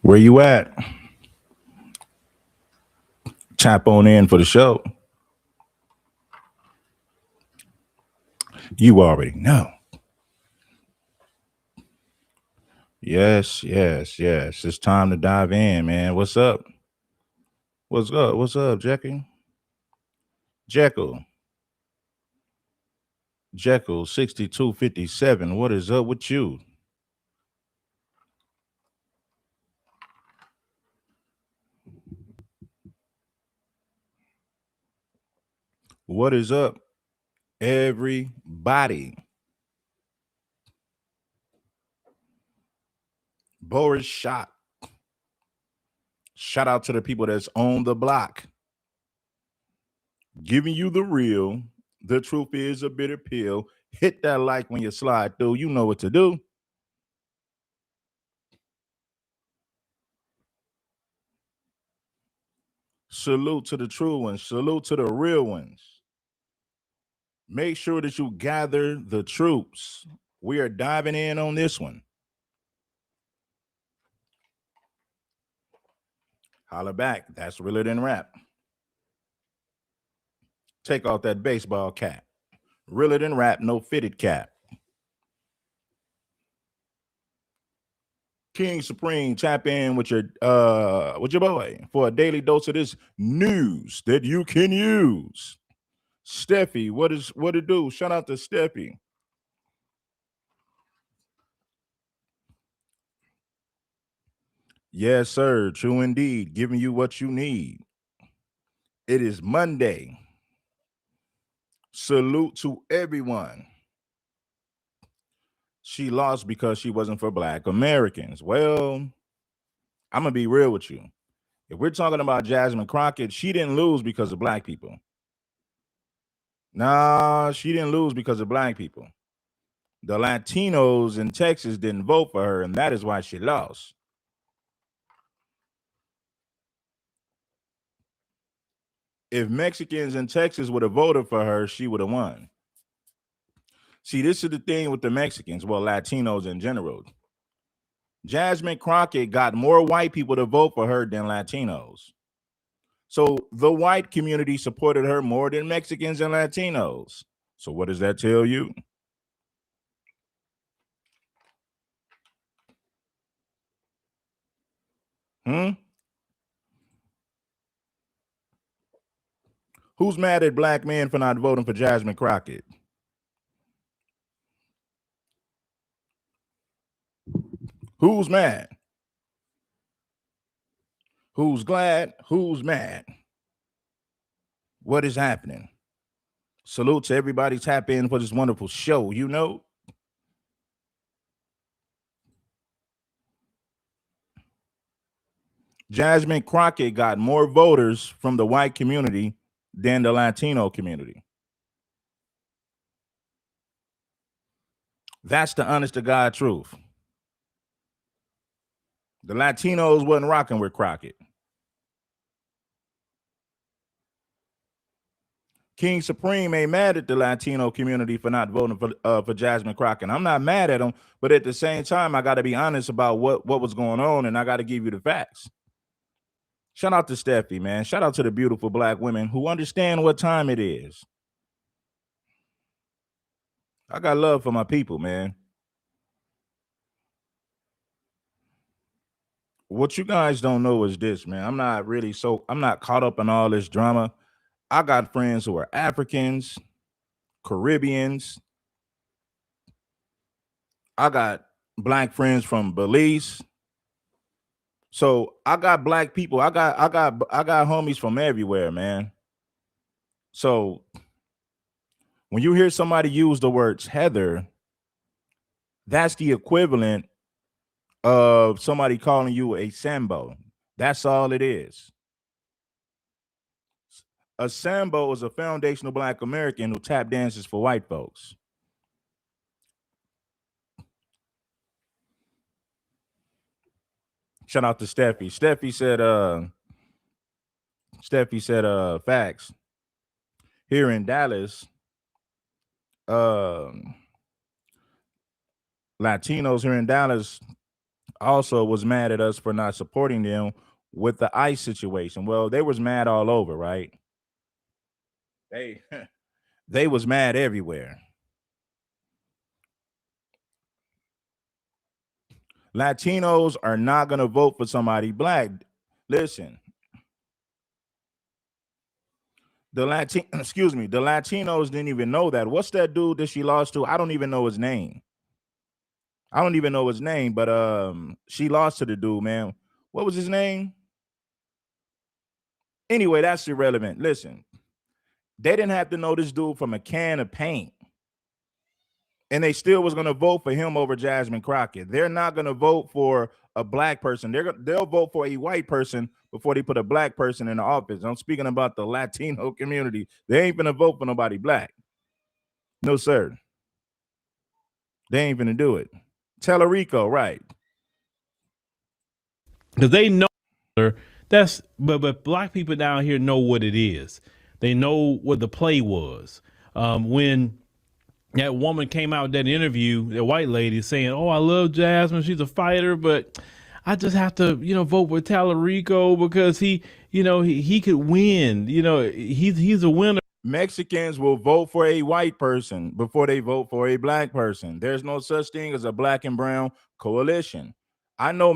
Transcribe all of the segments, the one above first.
Where you at? Tap on in for the show. You already know. Yes, yes, yes. It's time to dive in, man. What's up? What's up? What's up, Jackie? Jekyll. Jekyll 6257. What is up with you? What is up, everybody? Boris shot. Shout out to the people that's on the block. Giving you the real. The truth is a bitter pill. Hit that like when you slide through. You know what to do. Salute to the true ones. Salute to the real ones. Make sure that you gather the troops. We are diving in on this one. Holla back. That's realer than rap. Take off that baseball cap. Realer than rap, no fitted cap. King Supreme, tap in with your boy for a daily dose of this news that you can use. Steffi, what it do? Shout out to Steffi. Yes, sir. True indeed. Giving you what you need. It is Monday. Salute to everyone. She lost because she wasn't for Black Americans. Well, I'm going to be real with you. If we're talking about Jasmine Crockett, she didn't lose because of Black people. Nah, she didn't lose because of Black people. The Latinos in Texas didn't vote for her, and that is why she lost. If Mexicans in Texas would have voted for her, she would have won. See, this is the thing with the Mexicans, well, Latinos in general. Jasmine Crockett got more white people to vote for her than Latinos. So the white community supported her more than Mexicans and Latinos. So what does that tell you? Who's mad at Black men for not voting for Jasmine Crockett? Who's mad? Who's glad? Who's mad? What is happening? Salute to everybody. Tap in for this wonderful show. You know, Jasmine Crockett got more voters from the white community than the Latino community. That's the honest to God truth. The Latinos wasn't rocking with Crockett. King Supreme ain't mad at the Latino community for not voting for Jasmine Crockett. I'm not mad at him, but at the same time, I got to be honest about what was going on, and I got to give you the facts. Shout out to Steffi, man. Shout out to the beautiful Black women who understand what time it is. I got love for my people, man. What you guys don't know is this, man. I'm not caught up in all this drama. I got friends who are Africans, Caribbeans. I got Black friends from Belize. So I got Black people. I got homies from everywhere, man. So when you hear somebody use the words Heather, that's the equivalent of somebody calling you a Sambo. That's all it is. A Sambo is a foundational Black American who tap dances for white folks. Shout out to Steffi. Steffi said, facts. Here in Dallas, Latinos here in Dallas also was mad at us for not supporting them with the ICE situation. Well, they was mad all over, right? They they was mad everywhere. Latinos are not going to vote for somebody black. Listen, the Latinos didn't even know that. What's that dude that she lost to? I don't even know his name. But she lost to the dude, man. What was his name? Anyway, that's irrelevant. Listen, they didn't have to know this dude from a can of paint. And they still was going to vote for him over Jasmine Crockett. They're not going to vote for a black person. They'll vote for a white person before they put a black person in the office. I'm speaking about the Latino community. They ain't going to vote for nobody black. No, sir. They ain't going to do it. Tellerico, right. Because they know but black people down here know what it is. They know what the play was. When that woman came out with that interview, the white lady saying, "Oh, I love Jasmine. She's a fighter, but I just have to, vote with Tallarico because he could win. He's a winner." Mexicans will vote for a white person before they vote for a black person. There's no such thing as a black and brown coalition. I know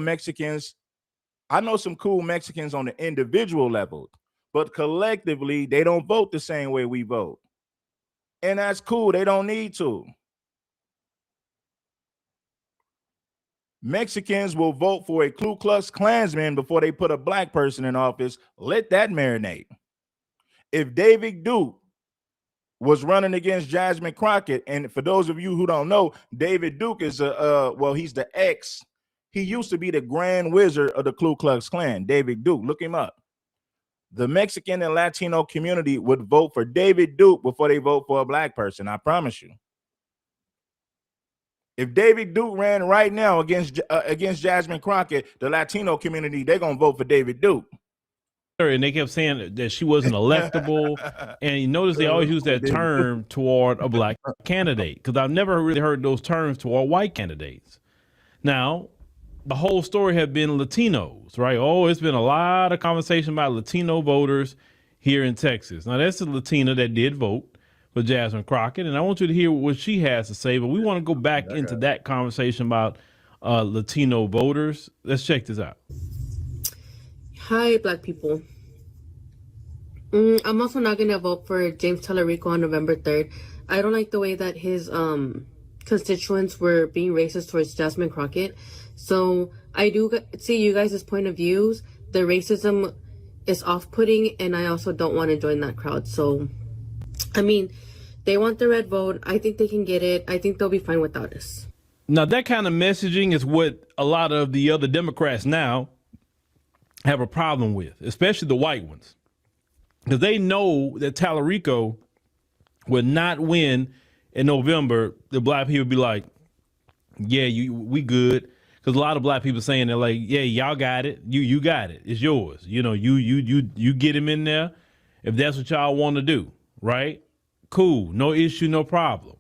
some cool Mexicans on the individual level, but collectively, they don't vote the same way we vote. And that's cool. They don't need to. Mexicans will vote for a Ku Klux Klansman before they put a black person in office. Let that marinate. If David Duke was running against Jasmine Crockett, and for those of you who don't know, David Duke is he's the ex. He used to be the Grand Wizard of the Ku Klux Klan, David Duke. Look him up. The Mexican and Latino community would vote for David Duke before they vote for a black person. I promise you. If David Duke ran right now against Jasmine Crockett, the Latino community, they're going to vote for David Duke. And they kept saying that she wasn't electable. And you notice they always use that term toward a black candidate, because I've never really heard those terms toward white candidates. Now, the whole story had been Latinos, right? Oh, it's been a lot of conversation about Latino voters here in Texas. Now, that's a Latina that did vote for Jasmine Crockett, and I want you to hear what she has to say, but we want to go back into that conversation about Latino voters. Let's check this out. Hi, black people. I'm also not going to vote for James Tallarico on November 3rd. I don't like the way that his constituents were being racist towards Jasmine Crockett. So I do see you guys' point of views. The racism is off-putting, and I also don't want to join that crowd. So, I mean, they want the red vote. I think they can get it. I think they'll be fine without us. Now, that kind of messaging is what a lot of the other Democrats now have a problem with, especially the white ones, because they know that Tallarico would not win in November. The black people be like, yeah, we good. Because a lot of black people saying they're like, yeah, y'all got it. You got it. It's yours. You get him in there if that's what y'all want to do, right? Cool. No issue, no problem.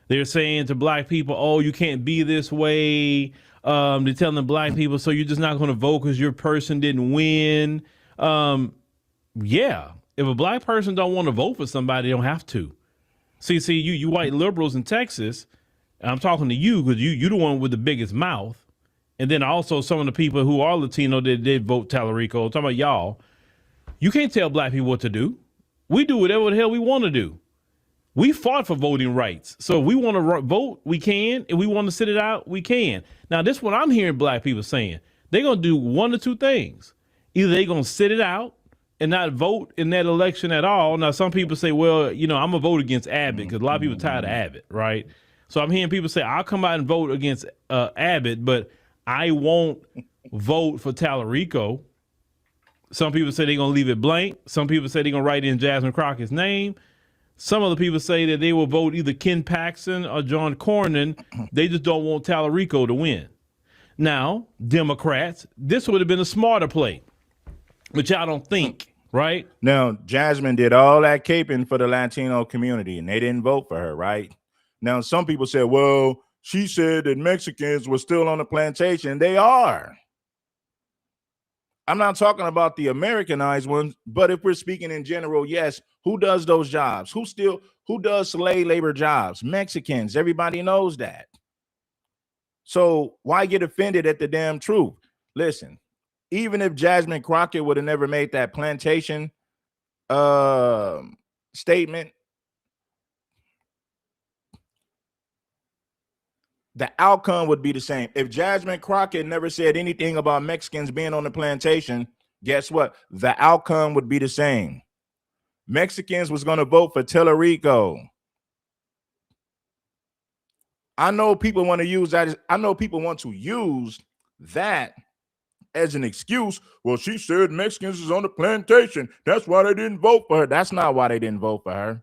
They're saying to black people, oh, you can't be this way. They're telling the black people, so you're just not going to vote because your person didn't win. Yeah. If a black person don't want to vote for somebody, they don't have to. See, you white liberals in Texas, and I'm talking to you because you're the one with the biggest mouth. And then also some of the people who are Latino that did vote Tallarico. I'm talking about y'all. You can't tell black people what to do. We do whatever the hell we want to do. We fought for voting rights. So if we want to vote, we can. If we want to sit it out, we can. Now, this is what I'm hearing black people saying. They're going to do one or two things. Either they're going to sit it out and not vote in that election at all. Now, some people say, well, I'm going to vote against Abbott because a lot of people are tired of Abbott, right? So I'm hearing people say, I'll come out and vote against Abbott, but I won't vote for Tallarico. Some people say they're going to leave it blank. Some people say they're going to write in Jasmine Crockett's name. Some other people say that they will vote either Ken Paxton or John Cornyn. They just don't want Tallarico to win. Now, Democrats, this would have been a smarter play, but y'all don't think, right? Now, Jasmine did all that caping for the Latino community, and they didn't vote for her, right? Now, some people say, well, she said that Mexicans were still on the plantation. They are. I'm not talking about the Americanized ones, but if we're speaking in general, yes, who does those jobs? Who does slave labor jobs? Mexicans. Everybody knows that. So why get offended at the damn truth? Listen, even if Jasmine Crockett would have never made that plantation statement, the outcome would be the same. If Jasmine Crockett never said anything about Mexicans being on the plantation, guess what? The outcome would be the same. Mexicans was going to vote for Tellerico. I know people want to use that. I know people want to use that as an excuse. Well, she said Mexicans is on the plantation. That's why they didn't vote for her. That's not why they didn't vote for her.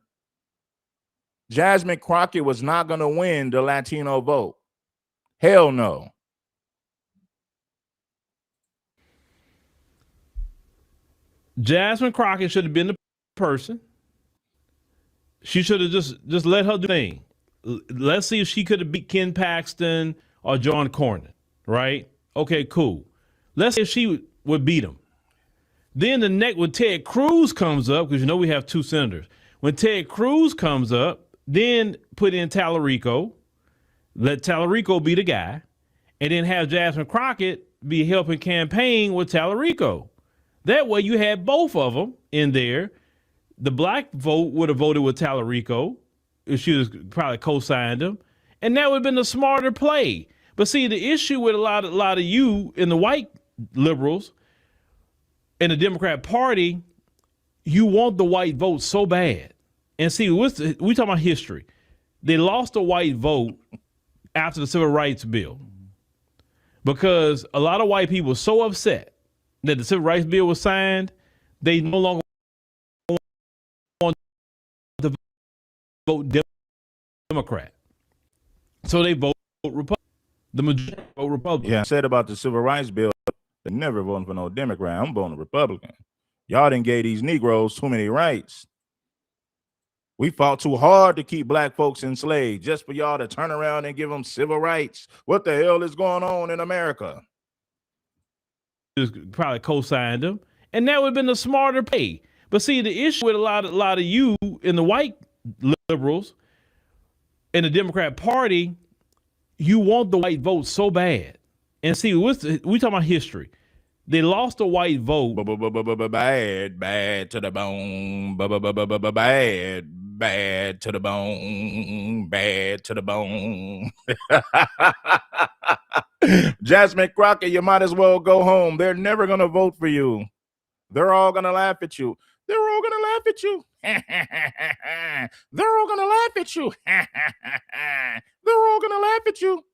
Jasmine Crockett was not going to win the Latino vote. Hell no. Jasmine Crockett should have been the person. She should have just let her do the thing. Let's see if she could have beat Ken Paxton or John Cornyn, right? Okay, cool. Let's see if she would beat him. Then the next, when Ted Cruz comes up, because you know we have two senators. When Ted Cruz comes up, then put in Tallarico, let Tallarico be the guy, and then have Jasmine Crockett be helping campaign with Tallarico. That way you had both of them in there. The black vote would have voted with Tallarico if she was probably co-signed him, and that would have been the smarter play. But see, the issue with a lot of you in the white liberals in the Democrat Party, you want the white vote so bad. And see, we talking about history. They lost the white vote after the Civil Rights Bill because a lot of white people were so upset that the Civil Rights Bill was signed, they no longer want to vote Democrat. So they vote Republican. The majority vote Republican. Yeah, I said about the Civil Rights Bill, they're never voting for no Democrat. I'm voting Republican. Y'all didn't give these Negroes too many rights. We fought too hard to keep black folks enslaved just for y'all to turn around and give them civil rights. What the hell is going on in America? Just probably co-signed them, and that would have been the smarter pay. But see, the issue with a lot of you in the white liberals in the Democrat Party, you want the white vote so bad. And see, we talking about history. They lost the white vote. Bad to the bone. Bad to the bone. Bad to the bone. Jasmine Crockett, you might as well go home. They're never going to vote for you. They're all going to laugh at you. They're all going to laugh at you. They're all going to laugh at you. They're all going to laugh at you.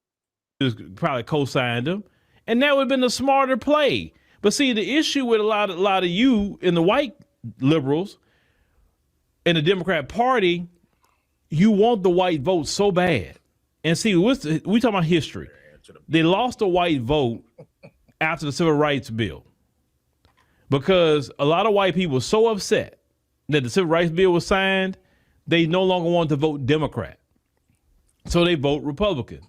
Just probably co-signed them, and that would have been the smarter play. But see, the issue with a lot of you in the white liberals in the Democrat Party, you want the white vote so bad. And see, we talking about history. They lost the white vote after the Civil Rights Bill because a lot of white people were so upset that the Civil Rights Bill was signed, they no longer wanted to vote Democrat. So they vote Republican.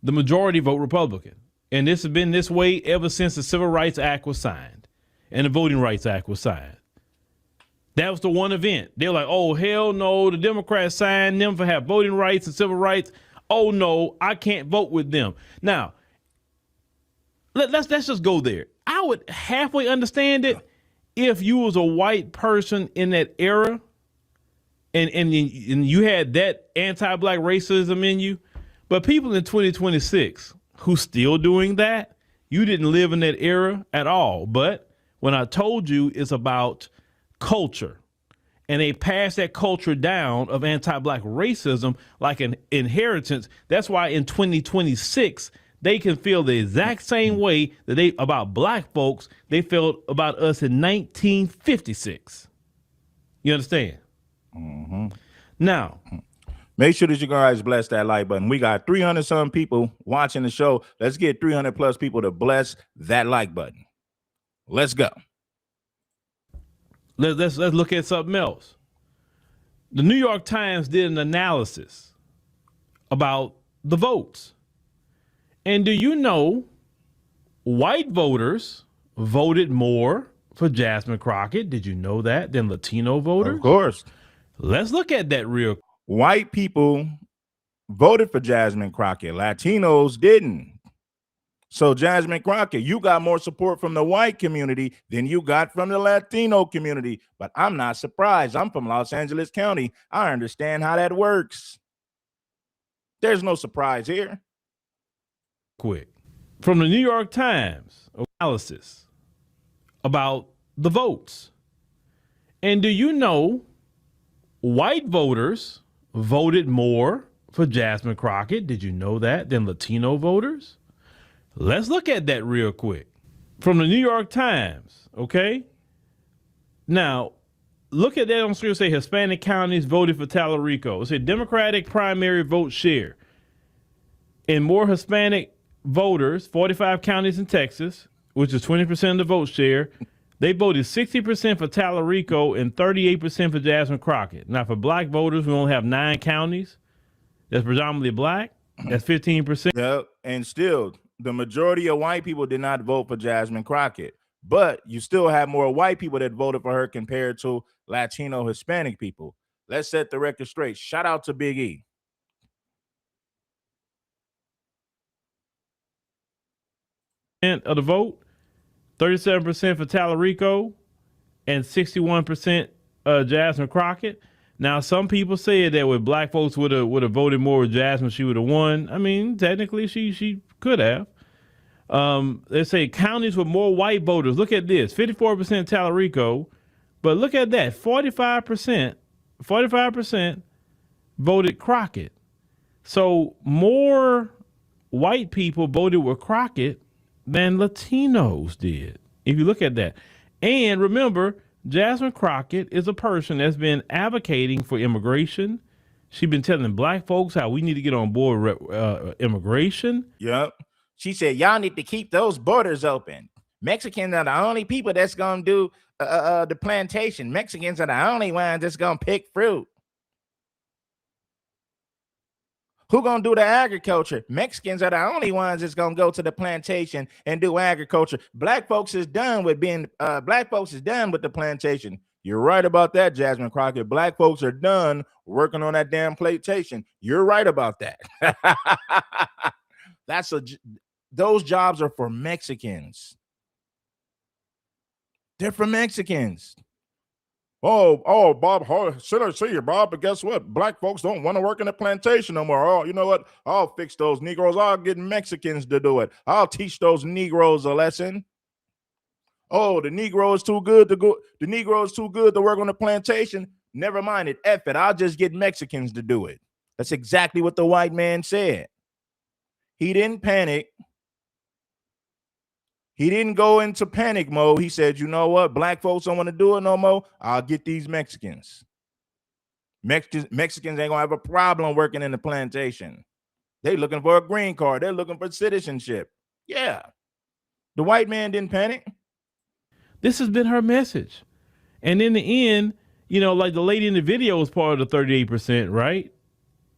The majority vote Republican. And this has been this way ever since the Civil Rights Act was signed and the Voting Rights Act was signed. That was the one event. They're like, oh, hell no, the Democrats signed them for have voting rights and civil rights. Oh, no, I can't vote with them. Now, let's just go there. I would halfway understand it if you was a white person in that era and you had that anti-black racism in you. But people in 2026 who still doing that, you didn't live in that era at all. But when I told you it's about culture, and they pass that culture down of anti-black racism like an inheritance. That's why in 2026, they can feel the exact same way that they about black folks they felt about us in 1956. You understand? Mm-hmm. Now, make sure that you guys bless that like button. We got 300 some people watching the show. Let's get 300 plus people to bless that like button. Let's go. Let's look at something else. The New York Times did an analysis about the votes. And do you know white voters voted more for Jasmine Crockett? Did you know that? Than Latino voters? Of course. Let's look at that real. White people voted for Jasmine Crockett. Latinos didn't. So Jasmine Crockett, you got more support from the white community than you got from the Latino community. But I'm not surprised. I'm from Los Angeles County. I understand how that works. There's no surprise here. Quick. From the New York Times, analysis about the votes. And do you know white voters voted more for Jasmine Crockett? Did you know that? Than Latino voters? Let's look at that real quick. From the New York Times, okay? Now, look at that on screen. Say Hispanic counties voted for Tallarico. It said Democratic primary vote share. And more Hispanic voters, 45 counties in Texas, which is 20% of the vote share, they voted 60% for Tallarico and 38% for Jasmine Crockett. Now, for black voters, we only have 9 counties that's predominantly black. That's 15%. Yeah, and still, the majority of white people did not vote for Jasmine Crockett. But you still have more white people that voted for her compared to Latino Hispanic people. Let's set the record straight. Shout out to Big E. Of the vote, 37% for Tallarico and 61% Jasmine Crockett. Now, some people said that if black folks would have voted more with Jasmine, she would have won. I mean, technically, she could have. They say counties with more white voters. Look at this: 54% Tallarico, but look at that: 45% voted Crockett. So more white people voted with Crockett than Latinos did, if you look at that. And remember, Jasmine Crockett is a person that's been advocating for immigration. She's been telling black folks how we need to get on board with immigration. Yep. She said, y'all need to keep those borders open. Mexicans are the only people that's going to do the plantation. Mexicans are the only ones that's going to pick fruit. Who gonna do the agriculture? Mexicans are the only ones that's gonna go to the plantation and do agriculture. Black folks is done with being black folks is done with the plantation. You're right about that, Jasmine Crockett. Black folks are done working on that damn plantation. You're right about that. Those jobs are for Mexicans. They're for Mexicans. Oh, Bob, should I see you, Bob? But guess what? Black folks don't want to work in the plantation no more. Oh, you know what? I'll fix those Negroes. I'll get Mexicans to do it. I'll teach those Negroes a lesson. Oh, the Negro is too good to go. The Negro is too good to work on the plantation. Never mind it. F it. I'll just get Mexicans to do it. That's exactly what the white man said. He didn't panic. He didn't go into panic mode. He said, you know what? Black folks don't want to do it no more. I'll get these Mexicans. Mexicans ain't going to have a problem working in the plantation. They looking for a green card. They're looking for citizenship. Yeah. The white man didn't panic. This has been her message. And in the end, you know, like the lady in the video was part of the 38%, right?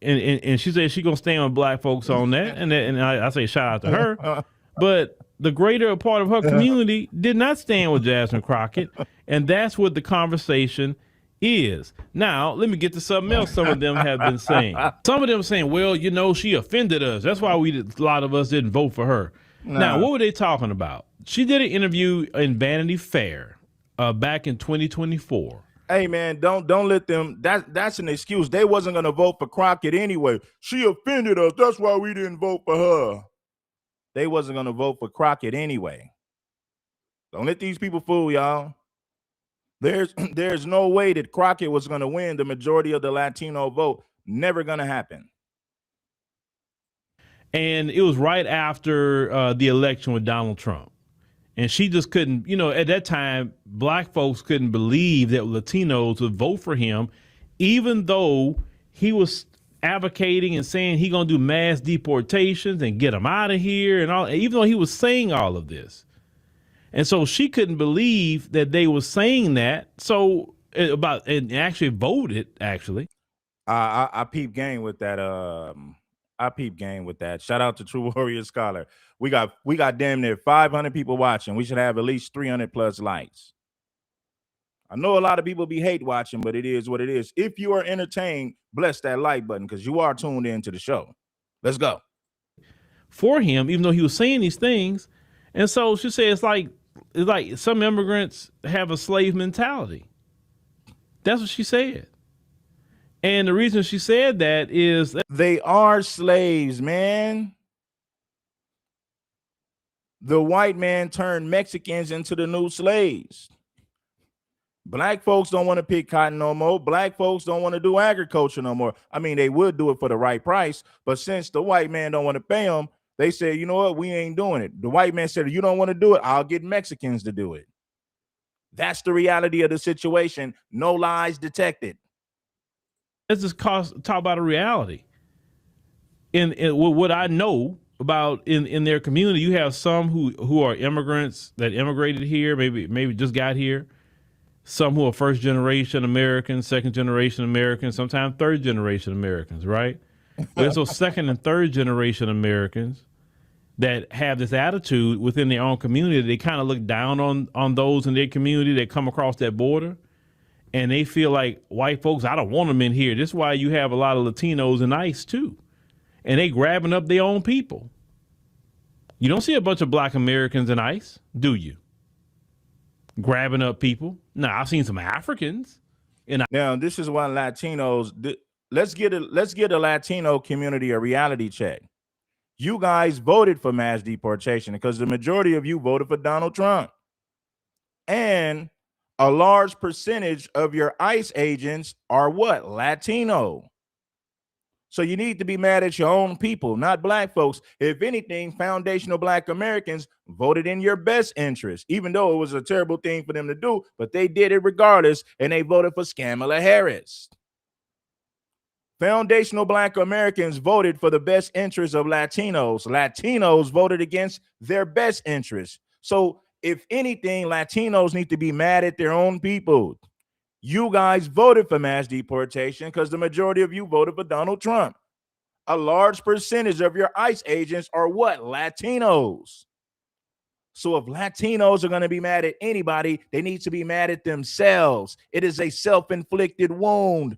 And she said she's going to stand with black folks on that. And I say shout out to her. But the greater part of her community did not stand with Jasmine Crockett. And that's what the conversation is. Now, let me get to something else some of them have been saying. Some of them saying, well, you know, she offended us. That's why a lot of us didn't vote for her. No. Now, what were they talking about? She did an interview in Vanity Fair back in 2024. Hey, man, don't let them. That's an excuse. They wasn't going to vote for Crockett anyway. She offended us. That's why we didn't vote for her. They wasn't going to vote for Crockett anyway. Don't let these people fool y'all. There's no way that Crockett was going to win the majority of the Latino vote. Never going to happen. And it was right after the election with Donald Trump. And she just couldn't, you know, at that time, black folks couldn't believe that Latinos would vote for him, even though he was advocating and saying he gonna do mass deportations and get them out of here and all, even though he was saying all of this. And so she couldn't believe that they were saying that. So and actually voted, actually. I peep game with that I peep game with that. Shout out to True Warrior Scholar. We got damn near 500 people watching. We should have at least 300 plus likes. I know a lot of people be hate watching, but it is what it is. If you are entertained, bless that like button because you are tuned into the show. Let's go. For him, even though he was saying these things. And so she said it's like some immigrants have a slave mentality. That's what she said. And the reason she said that is they are slaves, man. The white man turned Mexicans into the new slaves. Black folks don't want to pick cotton no more. Black folks don't want to do agriculture no more. I mean, they would do it for the right price, but since the white man don't want to pay them, they say, you know what, we ain't doing it. The white man said, you don't want to do it, I'll get Mexicans to do it. That's the reality of the situation. No lies detected. Let's just talk about a reality. In what I know about in their community, you have some who are immigrants that immigrated here, maybe just got here. Some who are first generation Americans, second generation Americans, sometimes third generation Americans, right? There's those second and third generation Americans that have this attitude within their own community. They kind of look down on those in their community that come across that border, and they feel like white folks, I don't want them in here. This is why you have a lot of Latinos in ICE too, and they grabbing up their own people. You don't see a bunch of black Americans in ICE, do you? Grabbing up people. Now, I've seen some Africans. Now, this is why Latinos, let's get a Latino community a reality check. You guys voted for mass deportation because the majority of you voted for Donald Trump. And a large percentage of your ICE agents are what? Latino. So you need to be mad at your own people, not black folks. If anything, foundational black Americans voted in your best interest, even though it was a terrible thing for them to do, but they did it regardless, and they voted for Kamala Harris. Foundational black Americans voted for the best interests of Latinos. Latinos voted against their best interests. So if anything, Latinos need to be mad at their own people. You guys voted for mass deportation because the majority of you voted for Donald Trump. A large percentage of your ICE agents are what? Latinos. So if Latinos are going to be mad at anybody, they need to be mad at themselves. It is a self-inflicted wound.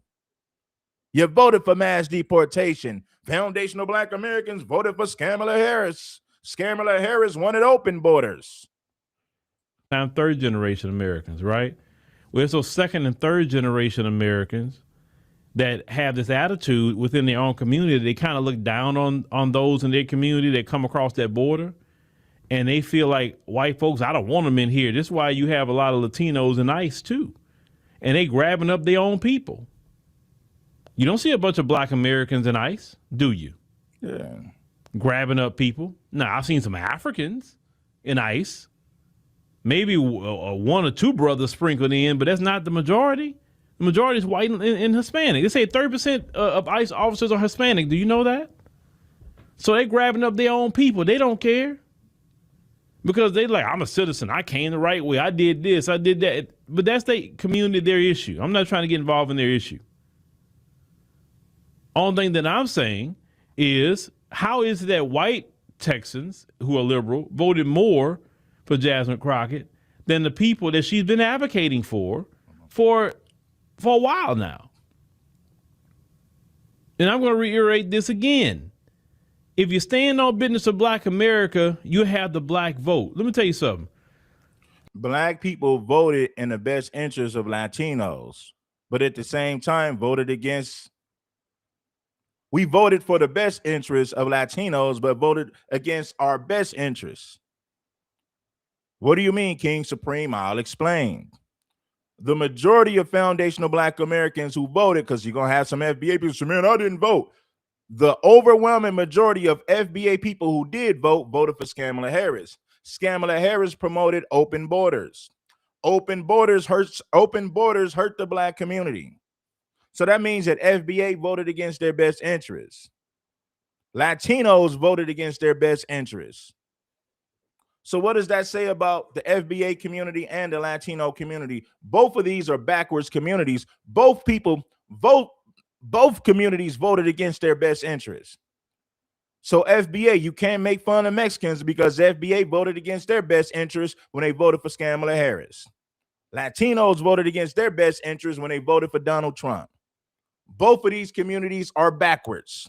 You voted for mass deportation. Foundational black Americans voted for Kamala Harris. Kamala Harris wanted open borders. I'm third generation Americans, right? There's those second and third generation Americans that have this attitude within their own community. They kind of look down on those in their community that come across that border, and they feel like white folks, I don't want them in here. This is why you have a lot of Latinos in ICE too, and they grabbing up their own people. You don't see a bunch of black Americans in ICE, do you? Yeah. Grabbing up people. Now, I've seen some Africans in ICE. Maybe one or two brothers sprinkled in, but that's not the majority. The majority is white and Hispanic. They say 30% of ICE officers are Hispanic. Do you know that? So they grabbing up their own people. They don't care. Because they like, I'm a citizen. I came the right way. I did this. I did that. But that's their community, their issue. I'm not trying to get involved in their issue. Only thing that I'm saying is, how is it that white Texans who are liberal voted more for Jasmine Crockett than the people that she's been advocating for a while now? And I'm going to reiterate this again. If you stand on business of black America, you have the black vote. Let me tell you something. Black people voted in the best interest of Latinos, but at the same time voted against. We voted for the best interests of Latinos, but voted against our best interests. What do you mean, King Supreme? I'll explain. The majority of foundational black Americans who voted, because you're going to have some FBA people say, man, I didn't vote. The overwhelming majority of FBA people who did vote voted for Kamala Harris. Kamala Harris promoted open borders. Open borders hurt the black community. So that means that FBA voted against their best interests. Latinos voted against their best interests. So what does that say about the FBA community and the Latino community? Both of these are backwards communities. Both communities voted against their best interests. So FBA, you can't make fun of Mexicans because FBA voted against their best interest when they voted for Kamala Harris. Latinos voted against their best interest when they voted for Donald Trump. Both of these communities are backwards.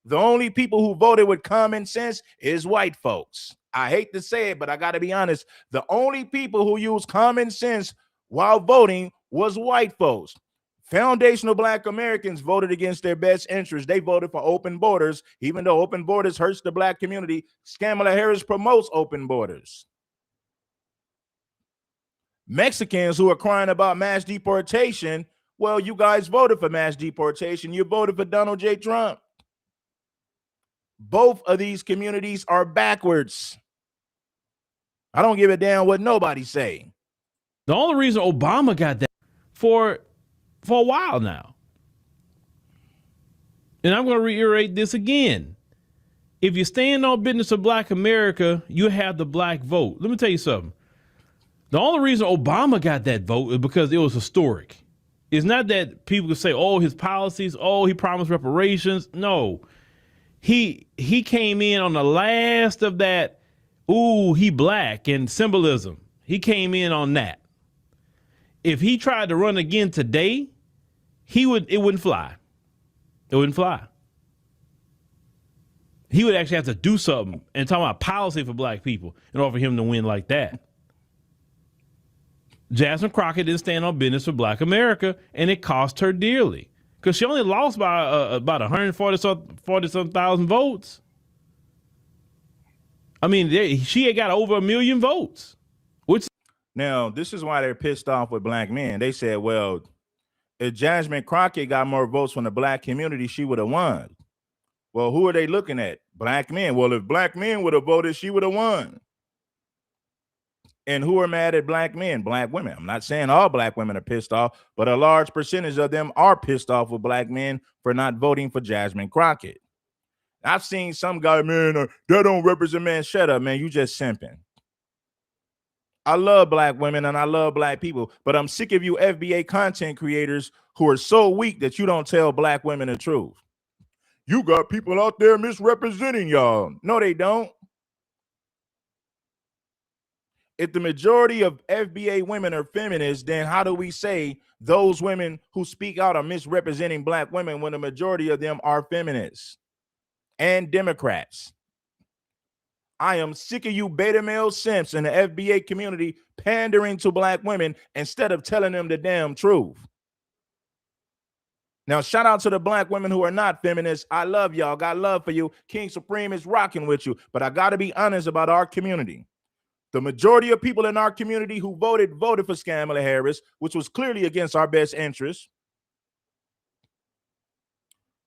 The only people who voted with common sense is white folks. I hate to say it, but I got to be honest. The only people who use common sense while voting was white folks. Foundational Black Americans voted against their best interests. They voted for open borders, even though open borders hurts the Black community. Kamala Harris promotes open borders. Mexicans who are crying about mass deportation, well, you guys voted for mass deportation. You voted for Donald J. Trump. Both of these communities are backwards. I don't give a damn what nobody say. The only reason Obama got that for a while now, and I'm going to reiterate this again. If you stand on business of Black America, you have the Black vote. Let me tell you something. The only reason Obama got that vote is because it was historic. It's not that people could say, oh, his policies, oh, he promised reparations. No. He came in on the last of that, ooh, he Black and symbolism. He came in on that. If he tried to run again today, it wouldn't fly. It wouldn't fly. He would actually have to do something and talk about policy for Black people in order for him to win like that. Jasmine Crockett didn't stand on business for Black America, and it cost her dearly because she only lost by about 140 thousand votes. I mean, she had got over 1 million votes. Now, this is why they're pissed off with Black men. They said, well, if Jasmine Crockett got more votes from the Black community, she would have won. Well, who are they looking at? Black men. Well, if Black men would have voted, she would have won. And who are mad at Black men? Black women. I'm not saying all Black women are pissed off, but a large percentage of them are pissed off with Black men for not voting for Jasmine Crockett. I've seen some guy, man, that don't represent, man. Shut up, man. You just simping. I love Black women and I love Black people, but I'm sick of you FBA content creators who are so weak that you don't tell Black women the truth. You got people out there misrepresenting y'all. No, they don't. If the majority of FBA women are feminists, then how do we say those women who speak out are misrepresenting Black women when the majority of them are feminists and Democrats? I am sick of you beta male simps in the FBA community pandering to Black women instead of telling them the damn truth. Now, shout out to the Black women who are not feminists. I love y'all. Got love for you. King Supreme is rocking with you. But I got to be honest about our community. The majority of people in our community who voted for Kamala Harris, which was clearly against our best interests.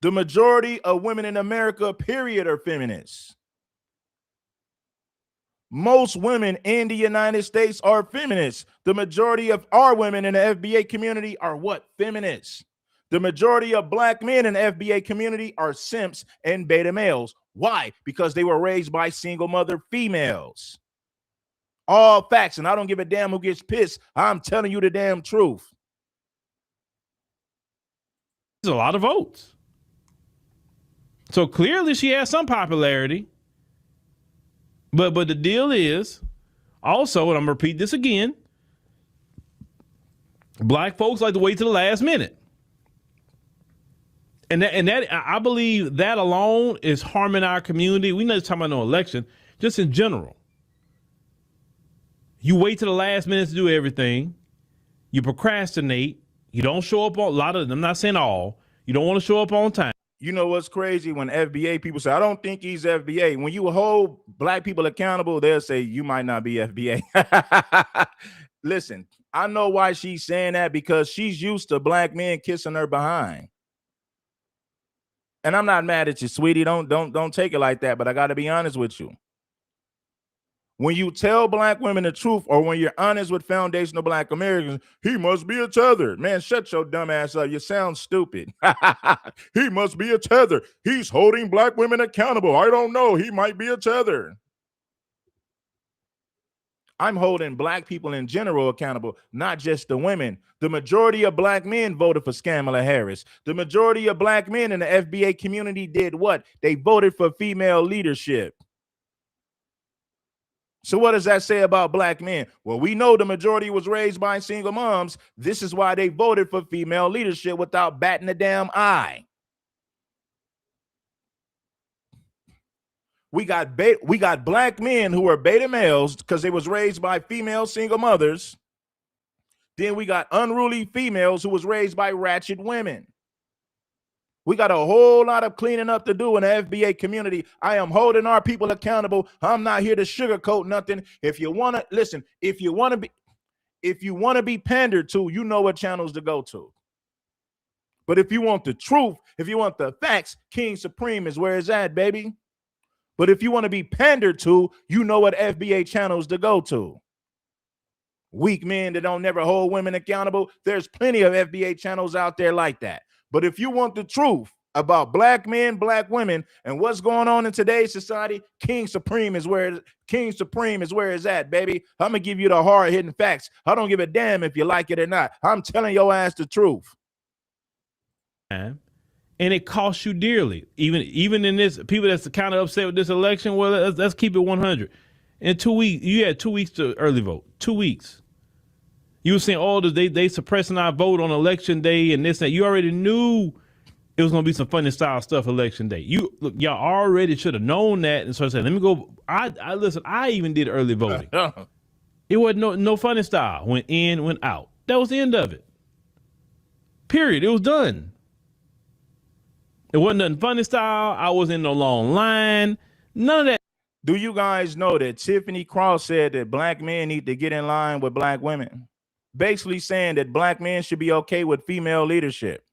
The majority of women in America, period, are feminists. Most women in the United States are feminists. The majority of our women in the FBA community are what? Feminists. The majority of Black men in the FBA community are simps and beta males. Why? Because they were raised by single mother females. All facts, and I don't give a damn who gets pissed. I'm telling you the damn truth. There's a lot of votes. So clearly she has some popularity. But the deal is also, and I'm gonna repeat this again, Black folks like to wait to the last minute. And that I believe that alone is harming our community. We're not just talking about no election, just in general. You wait to the last minute to do everything. You procrastinate. You don't show up on a lot of them. I'm not saying all. You don't want to show up on time. You know what's crazy? When FBA people say, I don't think he's FBA. When you hold Black people accountable, they'll say, you might not be FBA. Listen, I know why she's saying that, because she's used to Black men kissing her behind. And I'm not mad at you, sweetie. Don't take it like that. But I got to be honest with you. When you tell Black women the truth, or when you're honest with foundational Black Americans, he must be a tether. Man, shut your dumb ass up. You sound stupid. He must be a tether. He's holding Black women accountable. I don't know. He might be a tether. I'm holding black people in general accountable, not just the women. The majority of black men voted for Kamala Harris. The majority of black men in the FBA community did what? They voted for female leadership. So what does that say about black men? Well, we know the majority was raised by single moms. This is why they voted for female leadership without batting a damn eye. We got black men who are beta males because they was raised by female single mothers. Then we got unruly females who was raised by ratchet women. We got a whole lot of cleaning up to do in the FBA community. I am holding our people accountable. I'm not here to sugarcoat nothing. If you want to listen, if you want to be pandered to, you know what channels to go to. But if you want the truth, if you want the facts, King Supreme is where it's at, baby. But if you want to be pandered to, you know what FBA channels to go to. Weak men that don't never hold women accountable. There's plenty of FBA channels out there like that. But if you want the truth about black men, black women, and what's going on in today's society, King Supreme is where it's at, baby. I'm gonna give you the hard-hitting facts. I don't give a damn if you like it or not. I'm telling your ass the truth. And it costs you dearly. Even in this, people that's kind of upset with this election, well, let's keep it 100. In 2 weeks, you had 2 weeks to early vote. 2 weeks. You were saying, oh, they suppressing our vote on election day and this and that. You already knew it was going to be some funny style stuff election day. Look, y'all already should have known that. And so I said, let me go. Listen, I even did early voting. It wasn't no funny style. Went in, went out. That was the end of it. Period. It was done. It wasn't nothing funny style. I wasn't in no long line. None of that. Do you guys know that Tiffany Cross said that black men need to get in line with black women? Basically saying that black men should be okay with female leadership.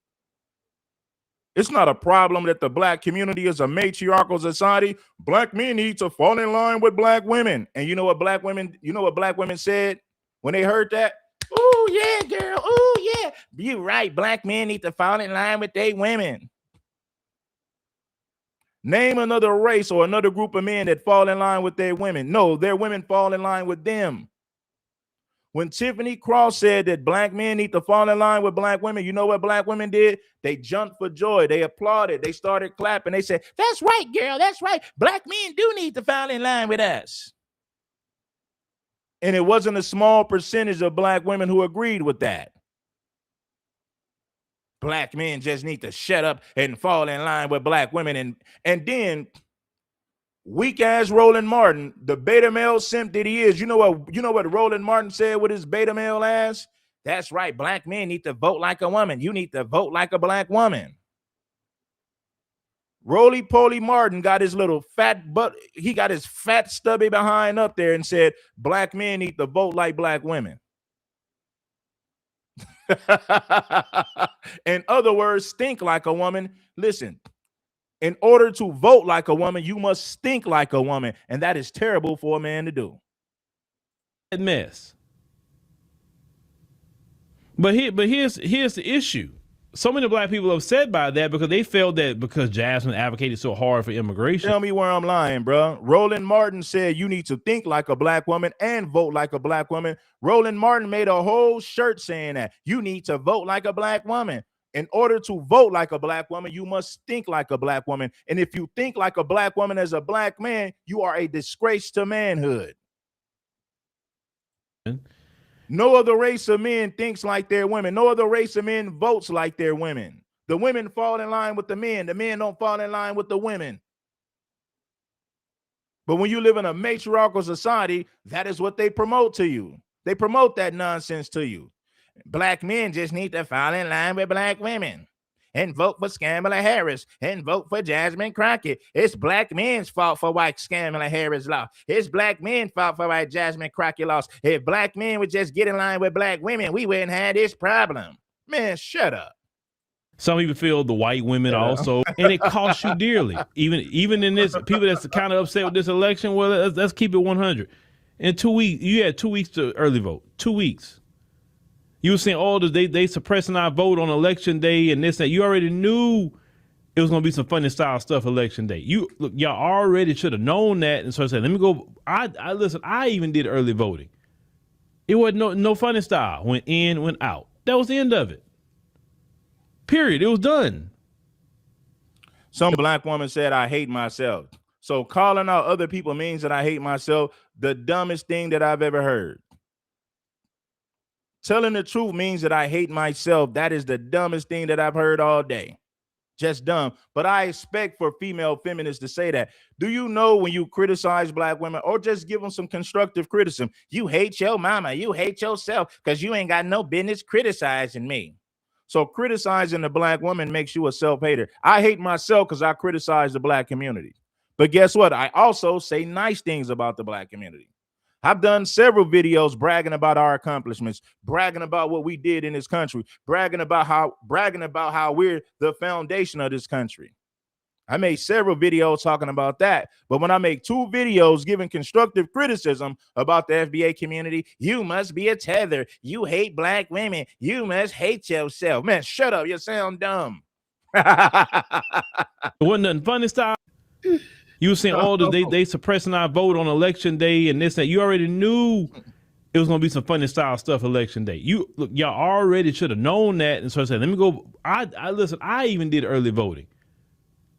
It's not a problem that the black community is a matriarchal society. Black men need to fall in line with black women. And you know what black women said when they heard that? Oh, yeah, girl. Oh, yeah. You're right. Black men need to fall in line with their women. Name another race or another group of men that fall in line with their women. No, their women fall in line with them. When Tiffany Cross said that black men need to fall in line with black women, you know what black women did? They jumped for joy. They applauded. They started clapping. They said, that's right, girl. That's right. Black men do need to fall in line with us. And it wasn't a small percentage of black women who agreed with that. Black men just need to shut up and fall in line with black women. And then weak ass Roland Martin, the beta male simp that he is. You know what Roland Martin said with his beta male ass? That's right. Black men need to vote like a woman. You need to vote like a black woman. Roly Poly Martin got his little fat butt. He got his fat stubby behind up there and said, black men need to vote like black women. In other words, stink like a woman. Listen, in order to vote like a woman, you must stink like a woman. And that is terrible for a man to do. Mess. But here's the issue. So many black people are upset by that because they felt that because Jasmine advocated so hard for immigration. Tell me where I'm lying, bro. Roland Martin said you need to think like a black woman and vote like a black woman. Roland Martin made a whole shirt saying that you need to vote like a black woman. In order to vote like a black woman, you must think like a black woman. And if you think like a black woman as a black man, you are a disgrace to manhood. No other race of men thinks like their women. No other race of men votes like their women. The women fall in line with the men. The men don't fall in line with the women. But when you live in a matriarchal society, that is what they promote to you. They promote that nonsense to you. Black men just need to fall in line with black women and vote for Kamala Harris and vote for Jasmine Crockett. It's black men's fault for why Kamala Harris lost. It's black men's fault for why Jasmine Crockett lost. If black men would just get in line with black women, we wouldn't have this problem. Man, shut up. Some people feel the white women also, and it costs you dearly. Even in this, people that's kind of upset with this election, well, let's keep it 100. In 2 weeks, you had 2 weeks to early vote. 2 weeks. You were saying, oh, they suppressing our vote on election day and this and that. You already knew it was going to be some funny style stuff election day. Look, y'all already should have known that. And so I said, let me go. Listen, I even did early voting. It wasn't no funny style. Went in, went out. That was the end of it. Period. It was done. Some black woman said, I hate myself. So calling out other people means that I hate myself. The dumbest thing that I've ever heard. Telling the truth means that I hate myself. That is the dumbest thing that I've heard all day. Just dumb. But I expect for female feminists to say that. Do you know when you criticize black women or just give them some constructive criticism, you hate your mama, you hate yourself because you ain't got no business criticizing me. So criticizing the black woman makes you a self-hater. I hate myself because I criticize the black community. But guess what? I also say nice things about the black community. I've done several videos bragging about our accomplishments, bragging about what we did in this country, bragging about how we're the foundation of this country. I made several videos talking about that. But when I make 2 videos giving constructive criticism about the FBA community, you must be a tether. You hate black women. You must hate yourself. Man, shut up. You sound dumb. It wasn't nothing funny style. You were saying, oh, they suppressing our vote on election day and this and that. You already knew it was going to be some funny style stuff election day. Look, y'all already should have known that. And so I said, let me go. Listen, I even did early voting.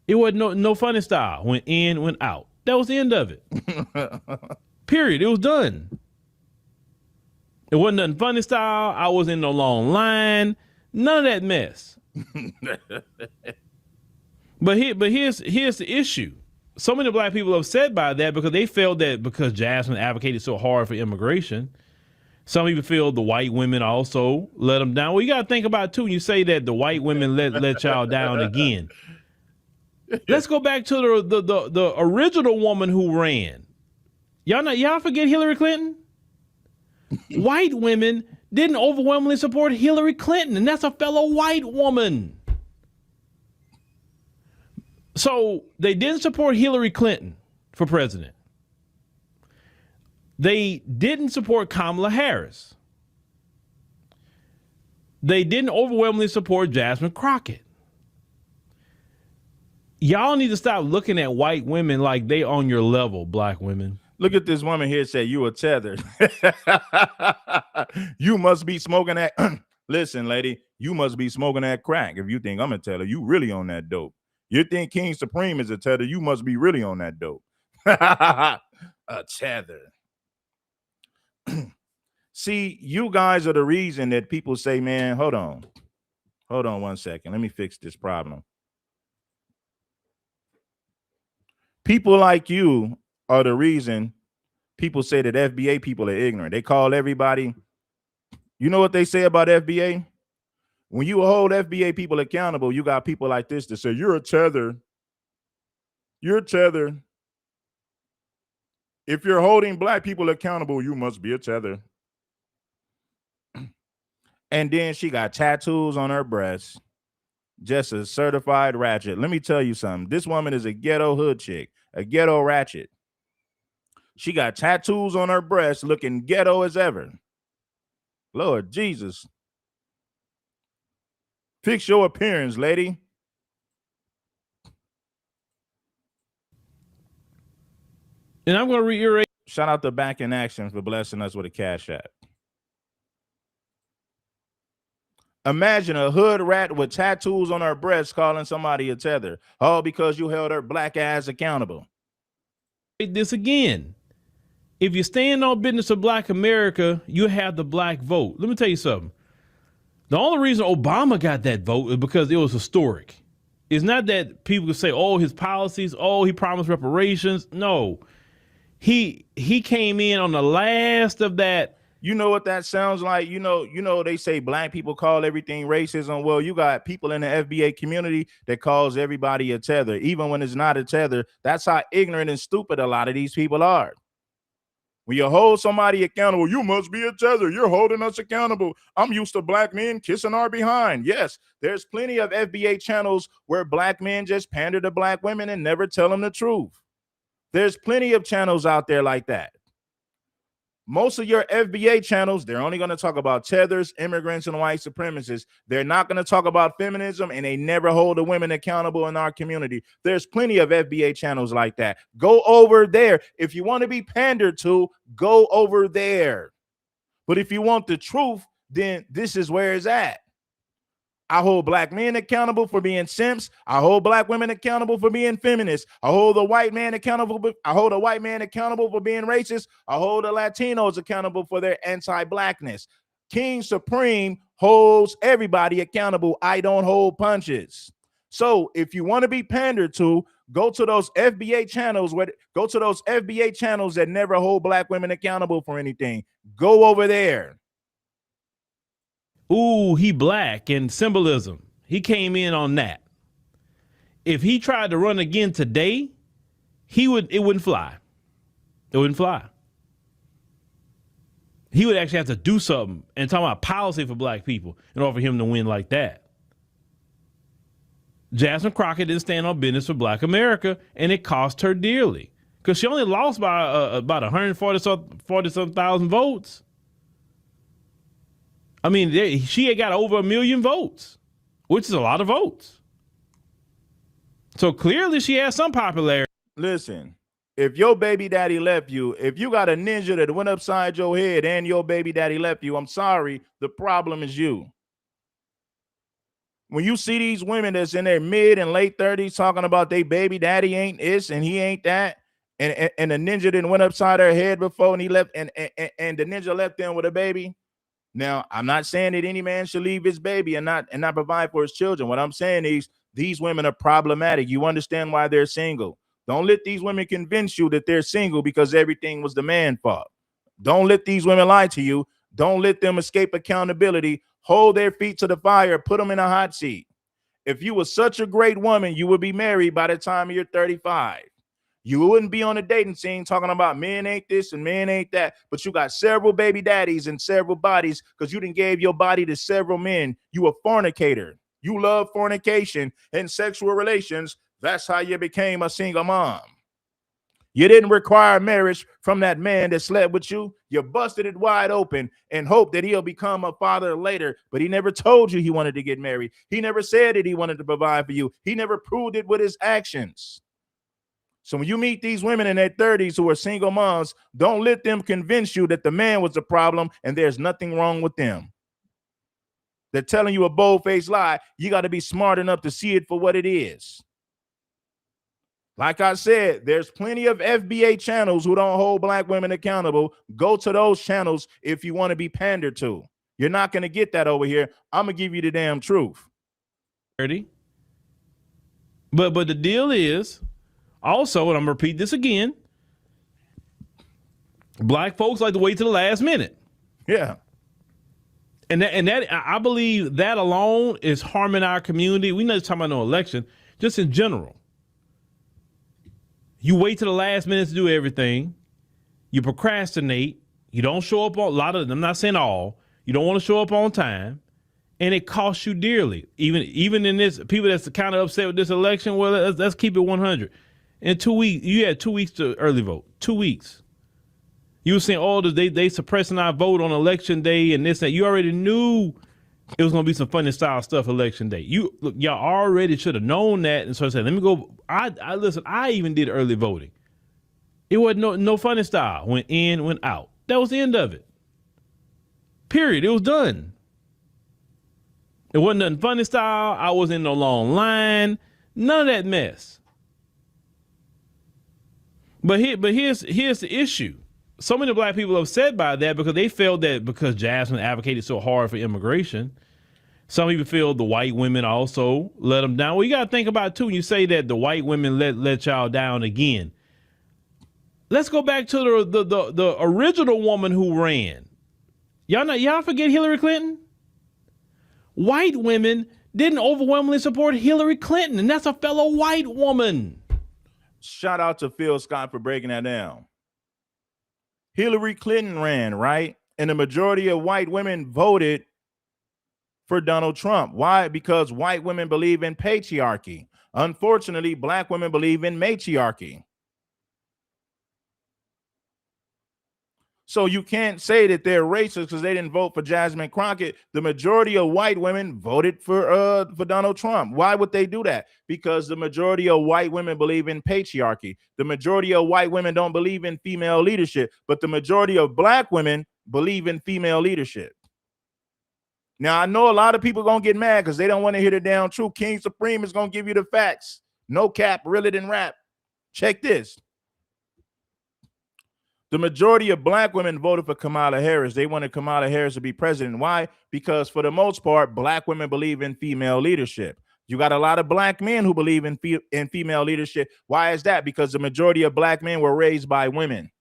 It wasn't no funny style. Went in, went out. That was the end of it. Period. It was done. It wasn't nothing funny style. I wasn't in no long line. None of that mess. But here's the issue. So many black people are upset by that because they felt that because Jasmine advocated so hard for immigration, some people feel the white women also let them down. Well, you got to think about it too. When you say that the white women let y'all down again. Let's go back to the original woman who ran. Y'all forget Hillary Clinton? White women didn't overwhelmingly support Hillary Clinton, and that's a fellow white woman. So they didn't support Hillary Clinton for president. They didn't support Kamala Harris. They didn't overwhelmingly support Jasmine Crockett. Y'all need to stop looking at white women like they on your level, black women. Look at this woman here say you a tether. You must be smoking that. Listen, lady, you must be smoking that crack. If you think I'm a tether, you really on that dope. You think King Supreme is a tether, you must be really on that dope. A tether. See, you guys are the reason that people say, man, hold on 1 second. Let me fix this problem. People like you are the reason people say that FBA people are ignorant. They call everybody. You know what they say about FBA? When you hold FBA people accountable, you got people like this that say, you're a tether. You're a tether. If you're holding black people accountable, you must be a tether. And then she got tattoos on her breasts. Just a certified ratchet. Let me tell you something. This woman is a ghetto hood chick, a ghetto ratchet. She got tattoos on her breasts looking ghetto as ever. Lord Jesus. Fix your appearance, lady. And I'm going to reiterate. Shout out to Back in Action for blessing us with a cash app. Imagine a hood rat with tattoos on her breasts calling somebody a tether. All because you held her black ass accountable. This again. If you stand on business of black America, you have the black vote. Let me tell you something. The only reason Obama got that vote is because it was historic. It's not that people could say, oh, his policies, oh, he promised reparations. No, he came in on the last of that. You know what that sounds like? You know, they say black people call everything racism. Well, you got people in the FBA community that calls everybody a tether, even when it's not a tether. That's how ignorant and stupid a lot of these people are. When you hold somebody accountable, you must be a tether. You're holding us accountable. I'm used to black men kissing our behind. Yes, there's plenty of FBA channels where black men just pander to black women and never tell them the truth. There's plenty of channels out there like that. Most of your FBA channels, they're only going to talk about tethers, immigrants, and white supremacists. They're not going to talk about feminism, and they never hold the women accountable in our community. There's plenty of FBA channels like that. Go over there. If you want to be pandered to, go over there. But if you want the truth, then this is where it's at. I hold black men accountable for being simps. I hold black women accountable for being feminists. I hold a white man accountable. I hold a white man accountable for being racist. I hold the Latinos accountable for their anti-blackness. King Supreme holds everybody accountable. I don't hold punches. So if you want to be pandered to, go to those FBA channels that never hold black women accountable for anything. Go over there. Ooh, he black and symbolism. He came in on that. If he tried to run again today, it wouldn't fly. It wouldn't fly. He would actually have to do something and talk about policy for black people in order for him to win like that. Jasmine Crockett didn't stand on business for black America, and it cost her dearly because she only lost by about 140 thousand votes. I mean, she had got over 1 million votes, which is a lot of votes. So clearly she has some popularity. Listen, if your baby daddy left you, if you got a ninja that went upside your head and your baby daddy left you, I'm sorry, the problem is you. When you see these women that's in their mid and late 30s talking about they baby daddy ain't this and he ain't that, and the ninja didn't went upside her head before and he left and the ninja left them with a baby. Now, I'm not saying that any man should leave his baby and not provide for his children. What I'm saying is these women are problematic. You understand why they're single. Don't let these women convince you that they're single because everything was the man's fault. Don't let these women lie to you. Don't let them escape accountability. Hold their feet to the fire. Put them in a hot seat. If you were such a great woman, you would be married by the time you're 35. You wouldn't be on the dating scene talking about men ain't this and men ain't that, but you got several baby daddies and several bodies because you done gave your body to several men. You a fornicator. You love fornication and sexual relations. That's how you became a single mom. You didn't require marriage from that man that slept with you. You busted it wide open and hoped that he'll become a father later, but he never told you he wanted to get married. He never said that he wanted to provide for you. He never proved it with his actions. So when you meet these women in their 30s who are single moms, don't let them convince you that the man was the problem and there's nothing wrong with them. They're telling you a bold-faced lie. You got to be smart enough to see it for what it is. Like I said, there's plenty of FBA channels who don't hold black women accountable. Go to those channels if you want to be pandered to. You're not going to get that over here. I'm going to give you the damn truth. But the deal is, also, and I'm going to repeat this again, black folks like to wait to the last minute. Yeah. And that I believe that alone is harming our community. We're not just talking about no election, just in general. You wait to the last minute to do everything. You procrastinate. You don't show up on a lot of them. I'm not saying all. You don't want to show up on time. And it costs you dearly. Even in this, people that's kind of upset with this election, well, let's keep it 100. In 2 weeks, you had 2 weeks to early vote. 2 weeks. You were saying, oh, they suppressing our vote on election day and this, that. You already knew it was going to be some funny style stuff election day. Y'all already should have known that. And so I said, let me go. Listen, I even did early voting. It wasn't no funny style. Went in, went out. That was the end of it. Period. It was done. It wasn't nothing funny style. I wasn't in no long line. None of that mess. But here's the issue. So many black people are upset by that because they felt that because Jasmine advocated so hard for immigration, some people feel the white women also let them down. Well, you got to think about it too. When you say that the white women let y'all down again, let's go back to the original woman who ran. Y'all forget Hillary Clinton? White women didn't overwhelmingly support Hillary Clinton, and that's a fellow white woman. Shout out to Phil Scott for breaking that down. Hillary Clinton ran, right? And the majority of white women voted for Donald Trump. Why? Because white women believe in patriarchy. Unfortunately, black women believe in matriarchy. So you can't say that they're racist because they didn't vote for Jasmine Crockett. The majority of white women voted for Donald Trump. Why would they do that? Because the majority of white women believe in patriarchy. The majority of white women don't believe in female leadership, but the majority of black women believe in female leadership. Now, I know a lot of people going to get mad because they don't want to hear the damn truth. King Supreme is going to give you the facts. No cap, realer than rap. Check this. The majority of black women voted for Kamala Harris. They wanted Kamala Harris to be president. Why? Because for the most part, black women believe in female leadership. You got a lot of black men who believe in female leadership. Why is that? Because the majority of black men were raised by women.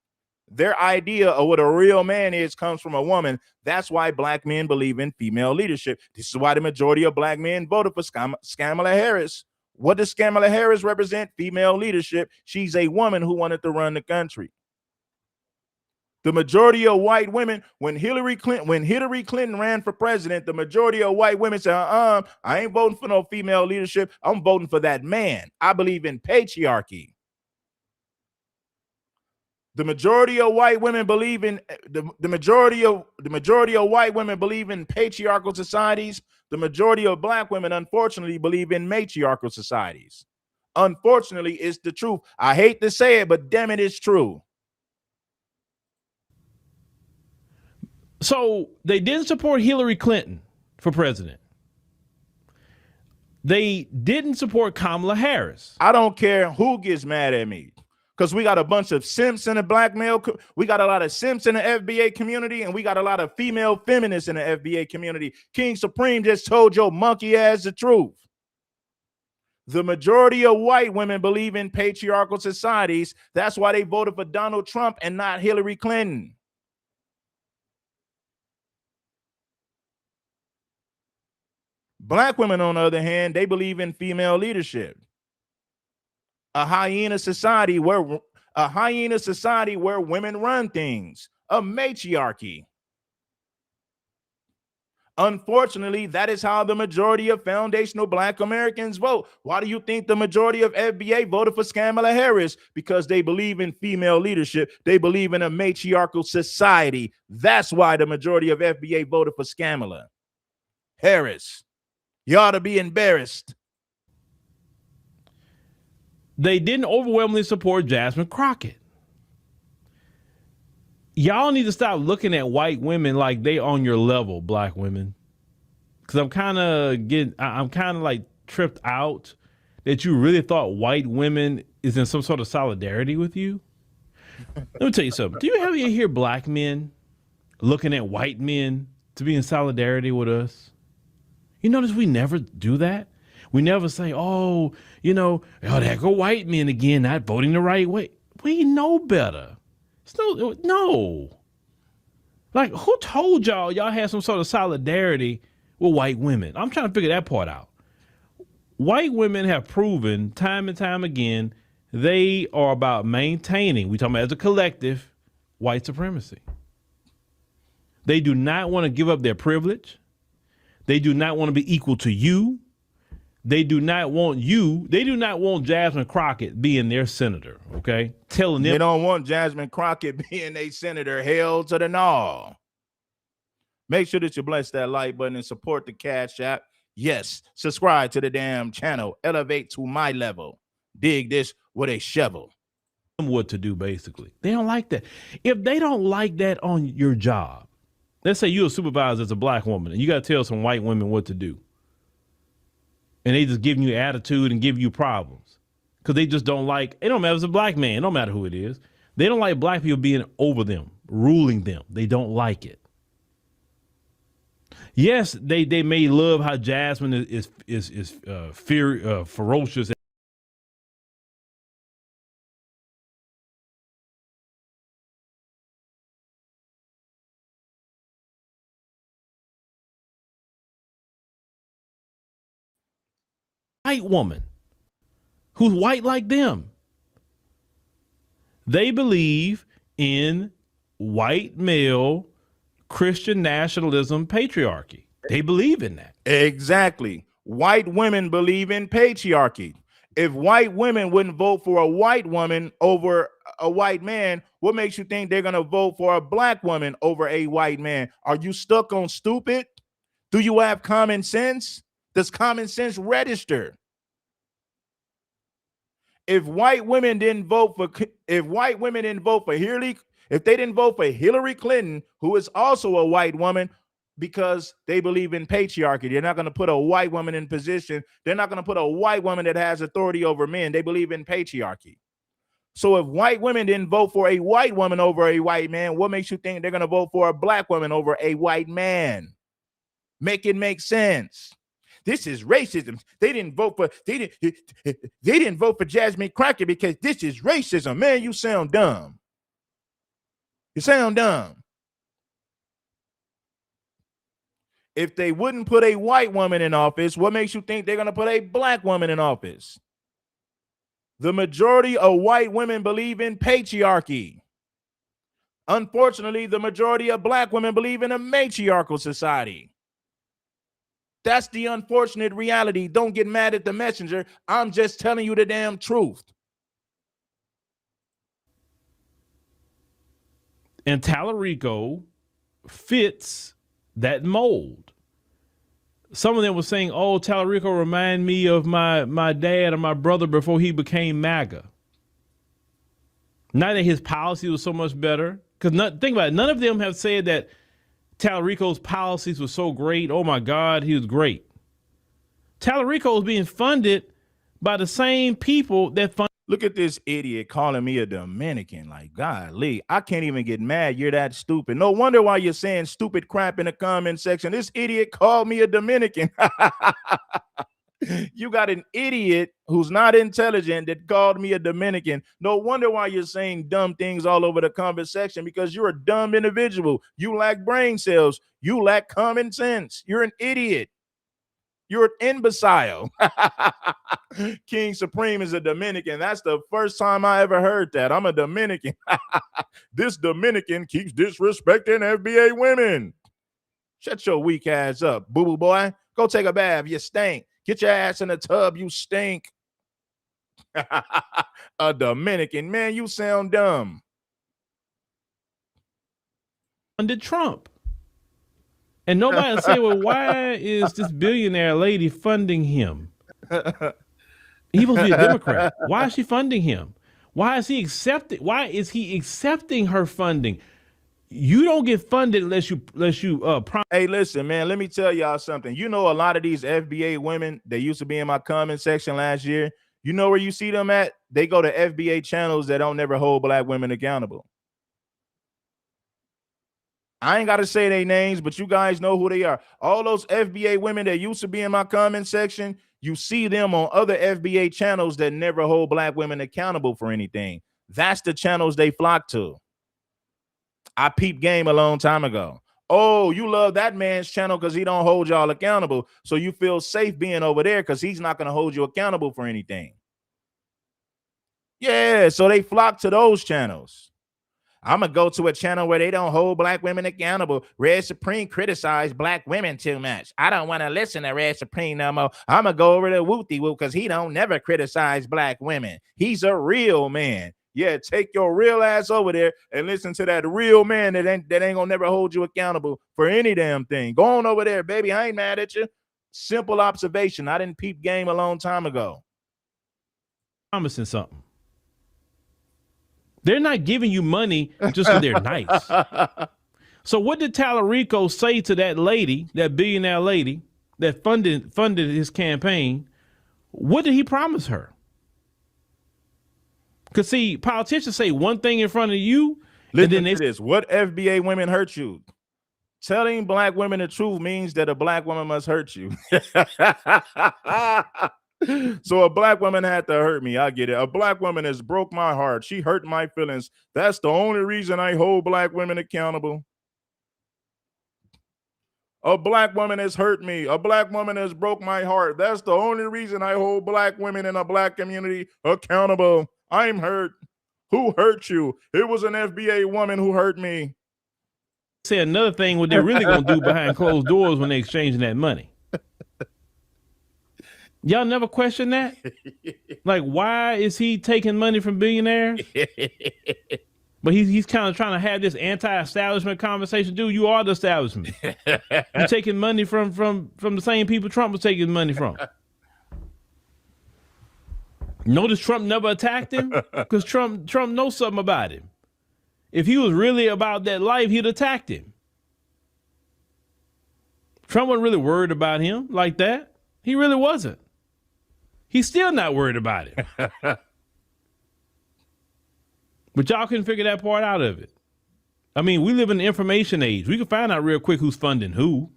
Their idea of what a real man is comes from a woman. That's why black men believe in female leadership. This is why the majority of black men voted for Kamala Harris. What does Kamala Harris represent? Female leadership. She's a woman who wanted to run the country. The majority of white women, when Hillary Clinton ran for president, the majority of white women said, I ain't voting for no female leadership. I'm voting for that man. I believe in patriarchy. The majority of white women believe in the majority of white women believe in patriarchal societies. The majority of black women, unfortunately, believe in matriarchal societies. Unfortunately, it's the truth. I hate to say it, but damn it, it's true. So they didn't support Hillary Clinton for president. They didn't support Kamala Harris. I don't care who gets mad at me, because we got a bunch of simps in the black male. We got a lot of simps in the FBA community, and we got a lot of female feminists in the FBA community. King Supreme just told your monkey ass the truth. The majority of white women believe in patriarchal societies. That's why they voted for Donald Trump and not Hillary Clinton. Black women, on the other hand, they believe in female leadership. A hyena society where women run things. A matriarchy. Unfortunately, that is how the majority of foundational black Americans vote. Why do you think the majority of FBA voted for Kamala Harris? Because they believe in female leadership. They believe in a matriarchal society. That's why the majority of FBA voted for Kamala Harris. You ought to be embarrassed. They didn't overwhelmingly support Jasmine Crockett. Y'all need to stop looking at white women like they on your level, black women. Because I'm kind of like tripped out that you really thought white women is in some sort of solidarity with you. Let me tell you something. Do you ever hear black men looking at white men to be in solidarity with us? You notice we never do that. We never say, oh, there go white men again, not voting the right way. We know better. No. Like, who told y'all had some sort of solidarity with white women? I'm trying to figure that part out. White women have proven time and time again they are about maintaining, we talking about as a collective, white supremacy. They do not want to give up their privilege. They do not want to be equal to you. They do not want Jasmine Crockett being their senator, okay? Telling them they don't want Jasmine Crockett being a senator. Hell to the no. Make sure that you bless that like button and support the Cash App. Yes, subscribe to the damn channel. Elevate to my level. Dig this with a shovel. What to do, basically. They don't like that. If they don't like that on your job, let's say you're a supervisor as a black woman and you got to tell some white women what to do. And they just giving you attitude and give you problems because they just don't like, it don't matter if it's a black man, it don't matter who it is. They don't like black people being over them, ruling them. They don't like it. Yes, they may love how Jasmine is ferocious. White woman who's white like them. They believe in white male Christian nationalism patriarchy. They believe in that. Exactly. White women believe in patriarchy. If white women wouldn't vote for a white woman over a white man, what makes you think they're going to vote for a black woman over a white man? Are you stuck on stupid? Do you have common sense? Does common sense register? If white women didn't vote for Hillary, If they didn't vote for Hillary Clinton, who is also a white woman, because they believe in patriarchy. They're not going to put a white woman in position. They're not going to put a white woman that has authority over men. They believe in patriarchy. So if white women didn't vote for a white woman over a white man, what makes you think they're going to vote for a black woman over a white man? Make it make sense. This is racism. They didn't vote for Jasmine Crockett because this is racism. Man, you sound dumb. You sound dumb. If they wouldn't put a white woman in office, what makes you think they're going to put a black woman in office? The majority of white women believe in patriarchy. Unfortunately, the majority of black women believe in a matriarchal society. That's the unfortunate reality. Don't get mad at the messenger. I'm just telling you the damn truth. And Tallarico fits that mold. Some of them were saying, oh, Tallarico remind me of my dad or my brother before he became MAGA. Not that his policy was so much better. Because think about it, none of them have said that Tallarico's policies were so great. Oh, my God, he was great. Tallarico is being funded by the same people that fund. Look at this idiot calling me a Dominican. Like, golly, I can't even get mad. You're that stupid. No wonder why you're saying stupid crap in the comment section. This idiot called me a Dominican. You got an idiot who's not intelligent that called me a Dominican. No wonder why you're saying dumb things all over the comment section, because you're a dumb individual. You lack brain cells. You lack common sense. You're an idiot. You're an imbecile. King Supreme is a Dominican. That's the first time I ever heard that. I'm a Dominican. This Dominican keeps disrespecting FBA women. Shut your weak ass up, boo-boo boy. Go take a bath. You stink. Get your ass in the tub. You stink. A Dominican. Man, you sound dumb. Under Trump. And nobody say, well, why is this billionaire lady funding him? He supposed to be a Democrat. Why is she funding him? Why is he accepting her funding? You don't get funded unless you Hey, listen, man, let me tell y'all something. You know, a lot of these FBA women that used to be in my comment section last year, you know where you see them at? They go to FBA channels that don't never hold black women accountable. I ain't got to say their names, but you guys know who they are. All those FBA women that used to be in my comment section, you see them on other FBA channels that never hold black women accountable for anything. That's the channels they flock to. I peeped game a long time ago. Oh, you love that man's channel because he don't hold y'all accountable. So you feel safe being over there because he's not going to hold you accountable for anything. Yeah, so they flock to those channels. I'm going to go to a channel where they don't hold black women accountable. Red Supreme criticized black women too much. I don't want to listen to Red Supreme no more. I'm going to go over to Wooty Woo because he don't never criticize black women. He's a real man. Yeah, take your real ass over there and listen to that real man that ain't gonna never hold you accountable for any damn thing. Go on over there, baby. I ain't mad at you. Simple observation. I didn't peep game a long time ago. Promising something. They're not giving you money just because they're nice. So what did Tallarico say to that lady, that billionaire lady that funded his campaign? What did he promise her? Because see, politicians say one thing in front of you. Listen to this. What FBA women hurt you? Telling black women the truth means that a black woman must hurt you. So a black woman had to hurt me. I get it. A black woman has broke my heart. She hurt my feelings. That's the only reason I hold black women accountable. A black woman has hurt me. A black woman has broke my heart. That's the only reason I hold black women in a black community accountable. I'm hurt. Who hurt you? It was an FBA woman who hurt me. Say another thing, what they're really going to do behind closed doors when they're exchanging that money. Y'all never question that? Like, why is he taking money from billionaires? But he's kind of trying to have this anti-establishment conversation. Dude, you are the establishment. You're taking money from the same people Trump was taking money from. Notice Trump never attacked him because Trump knows something about him. If he was really about that life, he'd attacked him. Trump wasn't really worried about him like that. He really wasn't. He's still not worried about it. But y'all couldn't figure that part out of it. I mean, we live in the information age. We can find out real quick who's funding who.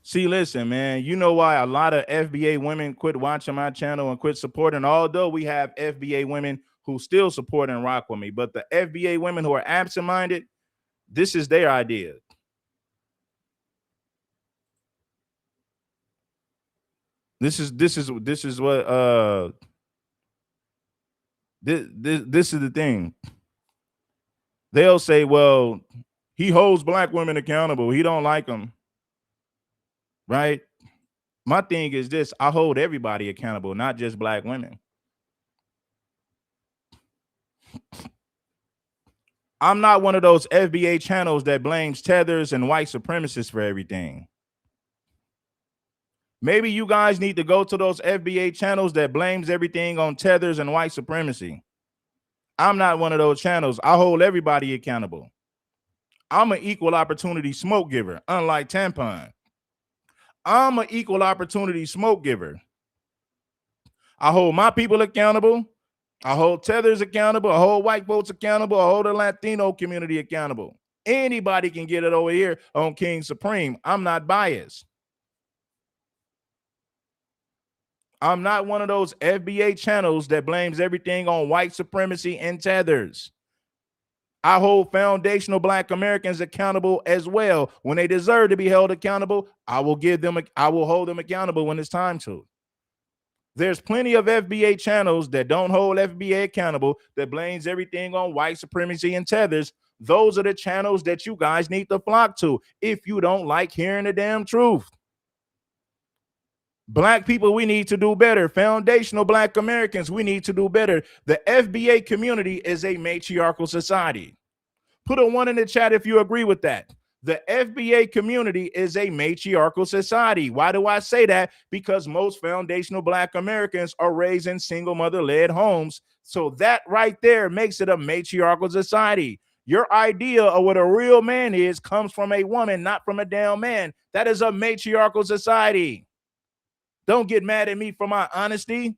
See, listen, man, you know why a lot of FBA women quit watching my channel and quit supporting, although we have FBA women who still support and rock with me. But the FBA women who are absent-minded, this is their idea. This is what this is the thing. They'll say, well, he holds black women accountable. He don't like them. Right? My thing is this: I hold everybody accountable, not just black women. I'm not one of those FBA channels that blames tethers and white supremacists for everything. Maybe you guys need to go to those FBA channels that blames everything on tethers and white supremacy. I'm not one of those channels. I hold everybody accountable. I'm an equal opportunity smoke giver, unlike Tampon. I'm an equal opportunity smoke giver. I hold my people accountable. I hold tethers accountable. I hold white folks accountable. I hold the Latino community accountable. Anybody can get it over here on King Supreme. I'm not biased. I'm not one of those FBA channels that blames everything on white supremacy and tethers. I hold foundational black Americans accountable as well. When they deserve to be held accountable, I will hold them accountable when it's time to. There's plenty of FBA channels that don't hold FBA accountable, that blames everything on white supremacy and tethers. Those are the channels that you guys need to flock to if you don't like hearing the damn truth. Black people, we need to do better. Foundational black Americans, we need to do better. The FBA community is a matriarchal society. Put a 1 in the chat if you agree with that. The FBA community is a matriarchal society. Why do I say that? Because most foundational black Americans are raised in single mother-led homes. So that right there makes it a matriarchal society. Your idea of what a real man is comes from a woman, not from a damn man. That is a matriarchal society. Don't get mad at me for my honesty.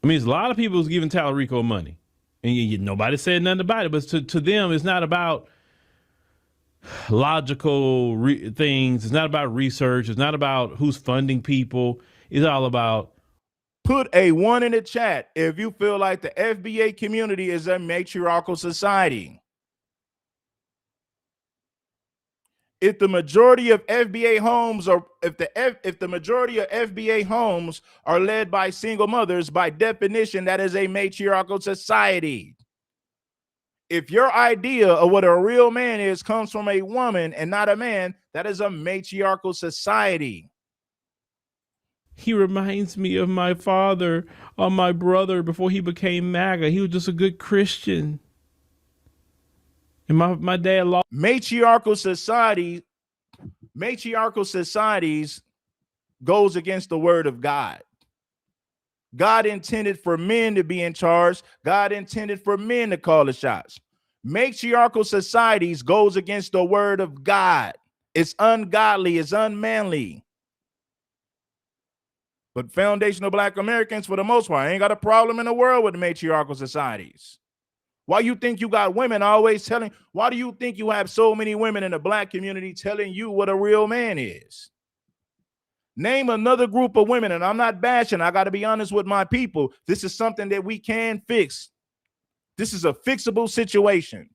I mean, there's a lot of people who's giving Tallarico money, and nobody said nothing about it. But to them, it's not about logical things. It's not about research. It's not about who's funding people. It's all about. Put a 1 in the chat if you feel like the FBA community is a matriarchal society. If the majority of FBA homes are, if the majority of FBA homes are led by single mothers, by definition, that is a matriarchal society. If your idea of what a real man is comes from a woman and not a man, that is a matriarchal society. He reminds me of my father or my brother before he became MAGA. He was just a good Christian. And my dad lost. Matriarchal societies goes against the word of God. God intended for men to be in charge. God intended for men to call the shots. Matriarchal societies goes against the word of God. It's ungodly. It's unmanly. But foundational black Americans, for the most part, ain't got a problem in the world with the matriarchal societies. Why you think you got women always telling? Why do you think you have so many women in the black community telling you what a real man is? Name another group of women, and I'm not bashing. I got to be honest with my people. This is something that we can fix. This is a fixable situation.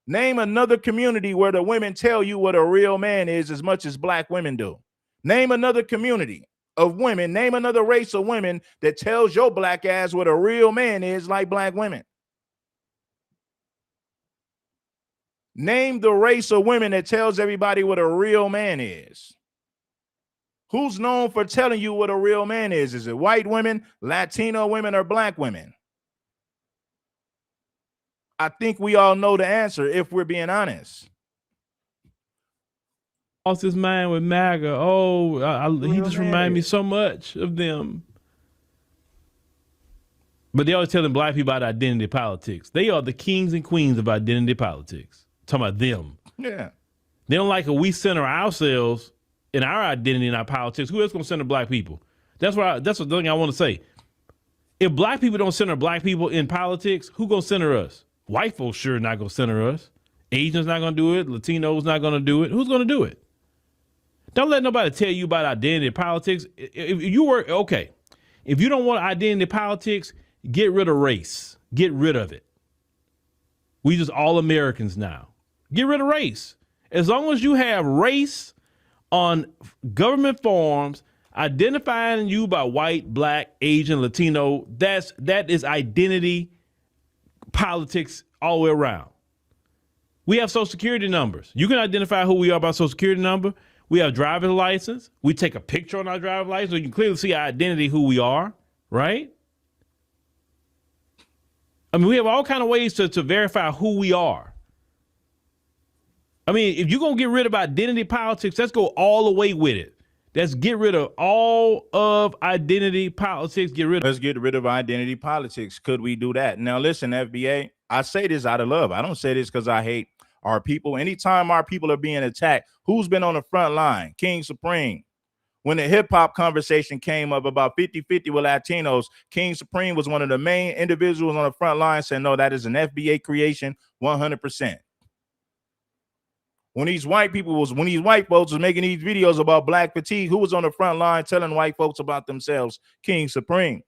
Name another community where the women tell you what a real man is as much as black women do. Name another community of women. Name another race of women that tells your black ass what a real man is like black women. Name the race of women that tells everybody what a real man is. Who's known for telling you what a real man is? Is it white women, Latino women, or black women? I think we all know the answer if we're being honest. Lost his mind with MAGA. Oh, he just reminded me so much of them. But they always telling black people about identity politics. They are the kings and queens of identity politics. Talking about them. Yeah. They don't like it. We center ourselves in our identity and our politics. Who else gonna center black people? That's the thing I want to say. If black people don't center black people in politics, who gonna center us? White folks sure not gonna center us. Asians not gonna do it. Latinos not gonna do it. Who's gonna do it? Don't let nobody tell you about identity politics. If you were okay, if you don't want identity politics, get rid of race. Get rid of it. We just all Americans now. Get rid of race. As long as you have race on government forms identifying you by white, black, Asian, Latino, that is identity politics all the way around. We have social security numbers. You can identify who we are by social security number. We have driver's license. We take a picture on our driver's license so you can clearly see our identity, who we are, right? I mean, we have all kind of ways to verify who we are. I mean, if you're going to get rid of identity politics, let's go all the way with it. Let's get rid of all of identity politics. Let's get rid of identity politics. Could we do that? Now, listen, FBA, I say this out of love. I don't say this because I hate our people. Anytime our people are being attacked, who's been on the front line? King Supreme. When the hip hop conversation came up about 50-50 with Latinos, King Supreme was one of the main individuals on the front line saying, no, that is an FBA creation 100%. When these white folks was making these videos about black fatigue, who was on the front line telling white folks about themselves? King Supreme.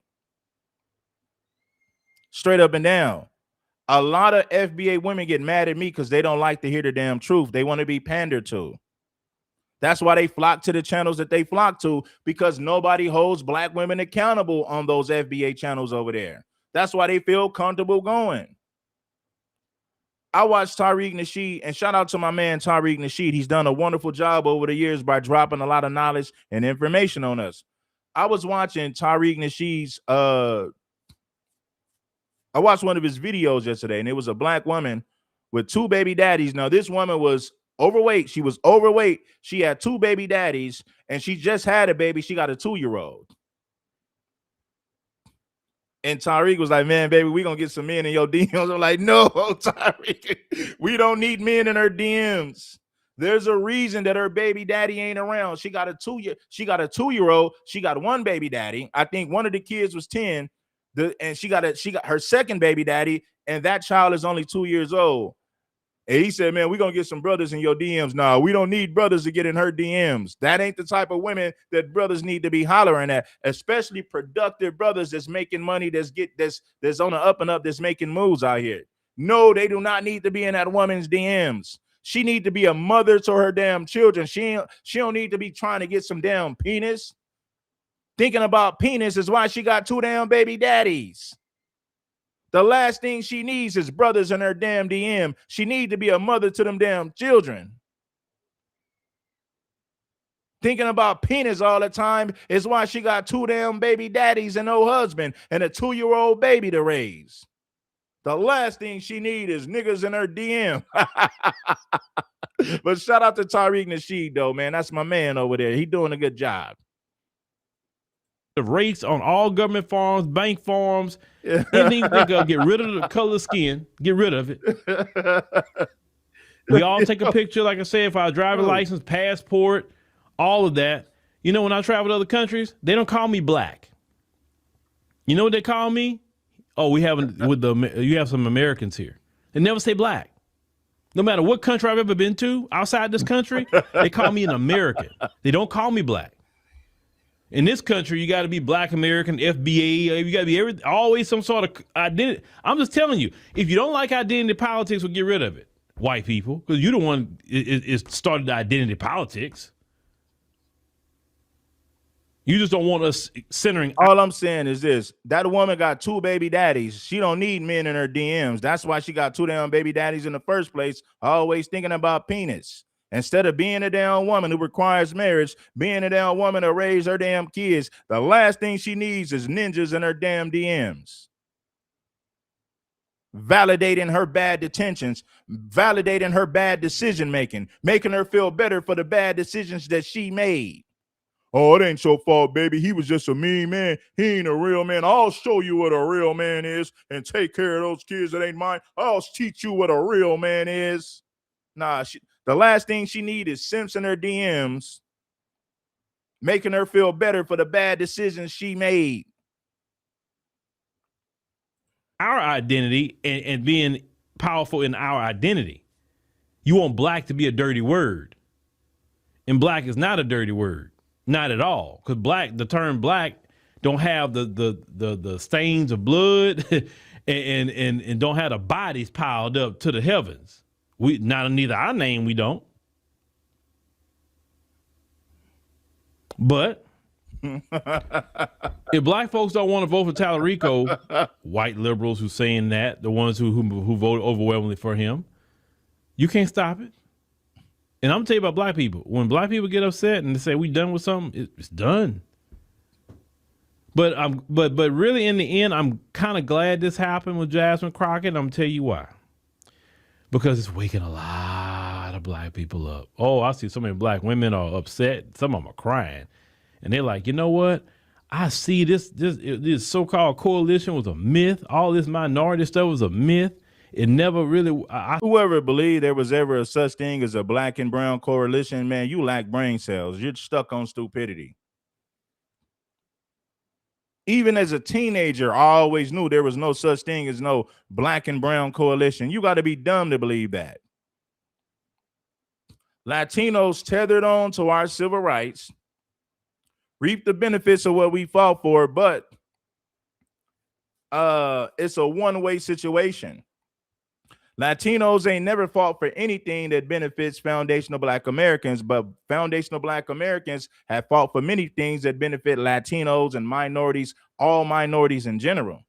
Straight up and down. A lot of FBA women get mad at me because they don't like to hear the damn truth. They want to be pandered to. That's why they flock to the channels that they flock to, because nobody holds black women accountable on those FBA channels over there. That's why they feel comfortable going. I watched Tariq Nasheed, and shout out to my man Tariq Nasheed. He's done a wonderful job over the years by dropping a lot of knowledge and information on us. I was watching Tariq Nasheed's I watched one of his videos yesterday, and it was a black woman with 2 baby daddies. Now, this woman was overweight. She was overweight. She had 2 baby daddies, and she just had a baby. She got a 2-year-old. And Tariq was like, man, baby, we're going to get some men in your DMs. I'm like, no, Tariq, we don't need men in her DMs. There's a reason that her baby daddy ain't around. She got a 2-year-old. She got 1 baby daddy. I think one of the kids was 10. And she got her second baby daddy, and that child is only 2 years old. And he said, man, we're going to get some brothers in your DMs. No, we don't need brothers to get in her DMs. That ain't the type of women that brothers need to be hollering at, especially productive brothers that's making money, that's on the up and up, that's making moves out here. No, they do not need to be in that woman's DMs. She need to be a mother to her damn children. She don't need to be trying to get some damn penis. Thinking about penis is why she got 2 damn baby daddies. The last thing she needs is brothers in her damn DM. She need to be a mother to them damn children. Thinking about penis all the time is why she got 2 damn baby daddies and no husband and a 2-year-old baby to raise. The last thing she need is niggas in her DM. But shout out to Tariq Nasheed, though, man. That's my man over there. He doing a good job. The race on all government forms, bank forms, anything you think of, get rid of the color of skin, get rid of it. We all take a picture, like I said, for our driver's license, passport, all of that. You know, when I travel to other countries, they don't call me black. You know what they call me? Oh, you have some Americans here. They never say black. No matter what country I've ever been to outside this country, they call me an American. They don't call me black. In this country, you got to be black American, FBA. You got to be always some sort of identity. I'm just telling you, if you don't like identity politics, we'll get rid of it, white people, because you're the one is started the identity politics. You just don't want us centering. All I'm saying is this: that woman got 2 baby daddies. She don't need men in her DMs. That's why she got 2 damn baby daddies in the first place. Always thinking about penis. Instead of being a damn woman who requires marriage, being a damn woman to raise her damn kids, the last thing she needs is ninjas in her damn DMs. Validating her bad intentions, validating her bad decision making, making her feel better for the bad decisions that she made. Oh, it ain't your fault, baby. He was just a mean man. He ain't a real man. I'll show you what a real man is and take care of those kids that ain't mine. I'll teach you what a real man is. Nah, the last thing she need is simps in her DMs, making her feel better for the bad decisions she made. Our identity and being powerful in our identity. You want black to be a dirty word. And black is not a dirty word. Not at all. Because the term black don't have the stains of blood and don't have the bodies piled up to the heavens. Neither our name we don't. But if black folks don't want to vote for Tallarico, white liberals who saying that, the ones who voted overwhelmingly for him, you can't stop it. And I'm gonna tell you about black people. When black people get upset and they say we done with something, it's done. But really in the end, I'm kind of glad this happened with Jasmine Crockett. And I'm gonna tell you why. Because it's waking a lot of black people up. Oh, I see so many black women are upset. Some of them are crying. And they're like, you know what? I see this so-called coalition was a myth. All this minority stuff was a myth. It never really. Whoever believed there was ever a such thing as a black and brown coalition, man, you lack brain cells. You're stuck on stupidity. Even as a teenager, I always knew there was no such thing as no black and brown coalition. You got to be dumb to believe that. Latinos tethered on to our civil rights, reap the benefits of what we fought for, but it's a one-way situation. Latinos ain't never fought for anything that benefits foundational black Americans, but foundational black Americans have fought for many things that benefit Latinos and minorities, all minorities in general.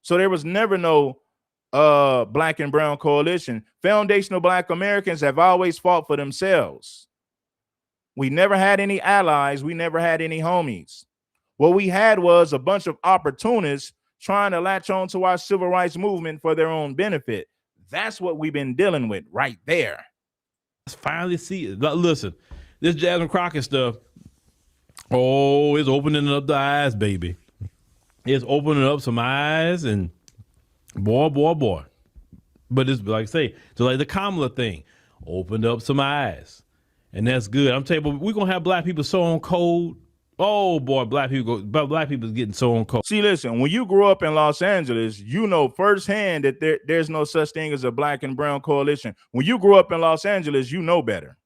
So there was never no black and brown coalition. Foundational black Americans have always fought for themselves. We never had any allies. We never had any homies. What we had was a bunch of opportunists trying to latch on to our civil rights movement for their own benefit. That's what we've been dealing with right there. Let's finally see it. Listen, this Jasmine Crockett stuff, oh, it's opening up the eyes, baby. It's opening up some eyes, and boy. But it's like I say, just like the Kamala thing, opened up some eyes. And that's good. I'm telling you, we're going to have black people so on cold. Oh, boy, black people's getting so on cold. See, listen, when you grew up in Los Angeles, you know firsthand that there's no such thing as a black and brown coalition. When you grew up in Los Angeles, you know better.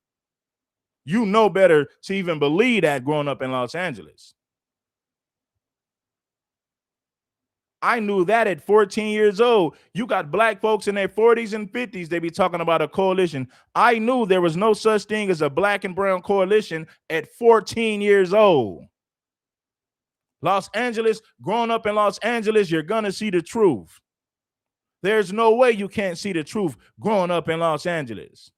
You know better to even believe that growing up in Los Angeles. I knew that at 14 years old. You got black folks in their 40s and 50s, they be talking about a coalition. I knew there was no such thing as a black and brown coalition at 14 years old. Los Angeles, growing up in Los Angeles, you're going to see the truth. There's no way you can't see the truth growing up in Los Angeles.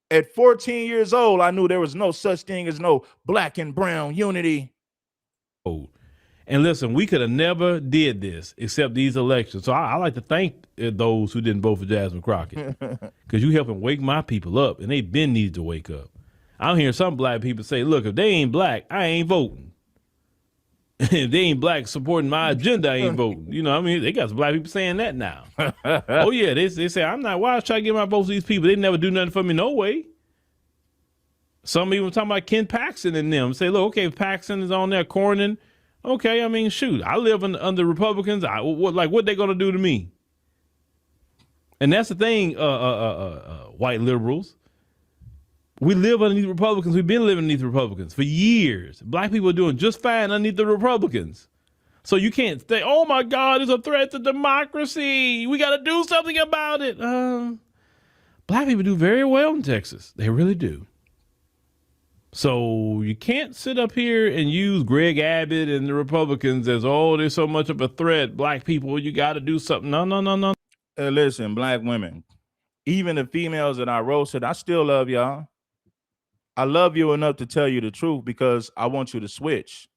At 14 years old, I knew there was no such thing as no black and brown unity. And listen, we could have never did this except these elections. So I like to thank those who didn't vote for Jasmine Crockett, because you helping wake my people up, and they've been needed to wake up. I'm hearing some black people say, look, if they ain't black, I ain't voting. If they ain't black supporting my agenda, I ain't voting. You know what I mean? They got some black people saying that now. Oh, yeah, they say, I'm not, why I try to get my votes to these people? They never do nothing for me, no way. Some even talking about Ken Paxton and them. Say, look, okay, if Paxton is on there, Cornyn, okay, I mean, shoot, I live under Republicans. What they gonna do to me? And that's the thing, white liberals. We live underneath Republicans. We've been living underneath Republicans for years. Black people are doing just fine underneath the Republicans. So you can't say, oh my God, it's a threat to democracy. We got to do something about it. Black people do very well in Texas. They really do. So you can't sit up here and use Greg Abbott and the Republicans as, oh, there's so much of a threat. Black people, you got to do something. No. Listen, black women, even the females that I roasted, I still love y'all. I love you enough to tell you the truth because I want you to switch.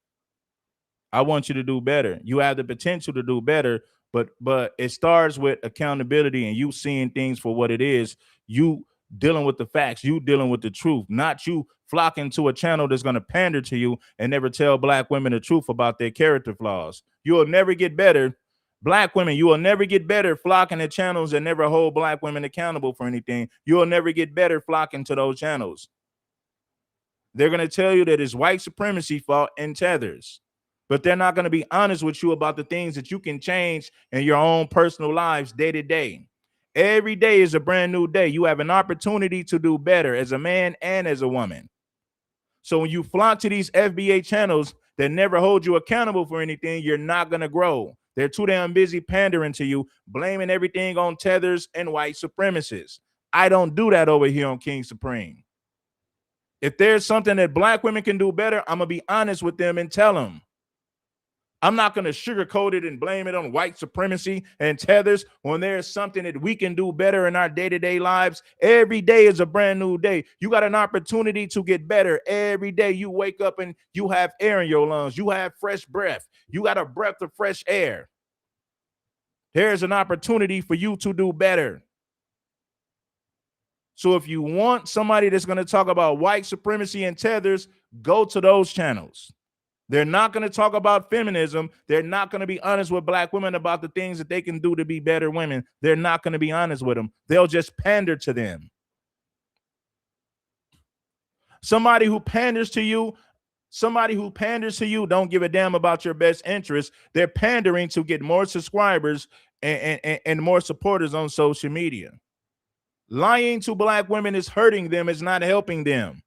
I want you to do better. You have the potential to do better, but it starts with accountability and you seeing things for what it is. You dealing with the facts, you dealing with the truth, not you flocking to a channel that's going to pander to you and never tell black women the truth about their character flaws. You will never get better. Black women, you will never get better flocking to channels that never hold black women accountable for anything. You will never get better flocking to those channels. They're going to tell you that it's white supremacy fault and tethers, but they're not going to be honest with you about the things that you can change in your own personal lives day to day. Every day is a brand new day. You have an opportunity to do better as a man and as a woman. So when you flock to these FBA channels that never hold you accountable for anything, you're not going to grow. They're too damn busy pandering to you, blaming everything on tethers and white supremacists. I don't do that over here on King Supreme. If there's something that black women can do better, I'm going to be honest with them and tell them. I'm not going to sugarcoat it and blame it on white supremacy and tethers when there's something that we can do better in our day-to-day lives. Every day is a brand new day. You got an opportunity to get better. Every day you wake up and you have air in your lungs. You have fresh breath. You got a breath of fresh air. There's an opportunity for you to do better. So if you want somebody that's going to talk about white supremacy and tethers, go to those channels. They're not going to talk about feminism. They're not going to be honest with black women about the things that they can do to be better women. They're not going to be honest with them. They'll just pander to them. Somebody who panders to you don't give a damn about your best interest. They're pandering to get more subscribers and more supporters on social media. Lying to black women is hurting them. It's not helping them.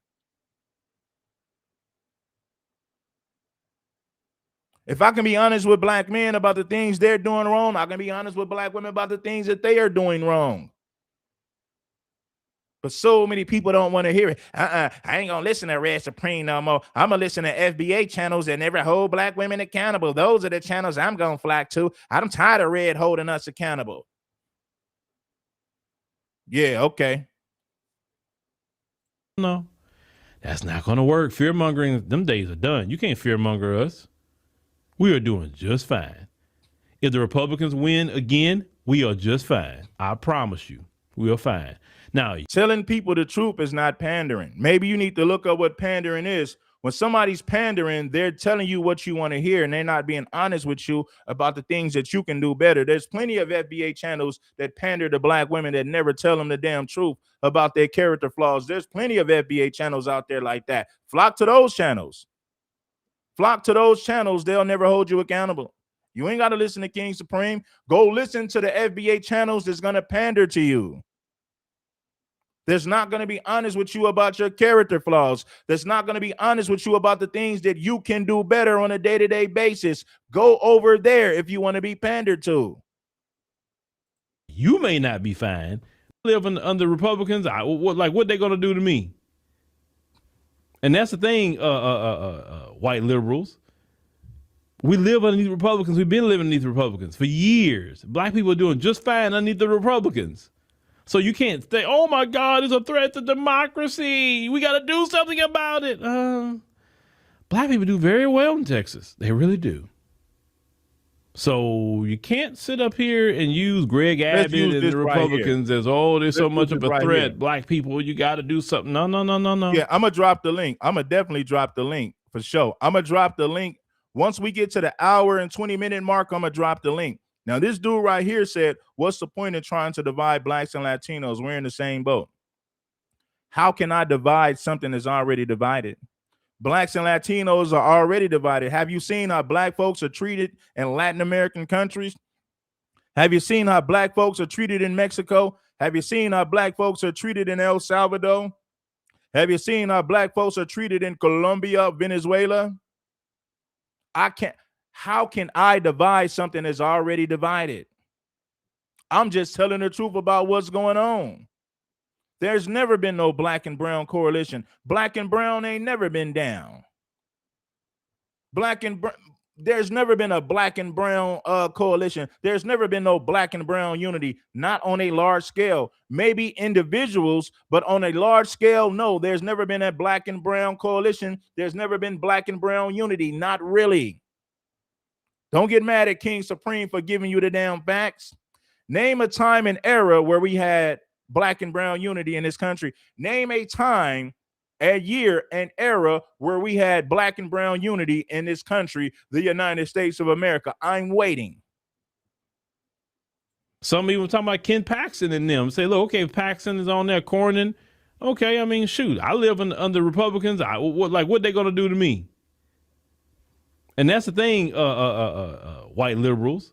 If I can be honest with black men about the things they're doing wrong, I can be honest with black women about the things that they are doing wrong. But so many people don't want to hear it. I ain't going to listen to Red Supreme no more. I'm going to listen to FBA channels that never hold black women accountable. Those are the channels I'm going to flock to. I'm tired of Red holding us accountable. Yeah, okay. No, that's not going to work. Fear mongering, them days are done. You can't fear monger us. We are doing just fine. If the Republicans win again, we are just fine. I promise you, we are fine. Now, telling people the truth is not pandering. Maybe you need to look up what pandering is. When somebody's pandering, they're telling you what you want to hear, and they're not being honest with you about the things that you can do better. There's plenty of FBA channels that pander to black women that never tell them the damn truth about their character flaws. There's plenty of FBA channels out there like that. Flock to those channels. Flock to those channels. They'll never hold you accountable. You ain't got to listen to King Supreme. Go listen to the FBA channels that's going to pander to you. That's not going to be honest with you about your character flaws. That's not going to be honest with you about the things that you can do better on a day-to-day basis. Go over there if you want to be pandered to. You may not be fine. Living under Republicans, what they going to do to me? And that's the thing, white liberals. We live underneath Republicans. We've been living underneath Republicans for years. Black people are doing just fine underneath the Republicans. So you can't say, oh, my God, it's a threat to democracy. We got to do something about it. Black people do very well in Texas. They really do. So you can't sit up here and use Greg Abbott and the Republicans as, there's so much of a threat. Black people, you got to do something. No. Yeah, I'm going to drop the link. I'm going to definitely drop the link for sure. I'm going to drop the link. Once we get to the hour and 20-minute mark, I'm going to drop the link. Now, this dude right here said, what's the point of trying to divide blacks and Latinos? We're in the same boat. How can I divide something that's already divided? Blacks and Latinos are already divided. Have you seen how black folks are treated in Latin American countries? Have you seen how black folks are treated in Mexico? Have you seen how black folks are treated in El Salvador? Have you seen how black folks are treated in Colombia, Venezuela? How can I divide something that's already divided? I'm just telling the truth about what's going on. There's never been no black and brown coalition. Black and brown ain't never been down. There's never been a black and brown coalition. There's never been no black and brown unity, not on a large scale. Maybe individuals, but on a large scale, no. There's never been a black and brown coalition. There's never been black and brown unity. Not really. Don't get mad at King Supreme for giving you the damn facts. Name a time and era where we had black and brown unity in this country. Name a time, a year, an era where we had black and brown unity in this country, the United States of America. I'm waiting. Some even talking about Ken Paxton and them. Say, look, okay, if Paxton is on there, Cornyn. Okay, I mean, shoot, I live under Republicans. What they gonna do to me? And that's the thing, white liberals.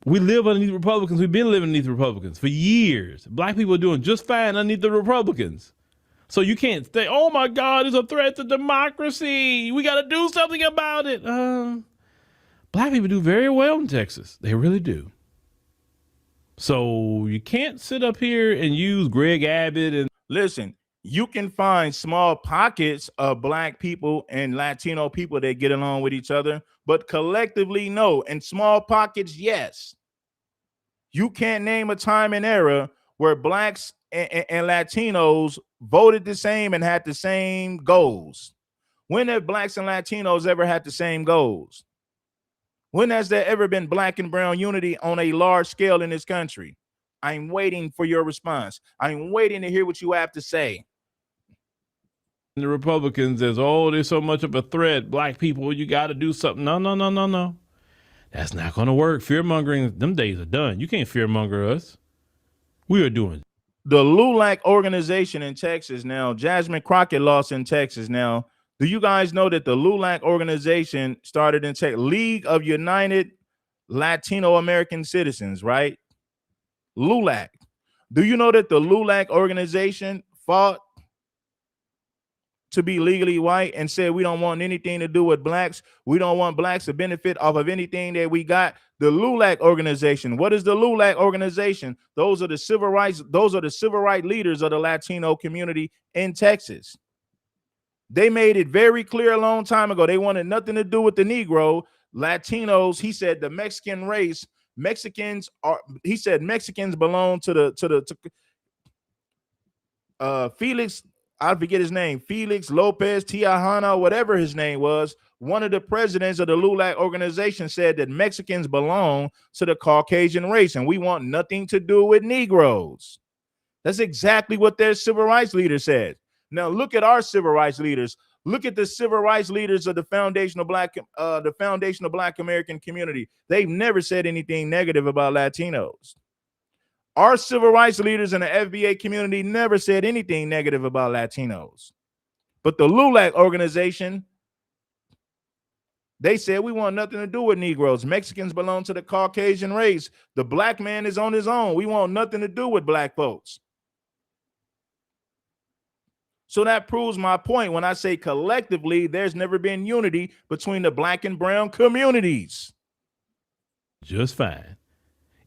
We live underneath Republicans. We've been living underneath Republicans for years. Black people are doing just fine underneath the Republicans. So you can't say, oh my God, it's a threat to democracy. We got to do something about it. Black people do very well in Texas. They really do. So you can't sit up here and use Greg Abbott and listen. You can find small pockets of black people and Latino people that get along with each other, but collectively, no. In small pockets, yes. You can't name a time and era where blacks and Latinos voted the same and had the same goals. When have blacks and Latinos ever had the same goals? When has there ever been black and brown unity on a large scale in this country? I'm waiting for your response. I'm waiting to hear what you have to say. the Republicans as, oh, there's so much of a threat. Black people, you got to do something. No. That's not going to work. Fear mongering, them days are done. You can't fear monger us. We are doing. The LULAC organization in Texas now, Jasmine Crockett lost in Texas now. Do you guys know that the LULAC organization started in Texas? League of United Latino American Citizens, right? LULAC. Do you know that the LULAC organization fought to be legally white and said we don't want anything to do with blacks? We don't want blacks to benefit off of anything that we got. The LULAC organization. What is the LULAC organization? Those are the civil rights leaders of the Latino community in Texas. They made it very clear a long time ago. They wanted nothing to do with the Negro. Latinos, he said, the Mexican race, Mexicans belong to Felix, I forget his name, Felix Lopez Tiahana, whatever his name was. One of the presidents of the LULAC organization said that Mexicans belong to the Caucasian race and we want nothing to do with Negroes. That's exactly what their civil rights leader said. Now look at our civil rights leaders. Look at the civil rights leaders of the Foundation of Black American community. They've never said anything negative about Latinos. Our civil rights leaders in the FBA community never said anything negative about Latinos. But the LULAC organization, they said we want nothing to do with Negroes. Mexicans belong to the Caucasian race. The black man is on his own. We want nothing to do with black folks. So that proves my point when I say collectively, there's never been unity between the black and brown communities. Just fine.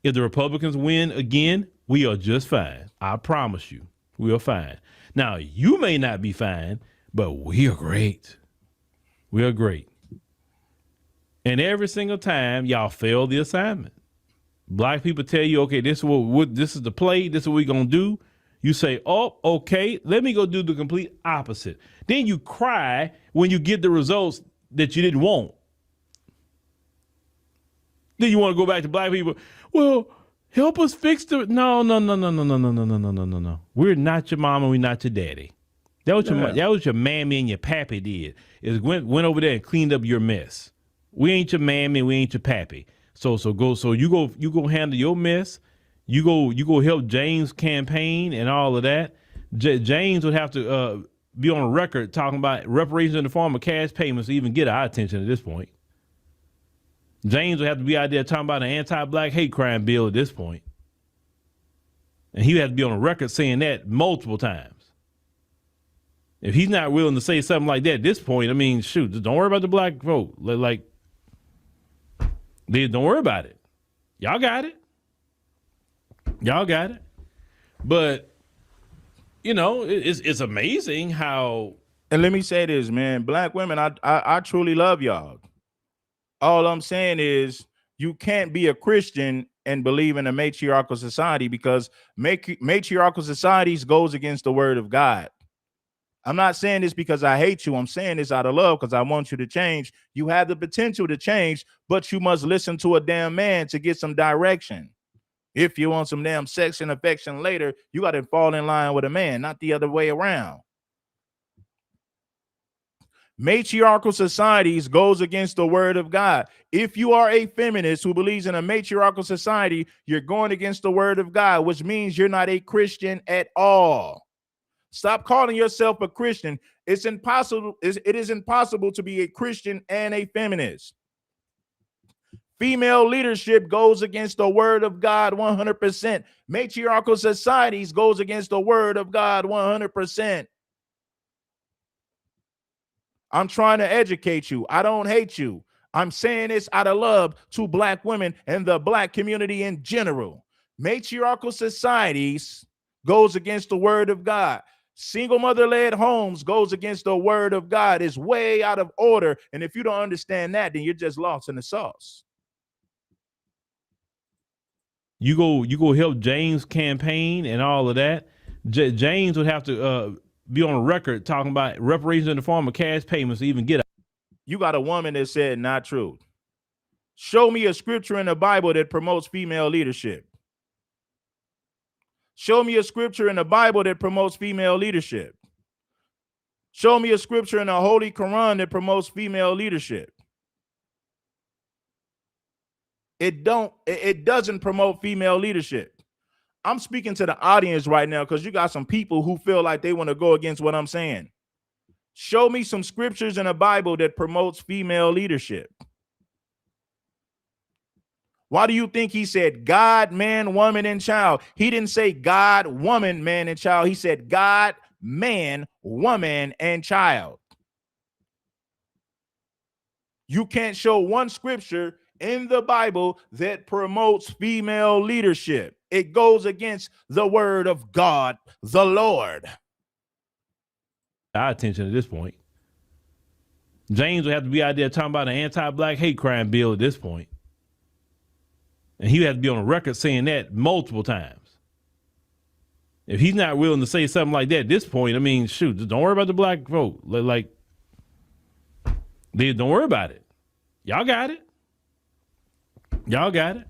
If the Republicans win again, we are just fine. I promise you, we are fine. Now, you may not be fine, but we are great. We are great. And every single time y'all fail the assignment. Black people tell you, okay, this is the play. This is what we're going to do. You say, oh, okay, let me go do the complete opposite. Then you cry when you get the results that you didn't want. Then you want to go back to black people. Well, help us fix the. No. We're not your mama. We're not your daddy. That was your mammy and your pappy did. Is went over there and cleaned up your mess. We ain't your mammy. We ain't your pappy. So you go handle your mess. You go help James' campaign and all of that. James would have to be on a record talking about reparations in the form of cash payments to even get our attention at this point. James would have to be out there talking about an anti-black hate crime bill at this point. And he would have to be on a record saying that multiple times. If he's not willing to say something like that at this point, I mean, shoot, just don't worry about the black vote. Don't worry about it. Y'all got it. But, you know, it's amazing how. And let me say this, man, black women, I truly love y'all. All I'm saying is you can't be a Christian and believe in a matriarchal society because matriarchal societies goes against the word of God. I'm not saying this because I hate you. I'm saying this out of love because I want you to change. You have the potential to change, but you must listen to a damn man to get some direction. If you want some damn sex and affection later, you got to fall in line with a man, not the other way around. Matriarchal societies goes against the word of God. If you are a feminist who believes in a matriarchal society, you're going against the word of God, which means you're not a Christian at all. Stop calling yourself a Christian. It's impossible. It is impossible to be a Christian and a feminist. Female leadership goes against the word of God 100%. Matriarchal societies goes against the word of God 100%. I'm trying to educate you. I don't hate you. I'm saying this out of love to black women and the black community in general. Matriarchal societies goes against the word of God. Single mother-led homes goes against the word of God. It's way out of order. And if you don't understand that, then you're just lost in the sauce. You go help James' campaign and all of that. James would have to be on a record talking about reparations in the form of cash payments to even get out. You got a woman that said not true. Show me a scripture in the Bible that promotes female leadership. Show me a scripture in the Bible that promotes female leadership. Show me a scripture in the Holy Quran that promotes female leadership. It doesn't promote female leadership. I'm speaking to the audience right now because you got some people who feel like they want to go against what I'm saying. Show me some scriptures in the Bible that promotes female leadership. Why do you think he said God, man, woman, and child? He didn't say God, woman, man, and child. He said God, man, woman, and child. You can't show one scripture in the Bible that promotes female leadership. It goes against the word of God, the Lord. Our attention at this point. James would have to be out there talking about an anti-black hate crime bill at this point. And he would have to be on a record saying that multiple times. If he's not willing to say something like that at this point, I mean, shoot, don't worry about the black vote. Like, don't worry about it. Y'all got it. Y'all got it.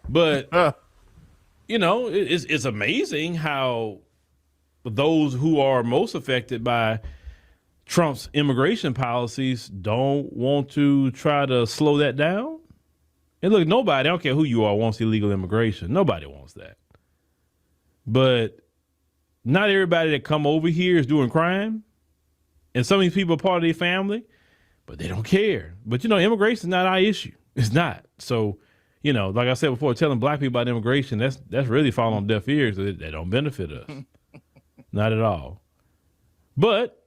But, you know, it's amazing how those who are most affected by Trump's immigration policies don't want to try to slow that down. And look, nobody, I don't care who you are, wants illegal immigration. Nobody wants that. But not everybody that come over here is doing crime. And some of these people are part of their family, but they don't care. But, you know, immigration is not our issue. It's not. So, you know, like I said before, telling black people about immigration, that's really falling on deaf ears. They don't benefit us. Not at all. But,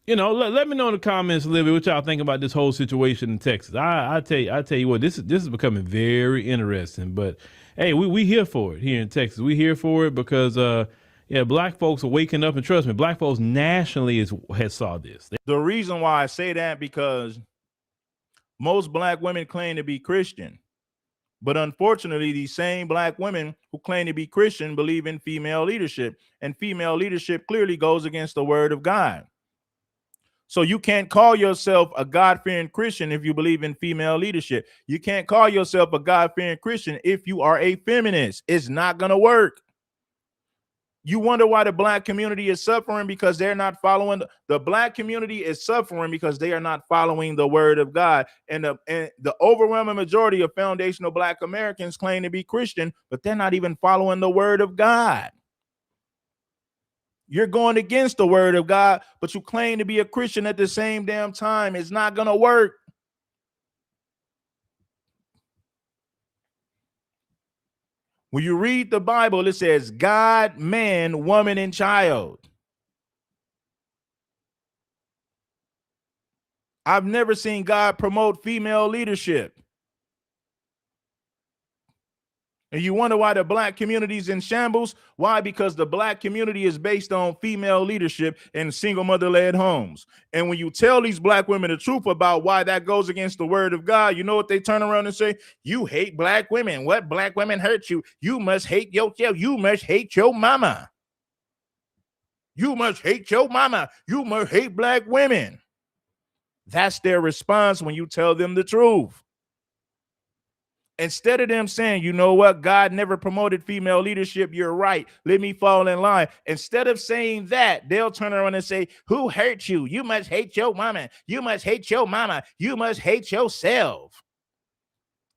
you know, let me know in the comments a little bit what y'all think about this whole situation in Texas. I tell you what, this is becoming very interesting. But hey, we here for it here in Texas. We here for it because black folks are waking up, and trust me, black folks nationally has saw this. The reason why I say that because most black women claim to be Christian, but unfortunately, these same black women who claim to be Christian believe in female leadership, and female leadership clearly goes against the word of God. So you can't call yourself a God-fearing Christian if you believe in female leadership. You can't call yourself a God-fearing Christian if you are a feminist. It's not going to work. You wonder why the black community is suffering because they're not following. The black community is suffering because they are not following the word of God. And the overwhelming majority of foundational black Americans claim to be Christian, but they're not even following the word of God. You're going against the word of God, but you claim to be a Christian at the same damn time. It's not going to work. When you read the Bible, it says God, man, woman, and child. I've never seen God promote female leadership. And you wonder why the black community is in shambles? Why? Because the black community is based on female leadership in single mother-led homes. And when you tell these black women the truth about why that goes against the word of God, you know what they turn around and say? You hate black women. What black women hurt you? You must hate yourself. You must hate your mama. You must hate your mama. You must hate black women. That's their response when you tell them the truth. Instead of them saying, you know what, God never promoted female leadership, you're right, let me fall in line. Instead of saying that, they'll turn around and say, who hurt you? You must hate your mama. You must hate your mama. You must hate yourself.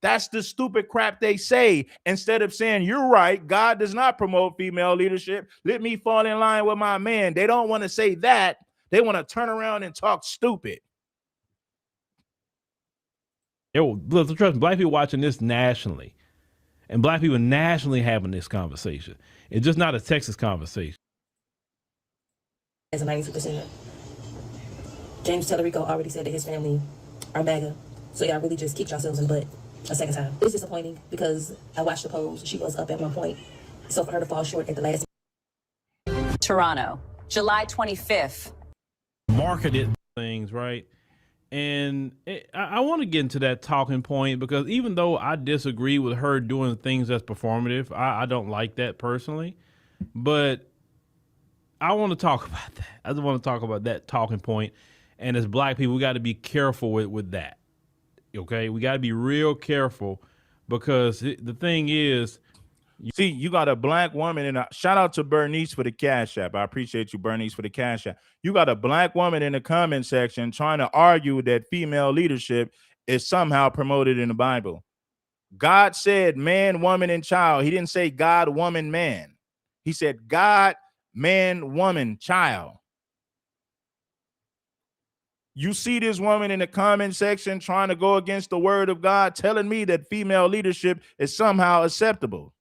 That's the stupid crap they say. Instead of saying, you're right, God does not promote female leadership, let me fall in line with my man. They don't want to say that. They want to turn around and talk stupid. Yo, look, trust me, black people watching this nationally, and black people nationally having this conversation. It's just not a Texas conversation. As a 92%. James Tellerico already said that his family are MAGA. So y'all really just kicked yourselves in the butt a second time. It was disappointing because I watched the polls. She was up at one point. So for her to fall short at the last. Toronto, July 25th. Marketed things, right? And I want to get into that talking point because even though I disagree with her doing things that's performative, I don't like that personally. But I want to talk about that. I just want to talk about that talking point. And as black people, we got to be careful with that. Okay? We got to be real careful because the thing is, see, you got a black woman, and shout out to Bernice for the Cash App. I appreciate you, Bernice, for the Cash App. You got a black woman in the comment section trying to argue that female leadership is somehow promoted in the Bible. God said man, woman, and child. He didn't say God, woman, man. He said God, man, woman, child. You see this woman in the comment section trying to go against the word of God, telling me that female leadership is somehow acceptable.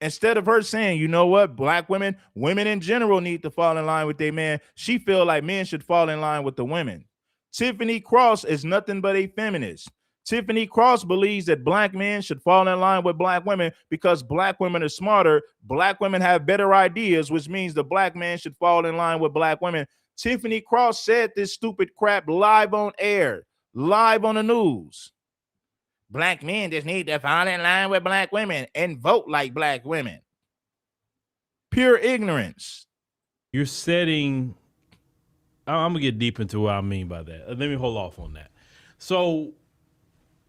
Instead of her saying, you know what, black women in general need to fall in line with their man, she feel like men should fall in line with the women. Tiffany Cross is nothing but a feminist. Tiffany Cross believes that black men should fall in line with black women because black women are smarter. Black women have better ideas, which means the black man should fall in line with black women. Tiffany Cross said this stupid crap live on air, live on the news. Black men just need to fall in line with black women and vote like black women. Pure ignorance. you're setting. I'm gonna get deep into what I mean by that. Let me hold off on that. So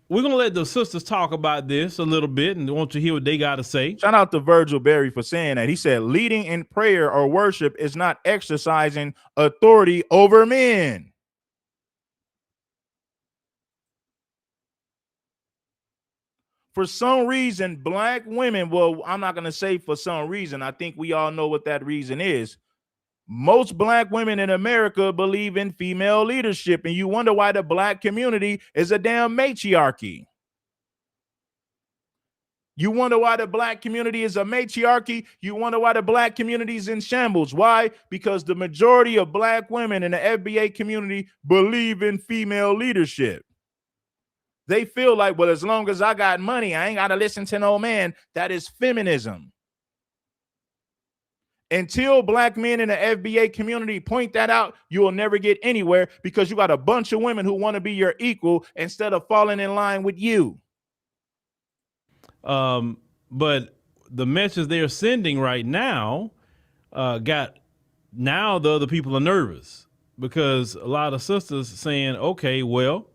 we're gonna let the sisters talk about this a little bit, and want to hear what they got to say. Shout out to Virgil Berry for saying that. He said, leading in prayer or worship is not exercising authority over men. For some reason, black women, well, I'm not going to say for some reason. I think we all know what that reason is. Most black women in America believe in female leadership, and you wonder why the black community is a damn matriarchy. You wonder why the black community is a matriarchy. You wonder why the black community is in shambles. Why? Because the majority of black women in the FBA community believe in female leadership. They feel like, well, as long as I got money, I ain't got to listen to no man. That is feminism. Until black men in the FBA community point that out, you will never get anywhere because you got a bunch of women who want to be your equal instead of falling in line with you. But the message they're sending right now the other people are nervous because a lot of sisters saying, okay, well,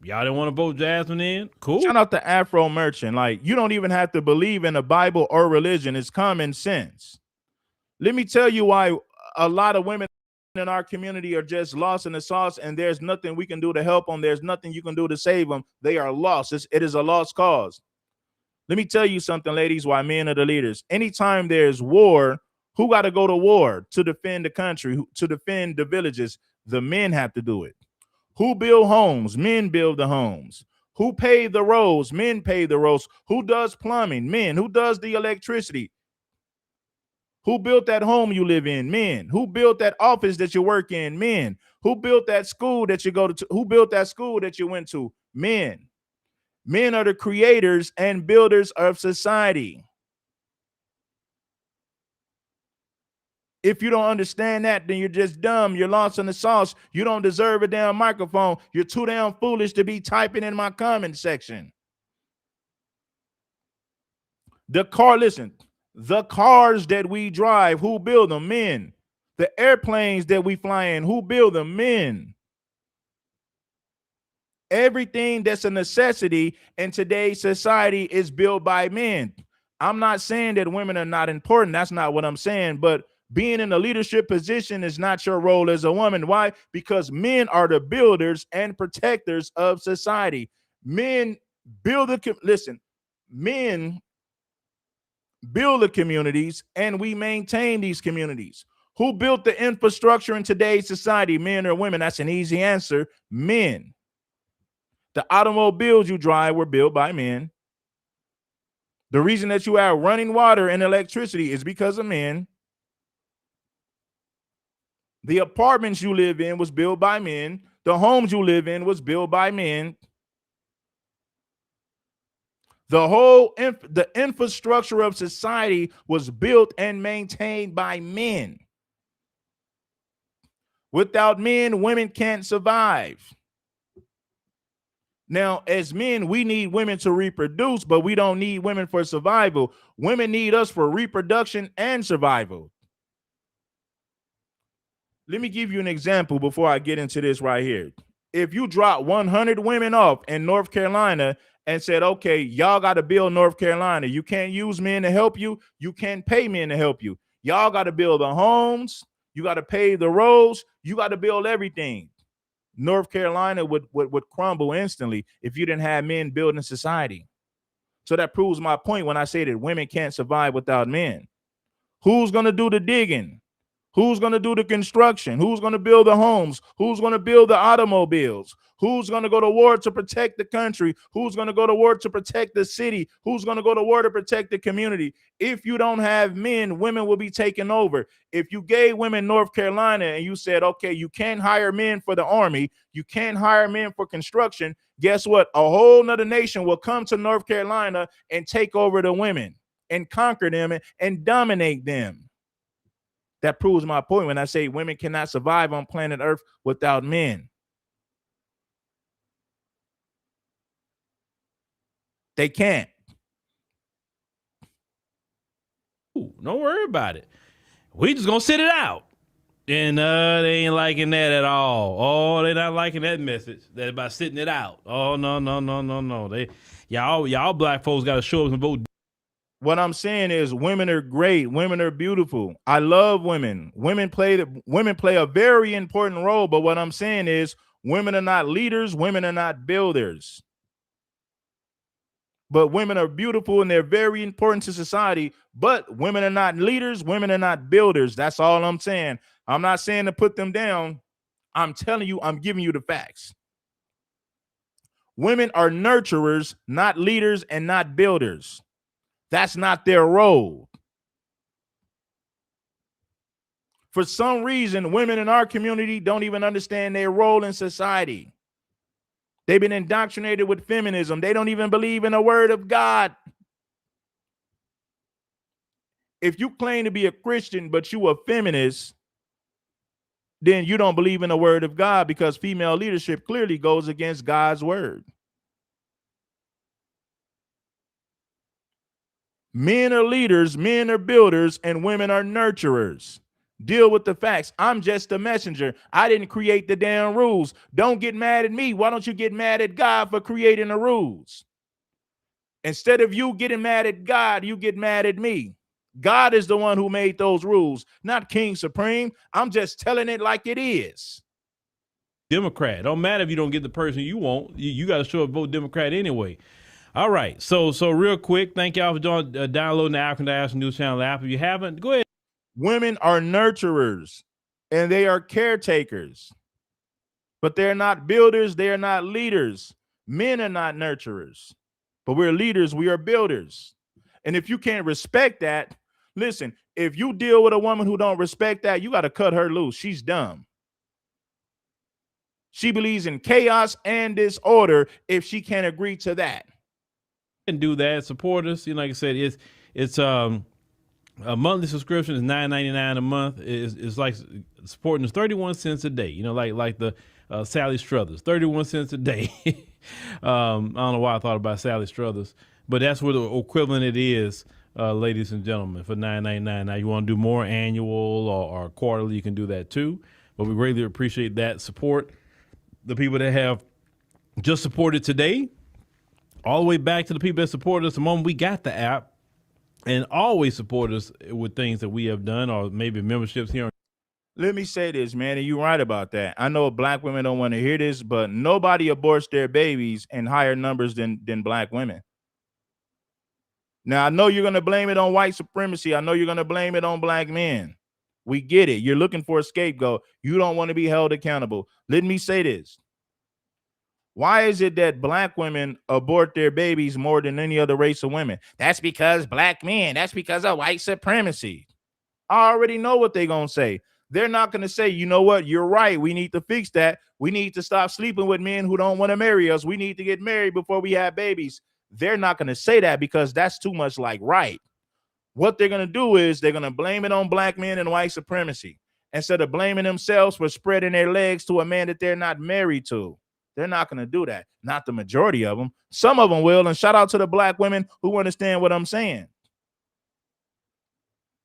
y'all didn't want to vote Jasmine in? Cool. Shout out to Afro Merchant. Like, you don't even have to believe in the Bible or religion. It's common sense. Let me tell you why a lot of women in our community are just lost in the sauce, and there's nothing we can do to help them. There's nothing you can do to save them. They are lost. It is a lost cause. Let me tell you something, ladies, why men are the leaders. Anytime there's war, who got to go to war to defend the country, to defend the villages? The men have to do it. Who build homes? Men build the homes. Who pave the roads? Men pave the roads. Who does plumbing? Men. Who does the electricity? Who built that home you live in? Men. Who built that office that you work in? Men. Who built that school that you go to? Who built that school that you went to? Men. Men are the creators and builders of society. If you don't understand that, then you're just dumb. You're lost in the sauce. You don't deserve a damn microphone. You're too damn foolish to be typing in my comment section. The cars that we drive, who build them? Men. The airplanes that we fly in, who build them? Men. Everything that's a necessity in today's society is built by men. I'm not saying that women are not important. That's not what I'm saying. But being in a leadership position is not your role as a woman. Why? Because men are the builders and protectors of society. Men build men build the communities and we maintain these communities. Who built the infrastructure in today's society, men or women? That's an easy answer. Men. The automobiles you drive were built by men. The reason that you have running water and electricity is because of men. The apartments you live in was built by men. The homes you live in was built by men. The infrastructure of society was built and maintained by men. Without men, women can't survive. Now, as men, we need women to reproduce, but we don't need women for survival. Women need us for reproduction and survival. Let me give you an example before I get into this right here. If you drop 100 women off in North Carolina and said, okay, y'all got to build North Carolina. You can't use men to help you. You can't pay men to help you. Y'all got to build the homes. You got to pave the roads. You got to build everything. North Carolina would crumble instantly if you didn't have men building society. So that proves my point when I say that women can't survive without men. Who's going to do the digging? Who's going to do the construction? Who's going to build the homes? Who's going to build the automobiles? Who's going to go to war to protect the country? Who's going to go to war to protect the city? Who's going to go to war to protect the community? If you don't have men, women will be taken over. If you gave women North Carolina and you said, okay, you can't hire men for the army, you can't hire men for construction, guess what? A whole nother nation will come to North Carolina and take over the women and conquer them and dominate them. That proves my point when I say women cannot survive on planet Earth without men. They can't. Ooh, don't worry about it. We just gonna sit it out. And they ain't liking that at all. Oh, they're not liking that message. That about sitting it out. Oh, no. Y'all black folks gotta show up and vote. What I'm saying is women are great. Women are beautiful. I love women. Women play a very important role. But what I'm saying is women are not leaders. Women are not builders. But women are beautiful and they're very important to society. But women are not leaders. Women are not builders. That's all I'm saying. I'm not saying to put them down. I'm telling you, I'm giving you the facts. Women are nurturers, not leaders and not builders. That's not their role. For some reason, women in our community don't even understand their role in society. They've been indoctrinated with feminism. They don't even believe in the word of God. If you claim to be a Christian, but you a feminist, then you don't believe in the word of God because female leadership clearly goes against God's word. Men are leaders, men are builders, and women are nurturers. Deal with the facts. I'm just a messenger. I didn't create the damn rules. Don't get mad at me. Why don't you get mad at God for creating the rules? Instead of you getting mad at God, you get mad at me. God is the one who made those rules, not King Supreme. I'm just telling it like it is. Democrat. Don't matter if you don't get the person you want. You got to show up vote Democrat anyway. All right. So real quick, thank y'all for downloading the African Diaspora News Channel app. If you haven't, go ahead. Women are nurturers and they are caretakers, but they're not builders. They are not leaders. Men are not nurturers, but we're leaders. We are builders. And if you can't respect that, listen, if you deal with a woman who don't respect that, you got to cut her loose. She's dumb. She believes in chaos and disorder if she can't agree to that. And do that. Support us. You know, like I said, it's a monthly subscription is $9.99 a month. It's like supporting us 31 cents a day. You know, like the Sally Struthers, 31 cents a day. I don't know why I thought about Sally Struthers, but that's what the equivalent it is, ladies and gentlemen, for $9.99. Now, you want to do more annual or quarterly, you can do that too. But we greatly appreciate that support. The people that have just supported today, all the way back to the people that supported us the moment we got the app, and always support us with things that we have done, or maybe memberships here. Let me say this, man, and you're right about that. I know black women don't want to hear this, but nobody aborts their babies in higher numbers than black women. Now, I know you're going to blame it on white supremacy. I know you're going to blame it on black men. We get it. You're looking for a scapegoat. You don't want to be held accountable. Let me say this. Why is it that black women abort their babies more than any other race of women? That's because black men. That's because of white supremacy. I already know what they're going to say. They're not going to say, you know what, you're right. We need to fix that. We need to stop sleeping with men who don't want to marry us. We need to get married before we have babies. They're not going to say that because that's too much like right. What they're going to do is they're going to blame it on black men and white supremacy instead of blaming themselves for spreading their legs to a man that they're not married to. They're not going to do that. Not the majority of them. Some of them will. And shout out to the black women who understand what I'm saying.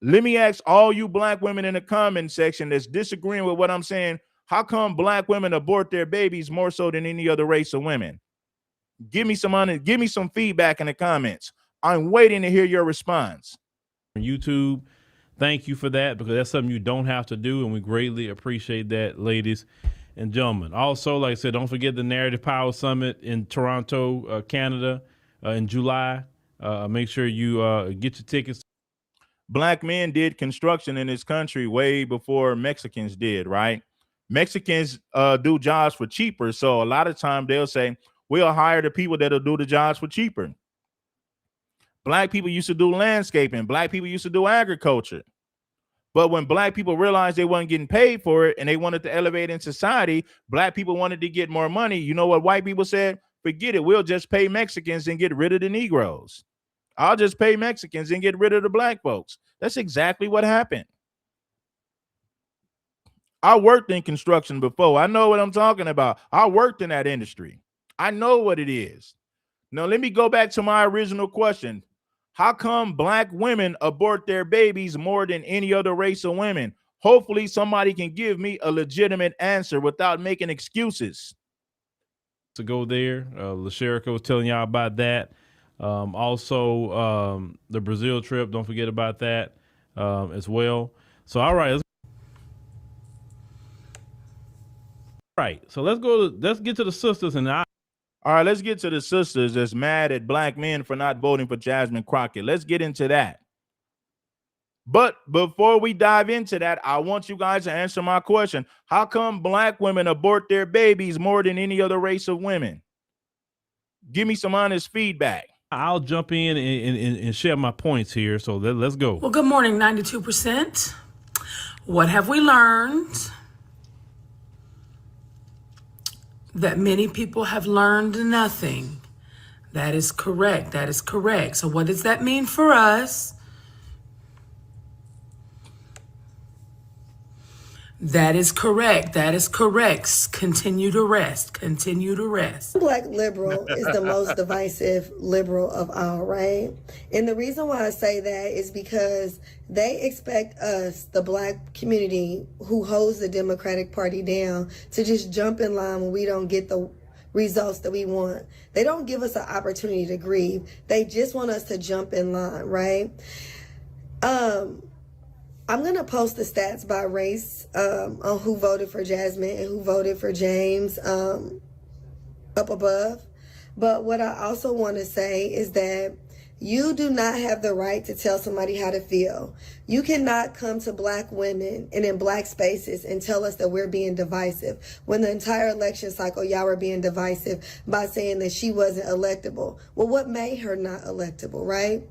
Let me ask all you black women in the comment section that's disagreeing with what I'm saying. How come black women abort their babies more so than any other race of women? Give me some feedback in the comments. I'm waiting to hear your response. YouTube, thank you for that, because that's something you don't have to do, and we greatly appreciate that, ladies and gentlemen. Also, like I said, don't forget the Narrative Power Summit in Toronto, Canada, in July. Make sure you get your tickets. Black men did construction in this country way before Mexicans did, right? Mexicans do jobs for cheaper. So a lot of times they'll say, we'll hire the people that'll do the jobs for cheaper. Black people used to do landscaping. Black people used to do agriculture. But when black people realized they weren't getting paid for it and they wanted to elevate in society, black people wanted to get more money. You know what white people said? Forget it. We'll just pay Mexicans and get rid of the Negroes. I'll just pay Mexicans and get rid of the black folks. That's exactly what happened. I worked in construction before. I know what I'm talking about. I worked in that industry. I know what it is. Now, let me go back to my original question. How come black women abort their babies more than any other race of women? Hopefully somebody can give me a legitimate answer without making excuses. To go there, LaSherica was telling y'all about that. Also, the Brazil trip, don't forget about that as well. So, all right. Let's get to the sisters. All right, let's get to the sisters that's mad at black men for not voting for Jasmine Crockett. Let's get into that. But before we dive into that, I want you guys to answer my question. How come black women abort their babies more than any other race of women? Give me some honest feedback. I'll jump in and share my points here. So let's go. Well, good morning, 92%. What have we learned? That many people have learned nothing. That is correct. That is correct. So what does that mean for us? That is correct. That is correct. Continue to rest. Continue to rest. Black liberal is the most divisive liberal of all, right? And the reason why I say that is because they expect us, the black community who holds the Democratic Party down, to just jump in line when we don't get the results that we want. They don't give us an opportunity to grieve. They just want us to jump in line, right? I'm going to post the stats by race on who voted for Jasmine and who voted for James up above. But what I also want to say is that you do not have the right to tell somebody how to feel. You cannot come to black women and in black spaces and tell us that we're being divisive when the entire election cycle y'all were being divisive by saying that she wasn't electable. Well, what made her not electable, right?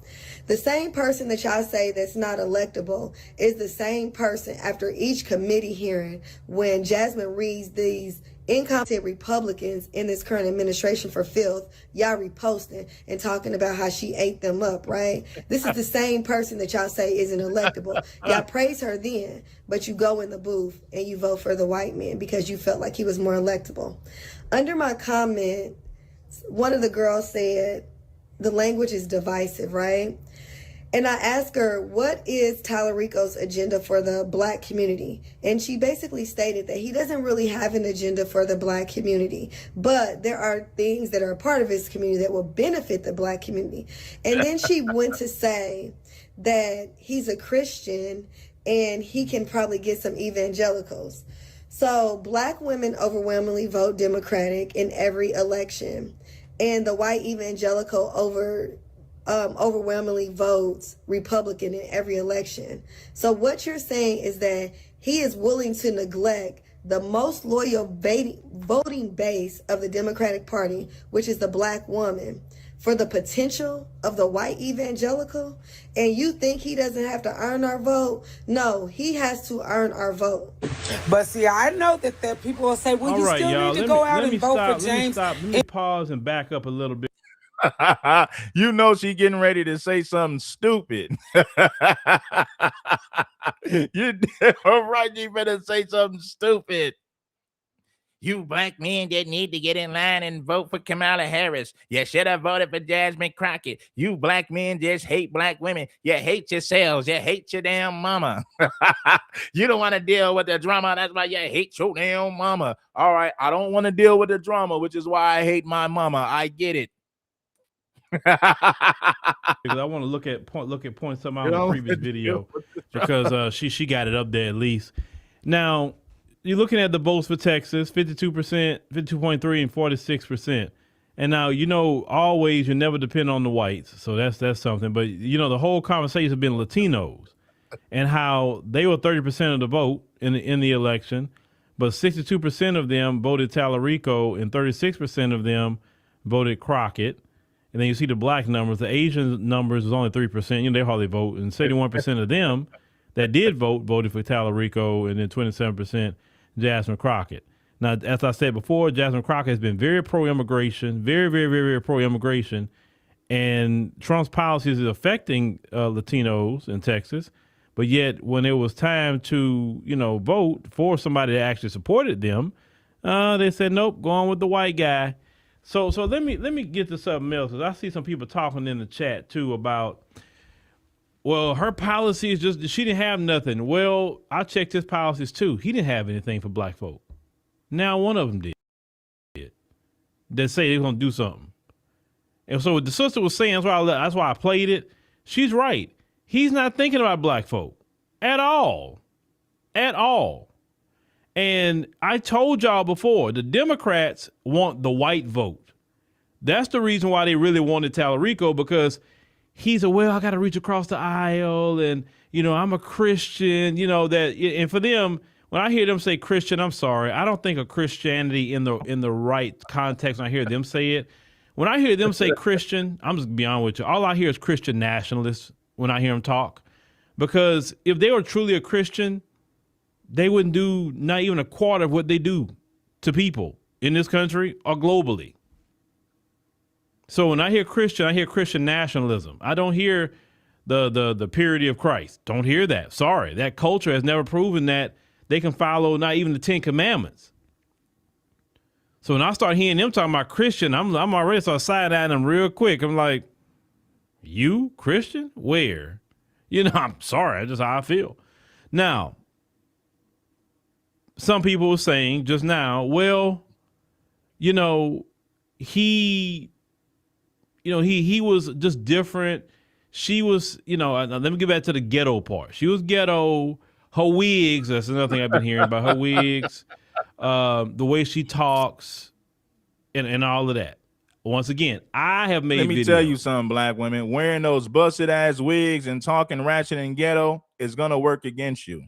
The same person that y'all say that's not electable is the same person after each committee hearing when Jasmine reads these incompetent Republicans in this current administration for filth, y'all reposting and talking about how she ate them up, right? This is the same person that y'all say isn't electable. Y'all praise her then, but you go in the booth and you vote for the white man because you felt like he was more electable. Under my comment, one of the girls said the language is divisive, right? And I asked her, what is Tallarico's agenda for the Black community? And she basically stated that he doesn't really have an agenda for the Black community, but there are things that are a part of his community that will benefit the Black community. And then she went to say that he's a Christian and he can probably get some evangelicals. So Black women overwhelmingly vote Democratic in every election, and the white evangelical overwhelmingly votes Republican in every election. So what you're saying is that he is willing to neglect the most loyal voting base of the Democratic Party, which is the Black woman, for the potential of the white evangelical. And you think he doesn't have to earn our vote? No, he has to earn our vote. But see, I know that people will say, well, All you right, still y'all. need to go out and vote for James. Let me pause and back up a little bit. You know she getting ready to say something stupid. You all right, you better say something stupid. You Black men that need to get in line and vote for Kamala Harris. You should have voted for Jasmine Crockett. You Black men just hate Black women. You hate yourselves. You hate your damn mama. You don't want to deal with the drama. That's why you hate your damn mama. All right, I don't want to deal with the drama, which is why I hate my mama. I get it. Because I want to look at point something out in the previous video because she got it up there at least. Now you're looking at the votes for Texas: 52%, 52.3, and 46%. And now always you never depend on the whites, so that's something. But the whole conversation has been Latinos and how they were 30% of the vote in the election, but 62% of them voted Tallarico and 36% of them voted Crockett. And then you see the Black numbers. The Asian numbers was only 3%. They hardly vote. And 71% of them that did voted for Tallarico, and then 27% Jasmine Crockett. Now, as I said before, Jasmine Crockett has been very pro-immigration, very, very, very, very pro-immigration. And Trump's policies is affecting Latinos in Texas. But yet, when it was time to, vote for somebody that actually supported them, they said, nope, go on with the white guy. So let me get to something else, because I see some people talking in the chat too about, well, her policy is just, she didn't have nothing. Well, I checked his policies too. He didn't have anything for Black folk. Now one of them did. That say they're gonna do something. And so what the sister was saying, that's why I played it. She's right. He's not thinking about Black folk at all. At all. And I told y'all before, the Democrats want the white vote. That's the reason why they really wanted Tallarico, because he's I got to reach across the aisle, and, I'm a Christian, and for them, when I hear them say Christian, I'm sorry, I don't think of Christianity in the right context when I hear them say it. When I hear them say Christian, I'm just beyond with you. All I hear is Christian nationalists when I hear them talk, because if they were truly a Christian, they wouldn't do not even a quarter of what they do to people in this country or globally. So when I hear Christian nationalism. I don't hear the purity of Christ. Don't hear that. Sorry. That culture has never proven that they can follow not even the 10 Commandments. So when I start hearing them talking about Christian, I'm already start side-eyeing them real quick. I'm like, you Christian? Where? I'm sorry. That's just how I feel. Now, some people were saying just now, well, he was just different. She was, let me get back to the ghetto part. She was ghetto. Her wigs, that's another thing I've been hearing about her wigs, the way she talks, and all of that. Once again, I have made. Let me tell you something, Black women. Wearing those busted ass wigs and talking ratchet and ghetto is gonna work against you.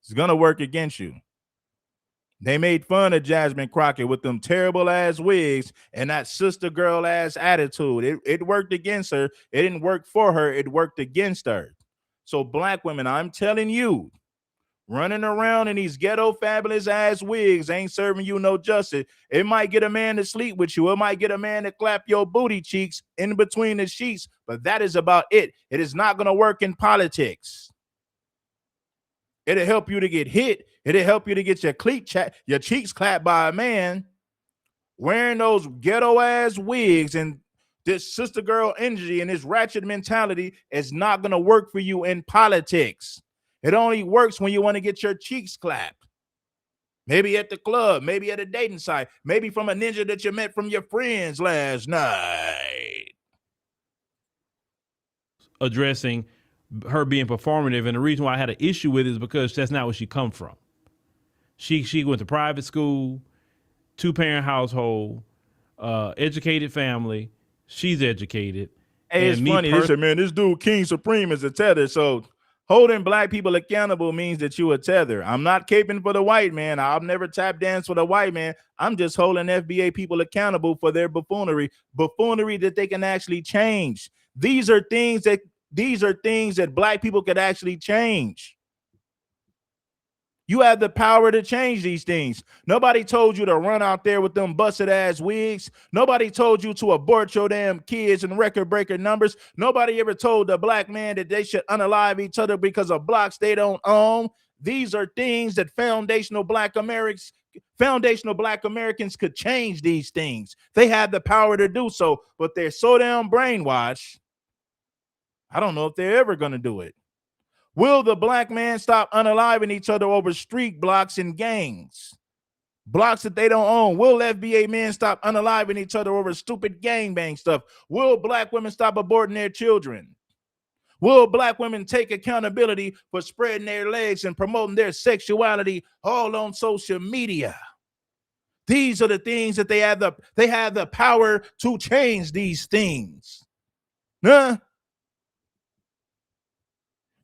It's gonna work against you. They made fun of Jasmine Crockett with them terrible ass wigs and that sister girl ass attitude. It worked against her. It didn't work for her. It worked against her. So Black women, I'm telling you, running around in these ghetto fabulous ass wigs ain't serving you no justice. It might get a man to sleep with you. It might get a man to clap your booty cheeks in between the sheets, but that is about it. It is not going to work in politics. It'll help you to get hit. It'll help you to get your cheeks clapped by a man. Wearing those ghetto ass wigs and This sister girl energy and this ratchet mentality is not going to work for you in politics. It only works when you want to get your cheeks clapped. Maybe at the club, maybe at a dating site, maybe from a ninja that you met from your friends last night. Addressing her being performative, and the reason why I had an issue with it is because that's not where she come from. She went to private school, 2-parent household, educated family. She's educated. Hey, it's funny. They said, man, this dude King Supreme is a tether. So holding black people accountable means that you a tether. I'm not caping for the white man. I'll never tap dance for the white man. I'm just holding FBA people accountable for their buffoonery that they can actually change. These are things that black people could actually change. You have the power to change these things. Nobody told you to run out there with them busted ass wigs. Nobody told you to abort your damn kids and record breaker numbers. Nobody ever told the black man that they should unalive each other because of blocks they don't own. These are things that foundational black Americans could change these things. They have the power to do so, but they're so damn brainwashed. I don't know if they're ever going to do it. Will the black man stop unaliving each other over street blocks and gangs? Blocks that they don't own. Will FBA men stop unaliving each other over stupid gangbang stuff? Will black women stop aborting their children? Will black women take accountability for spreading their legs and promoting their sexuality all on social media? These are the things that they have the power to change these things. Huh?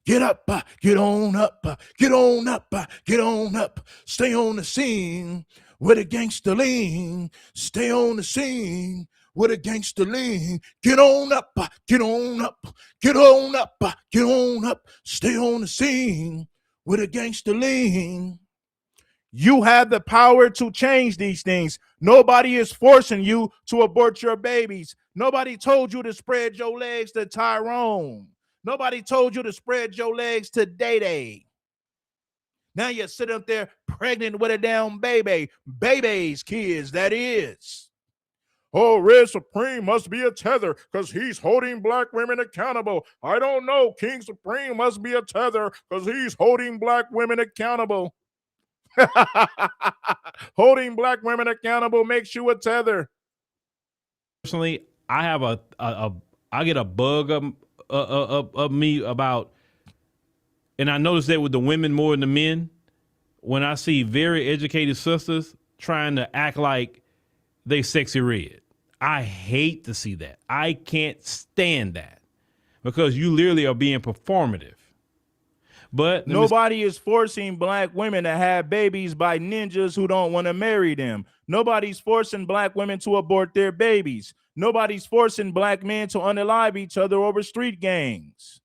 Get up, get on up, get on up, get on up. Stay on the scene with a gangster lean. Stay on the scene with a gangster lean. Get on up, get on up, get on up, get on up. Stay on the scene with a gangster lean. You have the power to change these things. Nobody is forcing you to abort your babies. Nobody told you to spread your legs to Tyrone. Nobody told you to spread your legs to Day-Day. Now you sit up there pregnant with a damn baby. Baby's kids, that is. Oh, Red Supreme must be a tether because he's holding black women accountable. I don't know. King Supreme must be a tether because he's holding black women accountable. Holding black women accountable makes you a tether. Personally, I have I get a bug of me about, and I notice that with the women more than the men, when I see very educated sisters trying to act like they sexy red. I hate to see that. I can't stand that because you literally are being performative. But nobody is forcing black women to have babies by ninjas who don't want to marry them. Nobody's forcing black women to abort their babies. Nobody's forcing black men to unalive each other over street gangs.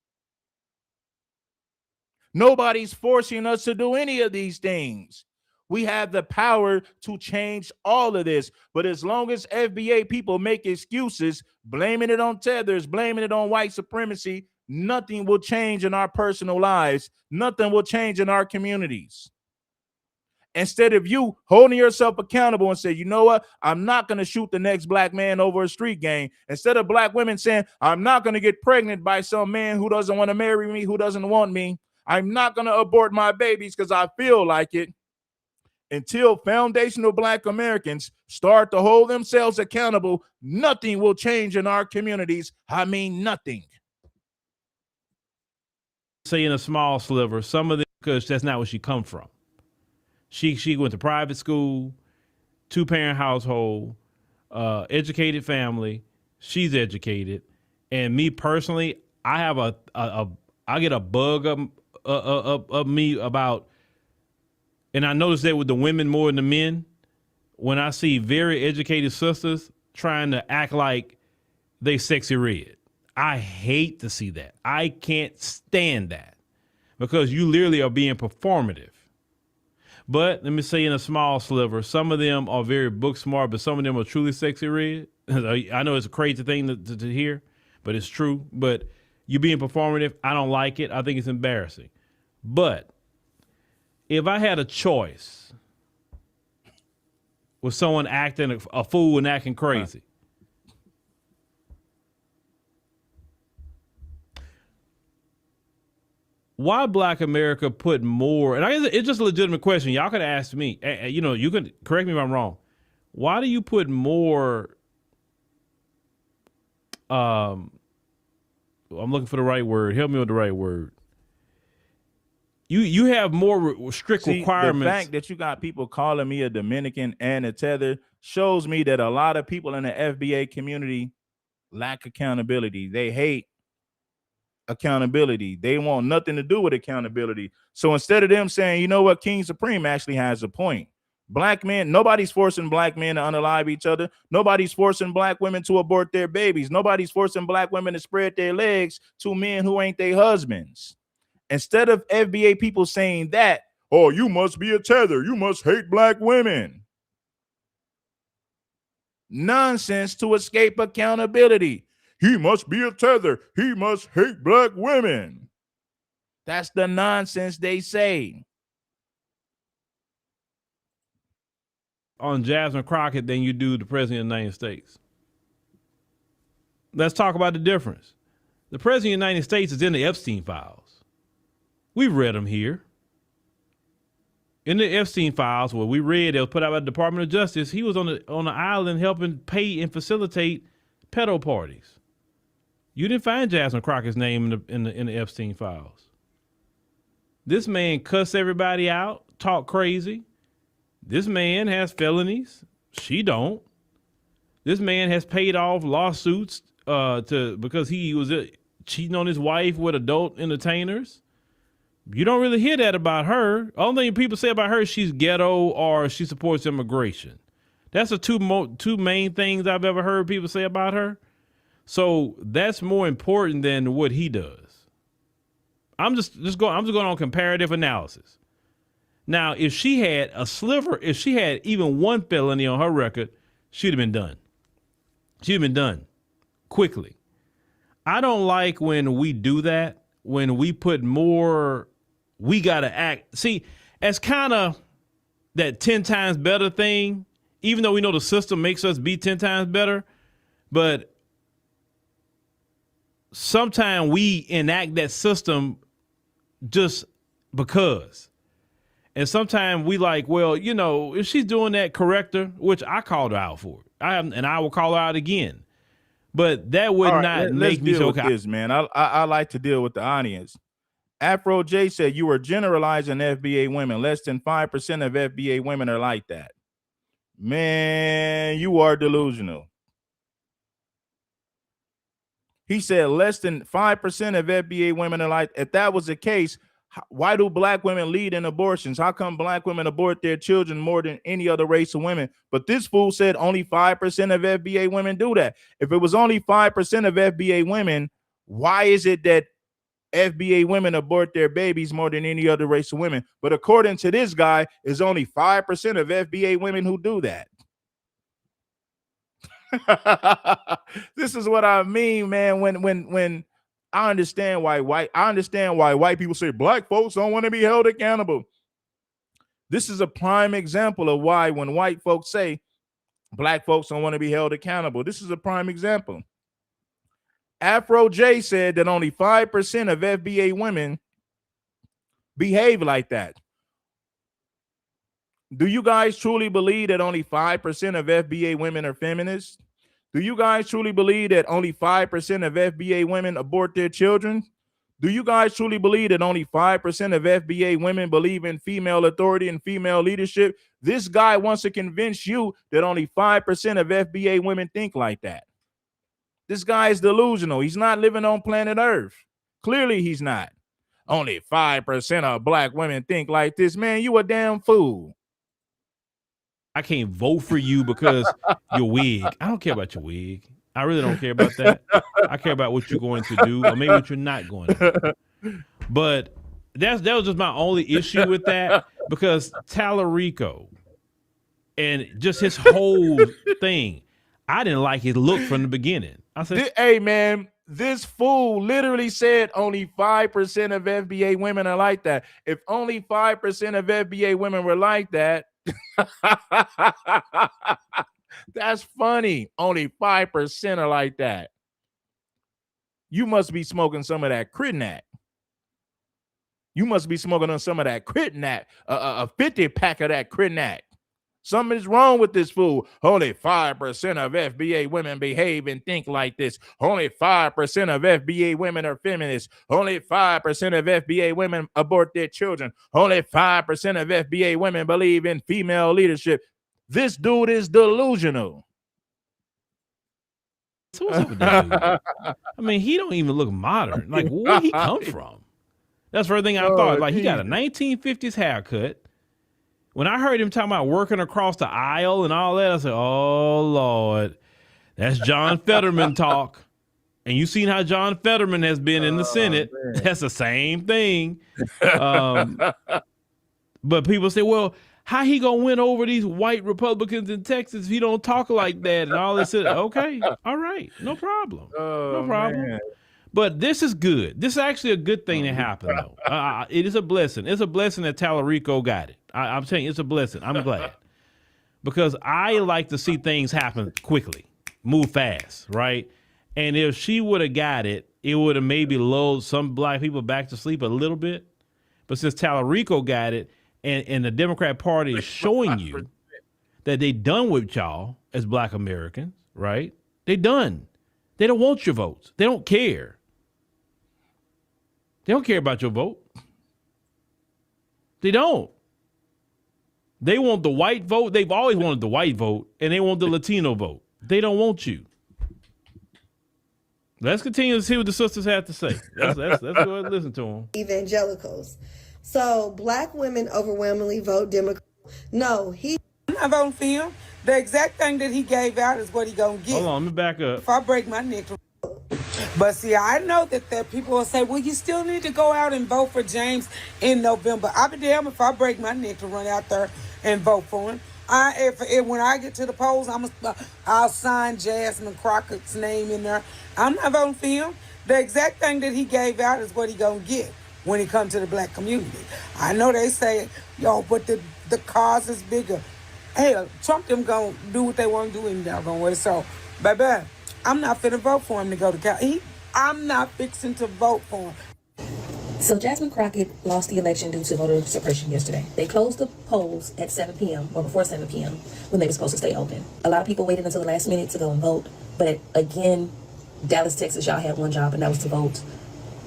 Nobody's forcing us to do any of these things. We have the power to change all of this. But as long as FBA people make excuses, blaming it on tethers, blaming it on white supremacy, nothing will change in our personal lives. Nothing will change in our communities. Instead of you holding yourself accountable and say, you know what, I'm not going to shoot the next black man over a street gang. Instead of black women saying, I'm not going to get pregnant by some man who doesn't want to marry me, who doesn't want me. I'm not going to abort my babies because I feel like it. Until foundational black Americans start to hold themselves accountable, nothing will change in our communities. I mean, nothing. Say in a small sliver, some of them, because that's not where she come from. She went to private school, 2-parent household, educated family. She's educated, and me personally, I have I get a bug of me about, and I notice that with the women more than the men, when I see very educated sisters trying to act like they sexy red. I hate to see that. I can't stand that because you literally are being performative. But let me say in a small sliver, some of them are very book smart, but some of them are truly sexy red. I know it's a crazy thing to hear, but it's true. But you being performative, I don't like it. I think it's embarrassing. But if I had a choice with someone acting a fool and acting crazy, why Black America put more, and I guess it's just a legitimate question. Y'all could ask me, you know, you can correct me if I'm wrong. Why do you put more, I'm looking for the right word. Help me with the right word. You have more strict requirements. The fact that you got people calling me a Dominican and a tether shows me that a lot of people in the FBA community lack accountability. They hate accountability. They want nothing to do with accountability. So instead of them saying, you know what, King Supreme actually has a point. Black men, nobody's forcing black men to unalive each other. Nobody's forcing black women to abort their babies. Nobody's forcing black women to spread their legs to men who ain't their husbands. Instead of FBA people saying that, oh, you must be a tether. You must hate black women. Nonsense to escape accountability. He must be a tether. He must hate black women. That's the nonsense they say. On Jasmine Crockett than you do the President of the United States. Let's talk about the difference. The President of the United States is in the Epstein files. We read them here. In the Epstein files, what we read, that was put out by the Department of Justice, he was on the island helping pay and facilitate pedo parties. You didn't find Jasmine Crockett's name in the Epstein files. This man cussed everybody out, talk crazy. This man has felonies. She don't. This man has paid off lawsuits because he was cheating on his wife with adult entertainers. You don't really hear that about her. Only thing people say about her is she's ghetto or she supports immigration. That's the two main things I've ever heard people say about her. So that's more important than what he does. I'm just going on comparative analysis. Now, if she had if she had even one felony on her record, she'd have been done. She'd have been done quickly. I don't like when we do that, when we put more, we got to act. See, as kind of that 10 times better thing, even though we know the system makes us be 10 times better, but sometimes we enact that system just because. And sometimes we like, well, you know, if she's doing that, correct her, which I called her out for. I will call her out again. But that would not make me so this, man. I like to deal with the audience. Afro J said you were generalizing FBA women. Less than 5% of FBA women are like that. Man, you are delusional. He said less than 5% of FBA women are like, if that was the case, why do black women lead in abortions? How come black women abort their children more than any other race of women? But this fool said only 5% of FBA women do that. If it was only 5% of FBA women, why is it that FBA women abort their babies more than any other race of women? But according to this guy, it's only 5% of FBA women who do that. This is what I mean, man. When I understand why white people say black folks don't want to be held accountable. This is a prime example of why when white folks say black folks don't want to be held accountable. This is a prime example. Afro J said that only 5% of FBA women behave like that. Do you guys truly believe that only 5% of FBA women are feminists? Do you guys truly believe that only 5% of FBA women abort their children? Do you guys truly believe that only 5% of FBA women believe in female authority and female leadership? This guy wants to convince you that only 5% of FBA women think like that. This guy is delusional. He's not living on planet Earth. Clearly, he's not. Only 5% of black women think like this. Man, you a damn fool. I can't vote for you because your wig. I don't care about your wig. I really don't care about that. I care about what you're going to do or maybe what you're not going to do. But that was just my only issue with that, because Tallarico and just his whole thing, I didn't like his look from the beginning. I said, hey, man, this fool literally said only 5% of FBA women are like that. If only 5% of FBA women were like that, that's funny. Only 5% are like that. You must be smoking some of that Critnac. You must be smoking on some of that Critnac, a 50 pack of that Critnac. Something is wrong with this fool. Only 5% of FBA women behave and think like this. Only 5% of FBA women are feminists. Only 5% of FBA women abort their children. Only 5% of FBA women believe in female leadership. This dude is delusional. So what's up with that dude? I mean, he don't even look modern. Like, where he come from? That's the first thing I thought. Like, he got a 1950s haircut. When I heard him talking about working across the aisle and all that, I said, oh, Lord, that's John Fetterman talk. And you seen how John Fetterman has been in the Senate. Man. That's the same thing. But people say, well, how he going to win over these white Republicans in Texas if he don't talk like that and all this? Okay, all right, no problem. No problem. Man. But this is good. This is actually a good thing that happened, though. It is a blessing. It's a blessing that Tallarico got it. I'm saying it's a blessing. I'm glad. Because I like to see things happen quickly, move fast, right? And if she would have got it, it would have maybe lulled some black people back to sleep a little bit. But since Tallarico got it, and the Democrat Party is showing you that they done with y'all as black Americans, right? They done. They don't want your votes. They don't care. They don't care about your vote. They don't. They want the white vote. They've always wanted the white vote, and they want the Latino vote. They don't want you. Let's continue to see what the sisters have to say. Let's go ahead and listen to them. Evangelicals. So black women overwhelmingly vote Democrat. No, I'm not voting for him. The exact thing that he gave out is what he gonna get. Hold on, let me back up. If I break my neck. But see, I know that there people will say, well, you still need to go out and vote for James in November. I'll be damned if I break my neck to run out there and vote for him. When I get to the polls, I'll sign Jasmine Crockett's name in there. I'm not voting for him. The exact thing that he gave out is what he gonna get when he comes to the black community. I know they say, but the cause is bigger. Hell, Trump them gonna do what they want to do in that way. So, baby, I'm not finna vote for him to go to Cal. I'm not fixing to vote for him. So Jasmine Crockett lost the election due to voter suppression yesterday. They closed the polls at 7 p.m. or before 7 p.m. when they were supposed to stay open. A lot of people waited until the last minute to go and vote. But again, Dallas, Texas, y'all had one job, and that was to vote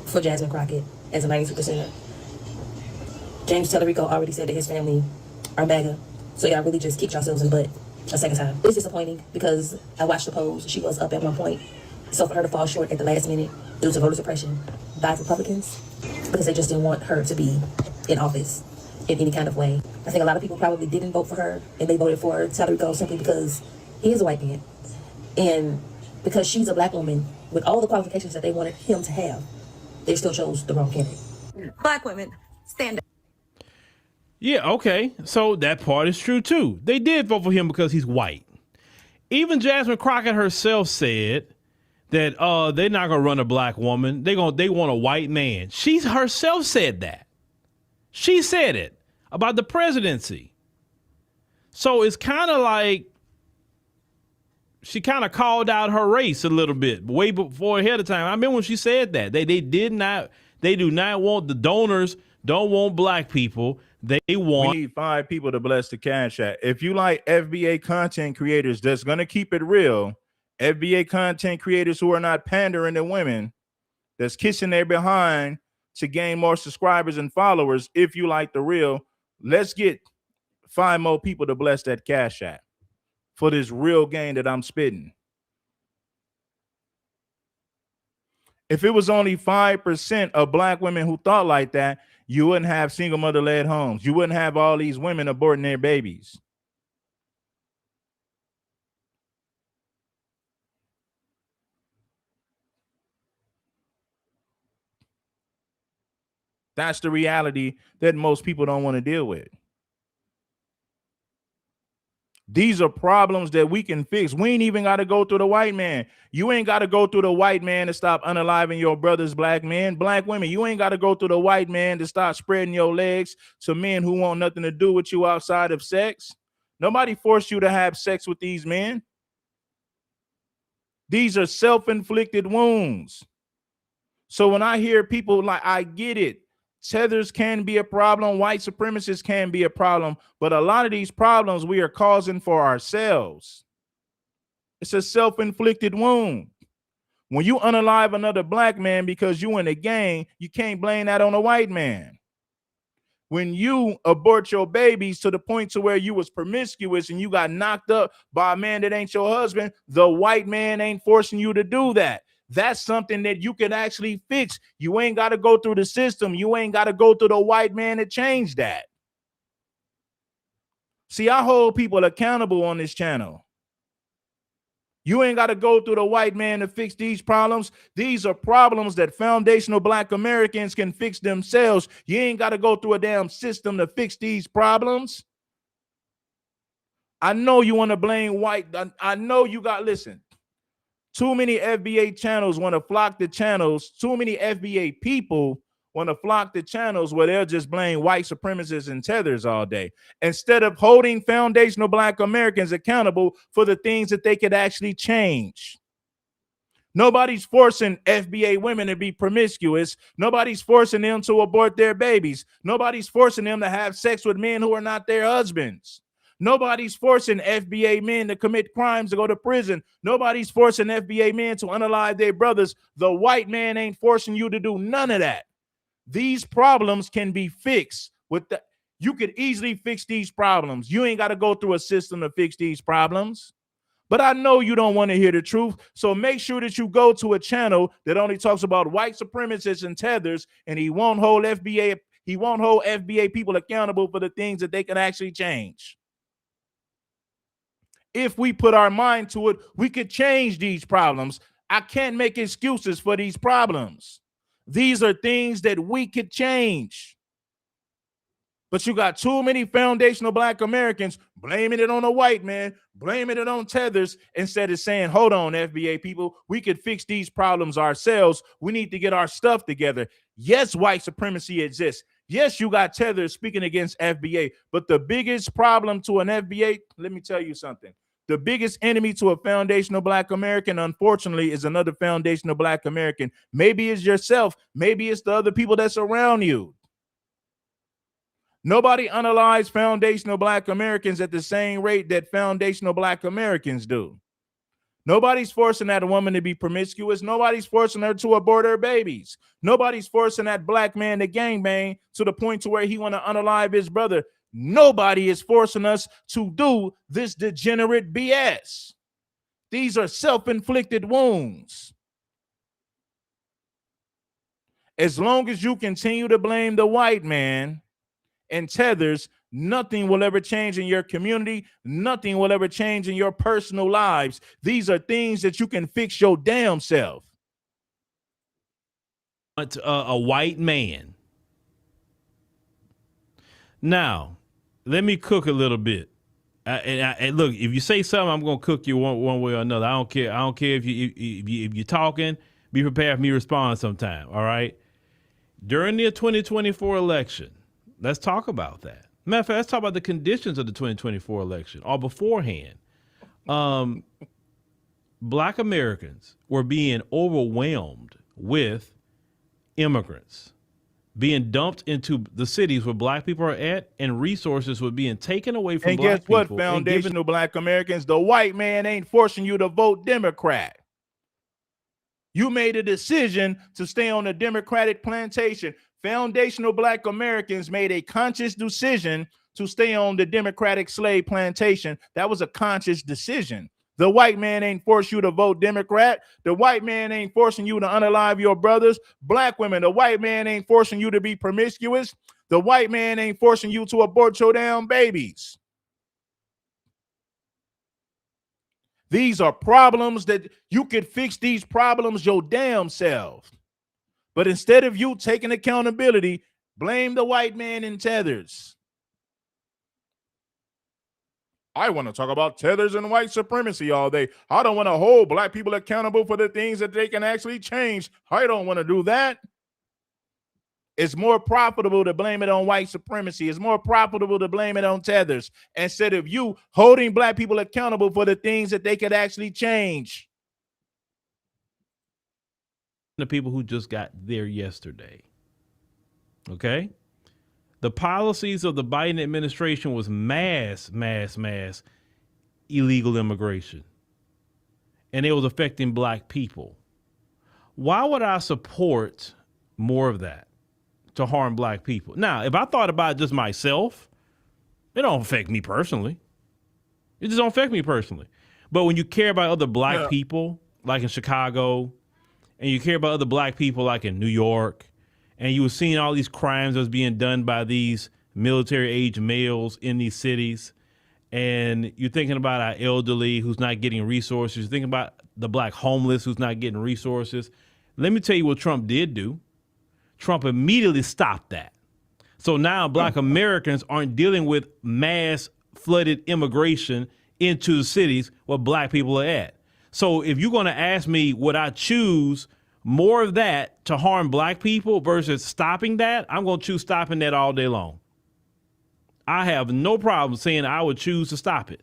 for Jasmine Crockett as a 92%. James Tallarico already said that his family are MAGA. So y'all really just kicked yourselves in the butt a second time. It's disappointing because I watched the polls. She was up at one point. So for her to fall short at the last minute due to voter suppression by Republicans, because they just didn't want her to be in office in any kind of way. I think a lot of people probably didn't vote for her, and they voted for Tallarico simply because he is a white man. And because she's a black woman with all the qualifications that they wanted him to have, they still chose the wrong candidate. Black women, stand up. Yeah, okay. So that part is true, too. They did vote for him because he's white. Even Jasmine Crockett herself said that they're not going to run a black woman. They want a white man. She herself said that. She said it about the presidency. So it's kind of like she kind of called out her race a little bit way before ahead of time. I remember when she said that. They do not want the donors, don't want black people. We need 5 people to bless the Cash App. If you like FBA content creators that's going to keep it real, FBA content creators who are not pandering to women, that's kissing their behind to gain more subscribers and followers. If you like the real, let's get 5 more people to bless that Cash App for this real game that I'm spitting. If it was only 5% of black women who thought like that, you wouldn't have single mother-led homes. You wouldn't have all these women aborting their babies. That's the reality that most people don't want to deal with. These are problems that we can fix. We ain't even got to go through the white man. You ain't got to go through the white man to stop unaliving your brothers, black men. Black women, you ain't got to go through the white man to stop spreading your legs to men who want nothing to do with you outside of sex. Nobody forced you to have sex with these men. These are self-inflicted wounds. So when I hear people like, I get it. Tethers can be a problem. White supremacists can be a problem. But a lot of these problems we are causing for ourselves. It's a self-inflicted wound. When you unalive another black man because you in a gang, you can't blame that on a white man. When you abort your babies to the point to where you was promiscuous and you got knocked up by a man that ain't your husband, the white man ain't forcing you to do that. That's something that you can actually fix. You ain't got to go through the system. You ain't got to go through the white man to change that. See, I hold people accountable on this channel. You ain't got to go through the white man to fix these problems. These are problems that foundational black Americans can fix themselves. You ain't got to go through a damn system to fix these problems. I know you want to blame white. I know you got, listen, too many FBA channels want to flock to channels. Too many FBA people want to flock to channels where they'll just blame white supremacists and tethers all day, instead of holding foundational black Americans accountable for the things that they could actually change. Nobody's forcing FBA women to be promiscuous. Nobody's forcing them to abort their babies. Nobody's forcing them to have sex with men who are not their husbands. Nobody's forcing FBA men to commit crimes to go to prison. Nobody's forcing FBA men to unalive their brothers. The white man ain't forcing you to do none of that. These problems can be fixed with the, you could easily fix these problems. You ain't got to go through a system to fix these problems. But I know you don't want to hear the truth. So make sure that you go to a channel that only talks about white supremacists and tethers, and he won't hold FBA people accountable for the things that they can actually change. If we put our mind to it, we could change these problems. I can't make excuses for these problems. These are things that we could change. But you got too many foundational black Americans blaming it on a white man, blaming it on tethers, instead of saying, hold on, FBA people, we could fix these problems ourselves. We need to get our stuff together. Yes, white supremacy exists. Yes, you got tethers speaking against FBA, but the biggest problem to an FBA, let me tell you something. The biggest enemy to a foundational black American, unfortunately, is another foundational black American. Maybe it's yourself. Maybe it's the other people that's around you. Nobody unalives foundational black Americans at the same rate that foundational black Americans do. Nobody's forcing that woman to be promiscuous. Nobody's forcing her to abort her babies. Nobody's forcing that black man to gangbang to the point to where he want to unalive his brother. Nobody is forcing us to do this degenerate BS. These are self-inflicted wounds. As long as you continue to blame the white man and tethers, nothing will ever change in your community. Nothing will ever change in your personal lives. These are things that you can fix your damn self. A white man. Now, let me cook a little bit. And look, if you say something, I'm gonna cook you one way or another. I don't care. I don't care if you're talking. Be prepared for me to respond sometime. All right. During the 2024 election, let's talk about that. Matter of fact, let's talk about the conditions of the 2024 election or beforehand. Black Americans were being overwhelmed with immigrants, being dumped into the cities where black people are at, and resources were being taken away from black people. And guess what, foundational black Americans? The white man ain't forcing you to vote Democrat. You made a decision to stay on the Democratic plantation. Foundational black Americans made a conscious decision to stay on the Democratic slave plantation. That was a conscious decision. The white man ain't forced you to vote Democrat. The white man ain't forcing you to unalive your brothers. Black women, the white man ain't forcing you to be promiscuous. The white man ain't forcing you to abort your damn babies. These are problems that you could fix these problems your damn self. But instead of you taking accountability, blame the white man and tethers. I want to talk about tethers and white supremacy all day. I don't want to hold black people accountable for the things that they can actually change. I don't want to do that. It's more profitable to blame it on white supremacy. It's more profitable to blame it on tethers instead of you holding black people accountable for the things that they could actually change. The people who just got there yesterday. Okay. The policies of the Biden administration was mass illegal immigration. And it was affecting black people. Why would I support more of that to harm black people? Now, if I thought about just myself, it don't affect me personally. It just don't affect me personally. But when you care about other black people, like in Chicago, and you care about other black people like in New York, and you were seeing all these crimes that was being done by these military age males in these cities, and you're thinking about our elderly who's not getting resources, you're thinking about the black homeless who's not getting resources. Let me tell you what Trump did do. Trump immediately stopped that. So now black Americans aren't dealing with mass flooded immigration into the cities where black people are at. So if you're going to ask me, would I choose more of that to harm black people versus stopping that? I'm going to choose stopping that all day long. I have no problem saying I would choose to stop it.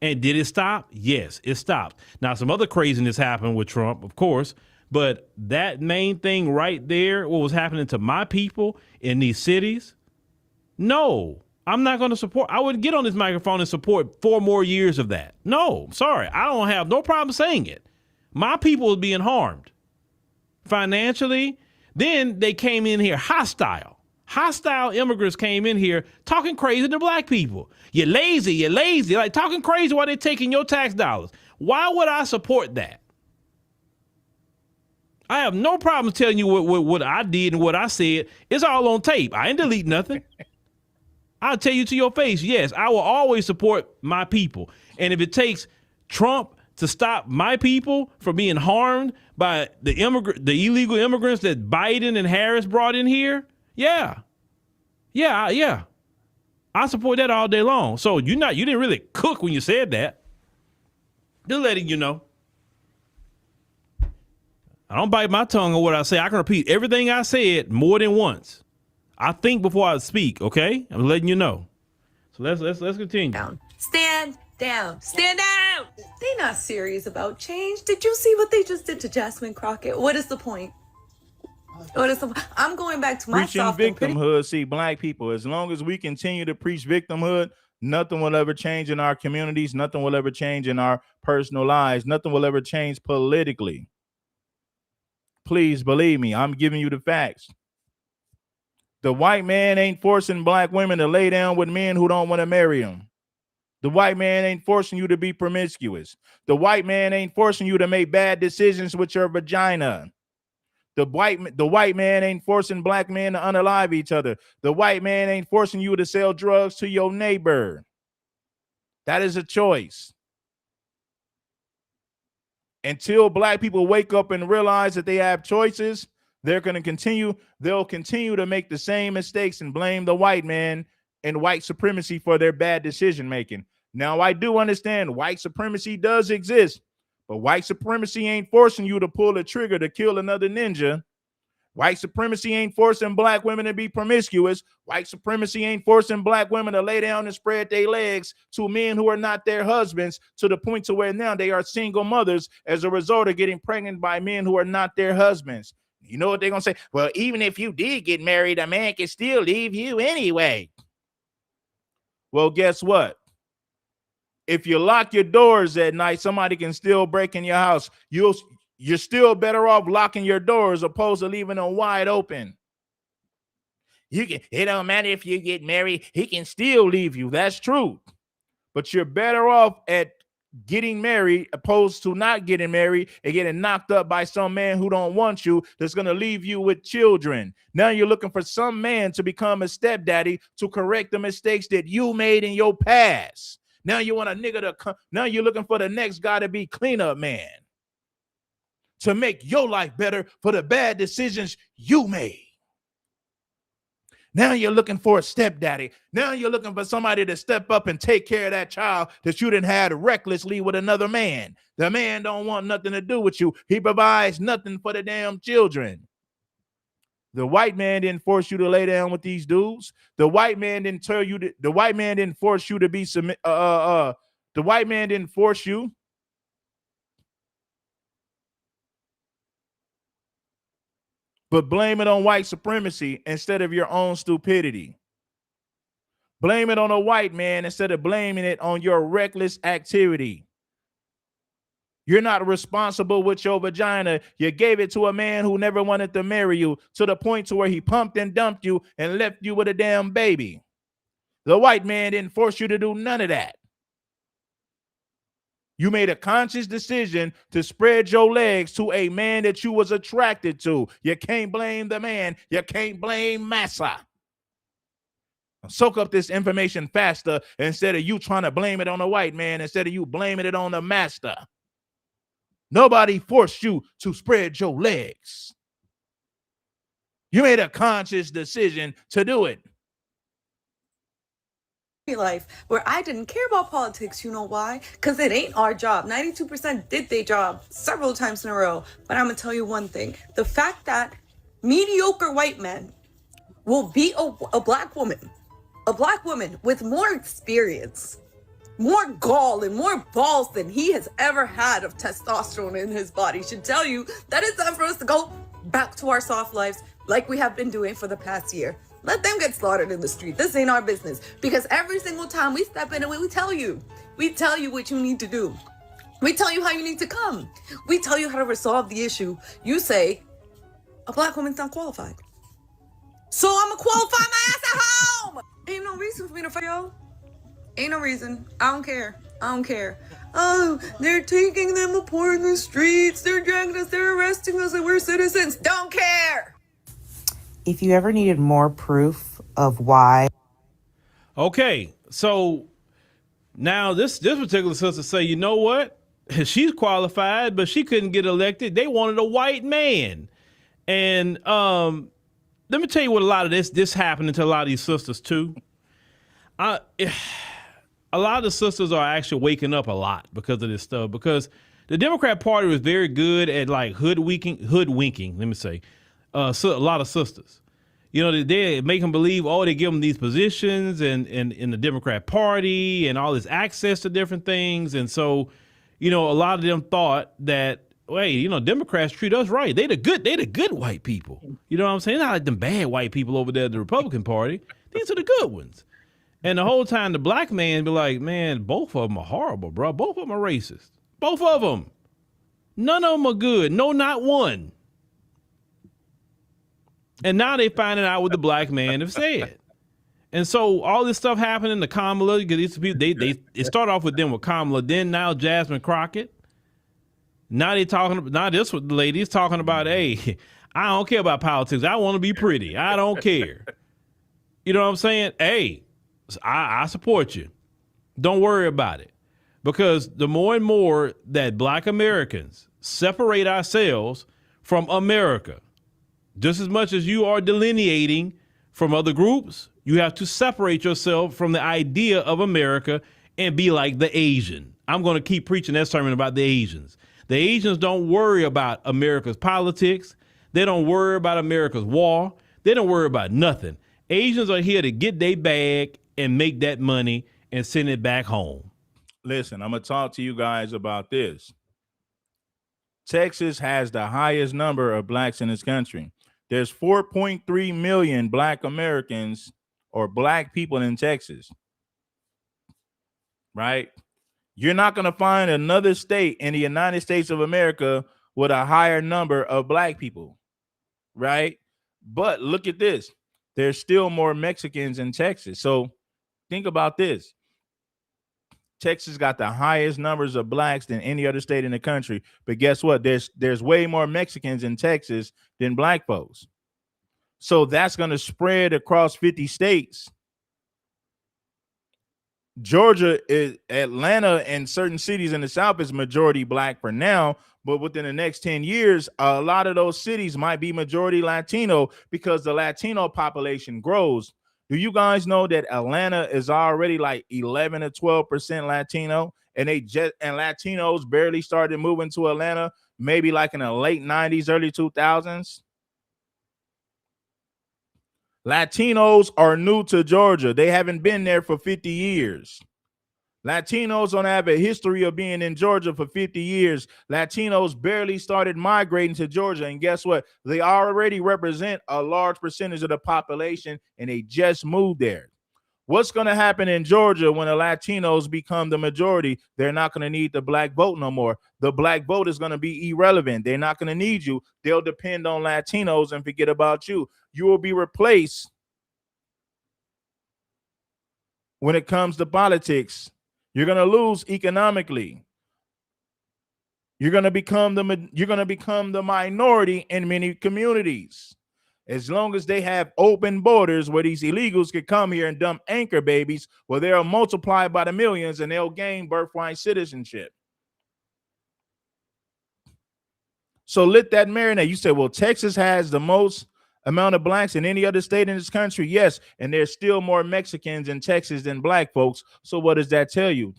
And did it stop? Yes, it stopped. Now, some other craziness happened with Trump, of course, but that main thing right there, what was happening to my people in these cities, no, I'm not going to support. I wouldn't get on this microphone and support 4 more years of that. No, sorry. I don't have no problem saying it. My people are being harmed financially. Then they came in here hostile. Hostile immigrants came in here talking crazy to black people. You're lazy, like talking crazy while they're taking your tax dollars. Why would I support that? I have no problem telling you what I did and what I said. It's all on tape. I ain't delete nothing. I'll tell you to your face, yes, I will always support my people. And if it takes Trump to stop my people from being harmed by the illegal immigrants that Biden and Harris brought in here, yeah. I support that all day long. So you didn't really cook when you said that. Just letting you know. I don't bite my tongue on what I say. I can repeat everything I said more than once. I think before I speak, okay? I'm letting you know. So let's continue. Down. Stand down. Stand down. They're not serious about change. Did you see what they just did to Jasmine Crockett? What is the point? I'm going back to my preaching victimhood. See, black people, as long as we continue to preach victimhood, nothing will ever change in our communities. Nothing will ever change in our personal lives. Nothing will ever change politically. Please believe me. I'm giving you the facts. The white man ain't forcing black women to lay down with men who don't want to marry them. The white man ain't forcing you to be promiscuous. The white man ain't forcing you to make bad decisions with your vagina. The white man ain't forcing black men to unalive each other. The white man ain't forcing you to sell drugs to your neighbor. That is a choice. Until black people wake up and realize that they have choices, they'll continue to make the same mistakes and blame the white man and white supremacy for their bad decision making. Now, I do understand white supremacy does exist, but white supremacy ain't forcing you to pull a trigger to kill another ninja. White supremacy ain't forcing black women to be promiscuous. White supremacy ain't forcing black women to lay down and spread their legs to men who are not their husbands, to the point to where now they are single mothers as a result of getting pregnant by men who are not their husbands. You know what they're going to say? Well, even if you did get married, a man can still leave you anyway. Well, guess what? If you lock your doors at night, somebody can still break in your house. You're still better off locking your doors opposed to leaving them wide open. It don't matter if you get married, he can still leave you. That's true. But you're better off at getting married opposed to not getting married and getting knocked up by some man who don't want you, that's going to leave you with children. Now you're looking for some man to become a stepdaddy to correct the mistakes that you made in your past. Now you want a nigga to come. Now you're looking for the next guy to be cleanup man, to make your life better for the bad decisions you made. Now you're looking for a stepdaddy. Now you're looking for somebody to step up and take care of that child that you done had recklessly with another man. The man don't want nothing to do with you. He provides nothing for the damn children. The white man didn't force you to lay down with these dudes. The white man didn't tell you that. The white man didn't force you to be the white man didn't force you. But blame it on white supremacy instead of your own stupidity. Blame it on a white man instead of blaming it on your reckless activity. You're not responsible with your vagina. You gave it to a man who never wanted to marry you, to the point to where he pumped and dumped you and left you with a damn baby. The white man didn't force you to do none of that. You made a conscious decision to spread your legs to a man that you was attracted to. You can't blame the man. You can't blame massa. Soak up this information faster instead of you trying to blame it on the white man, instead of you blaming it on the master. Nobody forced you to spread your legs. You made a conscious decision to do it. Life where I didn't care about politics. You know why? Because it ain't our job. 92% did their job several times in a row. But I'm gonna tell you one thing: the fact that mediocre white men will beat a black woman with more experience, more gall, and more balls than he has ever had of testosterone in his body should tell you that it's time for us to go back to our soft lives like we have been doing for the past year. Let them get slaughtered in the street. This ain't our business. Because every single time we step in and we tell you what you need to do. We tell you how you need to come. We tell you how to resolve the issue. You say, a black woman's not qualified. So I'm gonna qualify my ass at home. Ain't no reason for me to fight, yo. Ain't no reason. I don't care. Oh, they're taking them apart in the streets. They're dragging us. They're arresting us, and we're citizens. Don't care. If you ever needed more proof of why. Okay, so now this particular sister say, you know what? She's qualified, but she couldn't get elected. They wanted a white man. And let me tell you what a lot of this happening to a lot of these sisters too. A lot of the sisters are actually waking up a lot because of this stuff, because the Democrat Party was very good at like hoodwinking, let me say, so a lot of sisters. You know, they make them believe, oh, they give them these positions and in the Democrat Party and all this access to different things. And so, you know, a lot of them thought that, wait, you know, Democrats treat us right. They the good white people. You know what I'm saying? Not like them bad white people over there at the Republican Party. These are the good ones. And the whole time the black man be like, man, both of them are horrible, bro. Both of them are racist. Both of them. None of them are good. No, not one. And now they finding out what the black man have said. And so all this stuff happening to Kamala, because these people, they start off with them with Kamala, then now Jasmine Crockett. Now this lady is talking about, hey, I don't care about politics. I want to be pretty. I don't care. You know what I'm saying? Hey, I support you. Don't worry about it. Because the more and more that black Americans separate ourselves from America, just as much as you are delineating from other groups, you have to separate yourself from the idea of America and be like the Asian. I'm going to keep preaching that sermon about the Asians. The Asians don't worry about America's politics. They don't worry about America's war. They don't worry about nothing. Asians are here to get their bag and make that money and send it back home. Listen, I'm going to talk to you guys about this. Texas has the highest number of blacks in this country. There's 4.3 million black Americans or black people in Texas, right? You're not going to find another state in the United States of America with a higher number of black people, right? But look at this. There's still more Mexicans in Texas. So think about this. Texas got the highest numbers of blacks than any other state in the country. But guess what? There's way more Mexicans in Texas than black folks. So that's going to spread across 50 states. Georgia, Atlanta, and certain cities in the South is majority black for now. But within the next 10 years, a lot of those cities might be majority Latino because the Latino population grows. Do you guys know that Atlanta is already like 11 to 12% Latino, and Latinos barely started moving to Atlanta maybe like in the late 90s, early 2000s? Latinos are new to Georgia. They haven't been there for 50 years. Latinos don't have a history of being in Georgia for 50 years. Latinos barely started migrating to Georgia. And guess what? They already represent a large percentage of the population, and they just moved there. What's going to happen in Georgia when the Latinos become the majority? They're not going to need the black vote no more. The black vote is going to be irrelevant. They're not going to need you. They'll depend on Latinos and forget about you. You will be replaced when it comes to politics. You're going to lose economically. You're going to become the minority in many communities. As long as they have open borders where these illegals can come here and dump anchor babies, well, they'll multiply by the millions and they'll gain birthright citizenship. So let that marinate. You said, well, Texas has the most amount of blacks in any other state in this country. Yes, and there's still more Mexicans in Texas than black folks. So what does that tell you?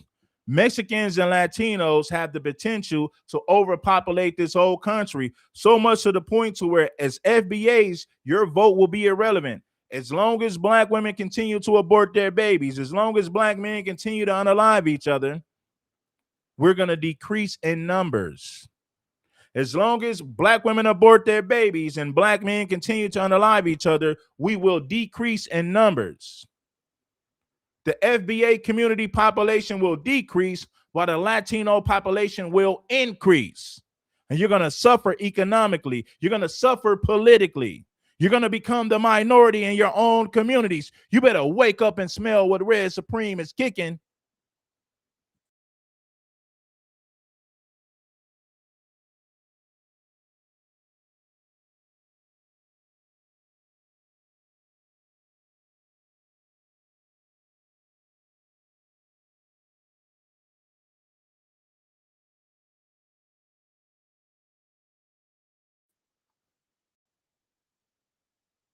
Mexicans and Latinos have the potential to overpopulate this whole country, so much to the point to where as FBAs, your vote will be irrelevant. As long as black women continue to abort their babies, as long as black men continue to unalive each other, we're going to decrease in numbers. As long as black women abort their babies and black men continue to unalive each other, we will decrease in numbers. The FBA community population will decrease while the Latino population will increase. And you're going to suffer economically. You're going to suffer politically. You're going to become the minority in your own communities. You better wake up and smell what Red Supreme is kicking.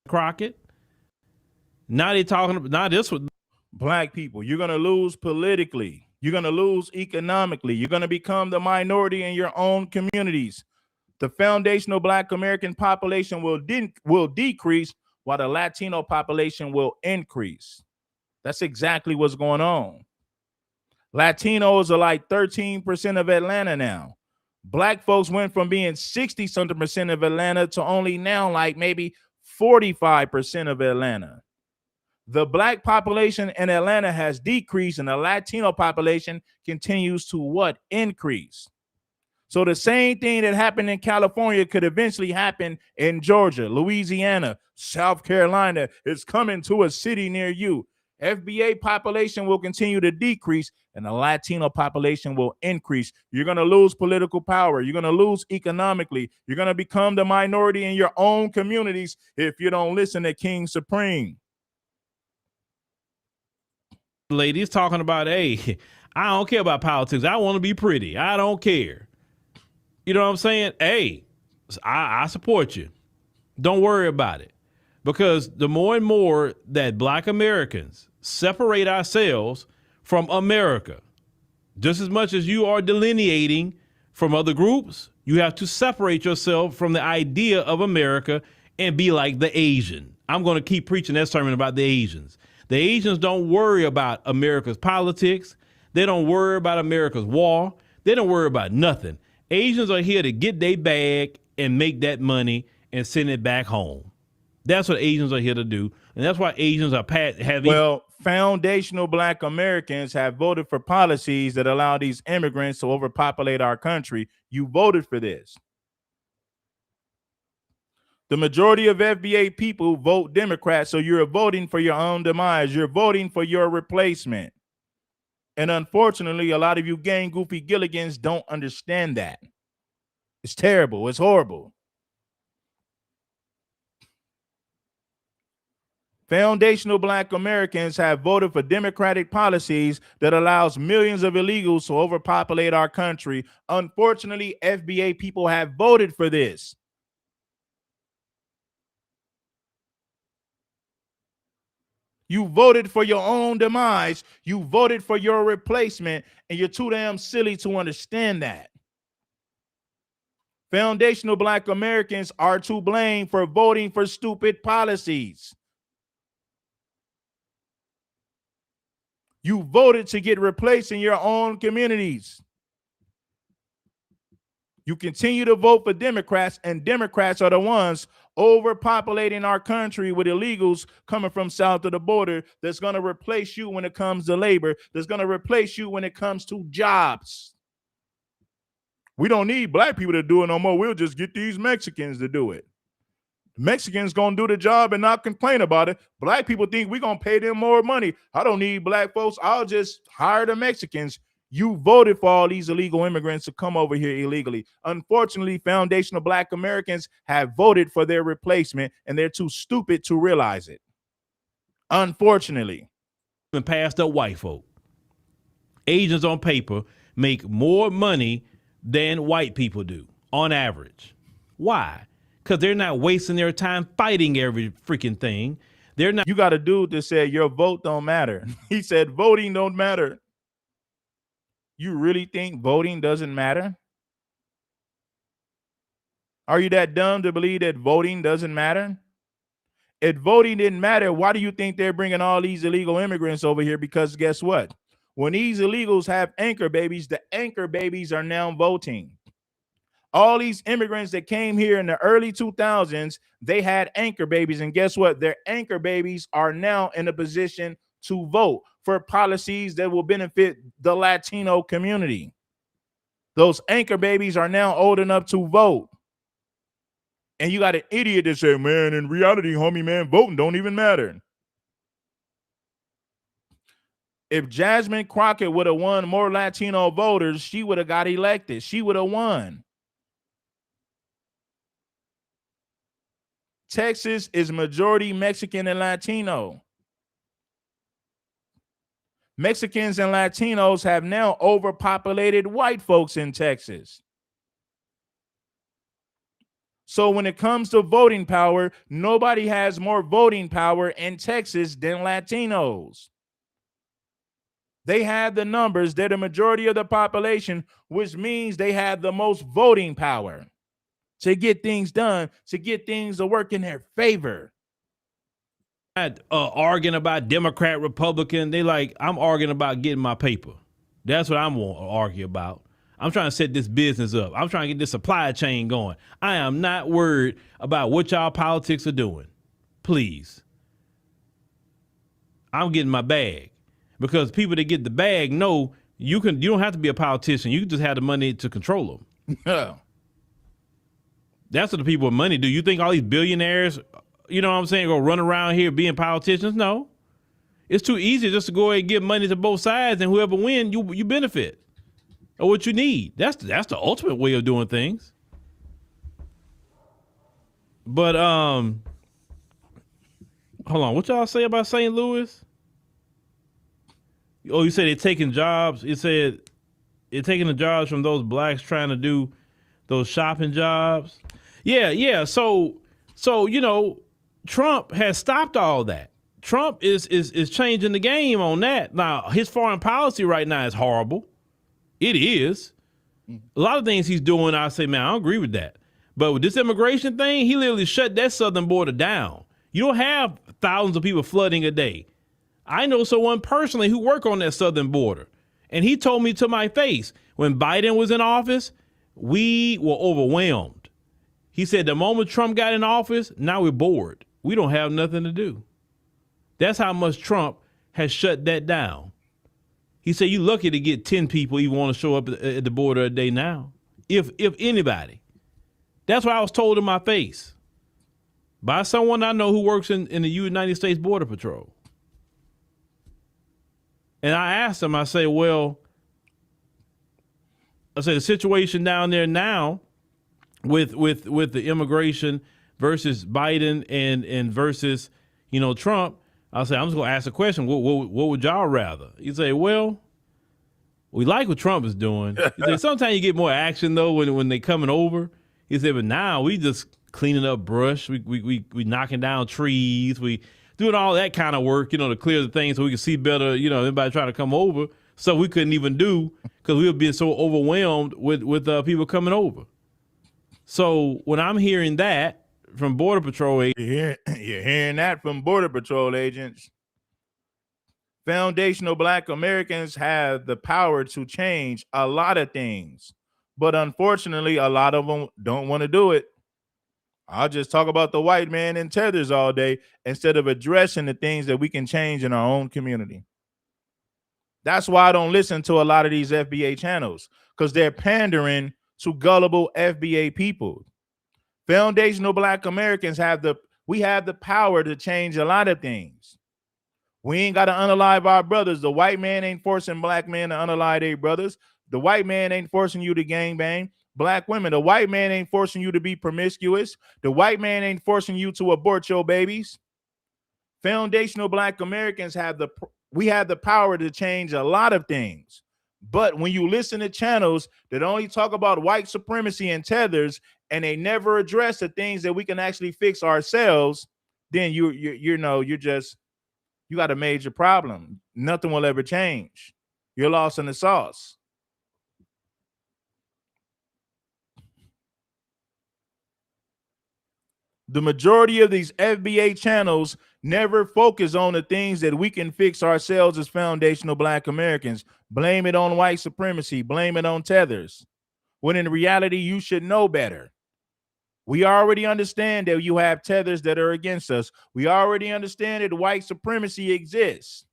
Crockett. Now they talking about, now this was black people. You're going to lose politically. You're going to lose economically. You're going to become the minority in your own communities. The foundational black American population will decrease while the Latino population will increase. That's exactly what's going on. Latinos are like 13% of Atlanta now. Black folks went from being 60-something percent of Atlanta to only now like maybe 45% of Atlanta. The black population in Atlanta has decreased and the Latino population continues to what? Increase. So the same thing that happened in California could eventually happen in Georgia, Louisiana, South Carolina. It's coming to a city near you. FBA population will continue to decrease and the Latino population will increase. You're going to lose political power. You're going to lose economically. You're going to become the minority in your own communities if you don't listen to King Supreme. Ladies talking about, hey, I don't care about politics. I want to be pretty. I don't care. You know what I'm saying? Hey, I support you. Don't worry about it. Because the more and more that black Americans separate ourselves from America, just as much as you are delineating from other groups, you have to separate yourself from the idea of America and be like the Asian. I'm going to keep preaching that sermon about the Asians. The Asians don't worry about America's politics. They don't worry about America's war. They don't worry about nothing. Asians are here to get their bag and make that money and send it back home. That's what Asians are here to do. And that's why Asians are having. Well, foundational black Americans have voted for policies that allow these immigrants to overpopulate our country. You voted for this. The majority of FBA people vote Democrat, so you're voting for your own demise. You're voting for your replacement. And unfortunately, a lot of you gang goofy Gilligans don't understand that. It's terrible. It's horrible. Foundational black Americans have voted for democratic policies that allows millions of illegals to overpopulate our country. Unfortunately, FBA people have voted for this. You voted for your own demise. You voted for your replacement, and you're too damn silly to understand that. Foundational black Americans are to blame for voting for stupid policies. You voted to get replaced in your own communities. You continue to vote for Democrats, and Democrats are the ones overpopulating our country with illegals coming from south of the border that's going to replace you when it comes to labor, that's going to replace you when it comes to jobs. We don't need black people to do it no more. We'll just get these Mexicans to do it. Mexicans going to do the job and not complain about it. Black people think we're going to pay them more money. I don't need black folks. I'll just hire the Mexicans. You voted for all these illegal immigrants to come over here illegally. Unfortunately, foundational black Americans have voted for their replacement, and they're too stupid to realize it. Unfortunately. And passed up white folk. Asians on paper make more money than white people do on average. Why? Because they're not wasting their time fighting every freaking thing. They're not. You got a dude that said your vote don't matter. He said voting don't matter. You really think voting doesn't matter? Are you that dumb to believe that voting doesn't matter? If voting didn't matter, why do you think they're bringing all these illegal immigrants over here? Because guess what? When these illegals have anchor babies, the anchor babies are now voting. All these immigrants that came here in the early 2000s, they had anchor babies. And guess what? Their anchor babies are now in a position to vote for policies that will benefit the Latino community. Those anchor babies are now old enough to vote. And you got an idiot that say, man, in reality, homie, man, voting don't even matter. If Jasmine Crockett would have won more Latino voters, she would have got elected. She would have won. Texas is majority Mexican and Latino. Mexicans and Latinos have now overpopulated white folks in Texas. So when it comes to voting power, nobody has more voting power in Texas than Latinos. They have the numbers. They're the majority of the population, which means they have the most voting power to get things done, to get things to work in their favor. Arguing about Democrat, Republican. They like, I'm arguing about getting my paper. That's what I'm going to argue about. I'm trying to set this business up. I'm trying to get this supply chain going. I am not worried about what y'all politics are doing. Please. I'm getting my bag, because people that get the bag know you don't have to be a politician. You just have the money to control them. Yeah. That's what the people with money do. You think all these billionaires, you know what I'm saying, go run around here being politicians? No. It's too easy just to go ahead and give money to both sides, and whoever wins, you benefit. Or what you need. That's the ultimate way of doing things. But hold on, what y'all say about St. Louis? Oh, you said they're taking jobs. You said they're taking the jobs from those blacks trying to do those shopping jobs. Yeah. So you know, Trump has stopped all that. Trump is changing the game on that. Now, his foreign policy right now is horrible. It is. A lot of things he's doing, I say, man, I don't agree with that. But with this immigration thing, he literally shut that southern border down. You don't have thousands of people flooding a day. I know someone personally who worked on that southern border, and he told me to my face, when Biden was in office, we were overwhelmed. He said the moment Trump got in office, now we're bored. We don't have nothing to do. That's how much Trump has shut that down. He said you're lucky to get 10 people even want to show up at the border a day now, if anybody. That's what I was told in my face by someone I know who works in the United States Border Patrol. And I asked him, I say, well, the situation down there now with the immigration versus Biden and versus, you know, Trump, I say, I'm just going to ask a question. What would y'all rather? You say, well, we like what Trump is doing. He said, sometimes you get more action, though, when they coming over. He said, but now we just cleaning up brush. We knocking down trees. We doing all that kind of work, you know, to clear the things so we can see better, you know, anybody trying to come over. So we couldn't even do because we were being so overwhelmed with people coming over. So when I'm hearing that from Border Patrol agents. You're hearing that from Border Patrol agents. Foundational Black Americans have the power to change a lot of things, but unfortunately, a lot of them don't want to do it. I'll just talk about the white man in tethers all day instead of addressing the things that we can change in our own community. That's why I don't listen to a lot of these FBA channels, because they're pandering to gullible FBA people. Foundational Black Americans have the power to change a lot of things. We ain't got to unalive our brothers. The white man ain't forcing black men to unalive their brothers. The white man ain't forcing you to gangbang. Black women, the white man ain't forcing you to be promiscuous. The white man ain't forcing you to abort your babies. Foundational Black Americans have the power to change a lot of things. But when you listen to channels that only talk about white supremacy and tethers, and they never address the things that we can actually fix ourselves, then you got a major problem. Nothing will ever change. You're lost in the sauce. The majority of these FBA channels never focus on the things that we can fix ourselves as foundational Black Americans. Blame it on white supremacy. Blame it on tethers. When in reality, you should know better. We already understand that you have tethers that are against us. We already understand that white supremacy exists.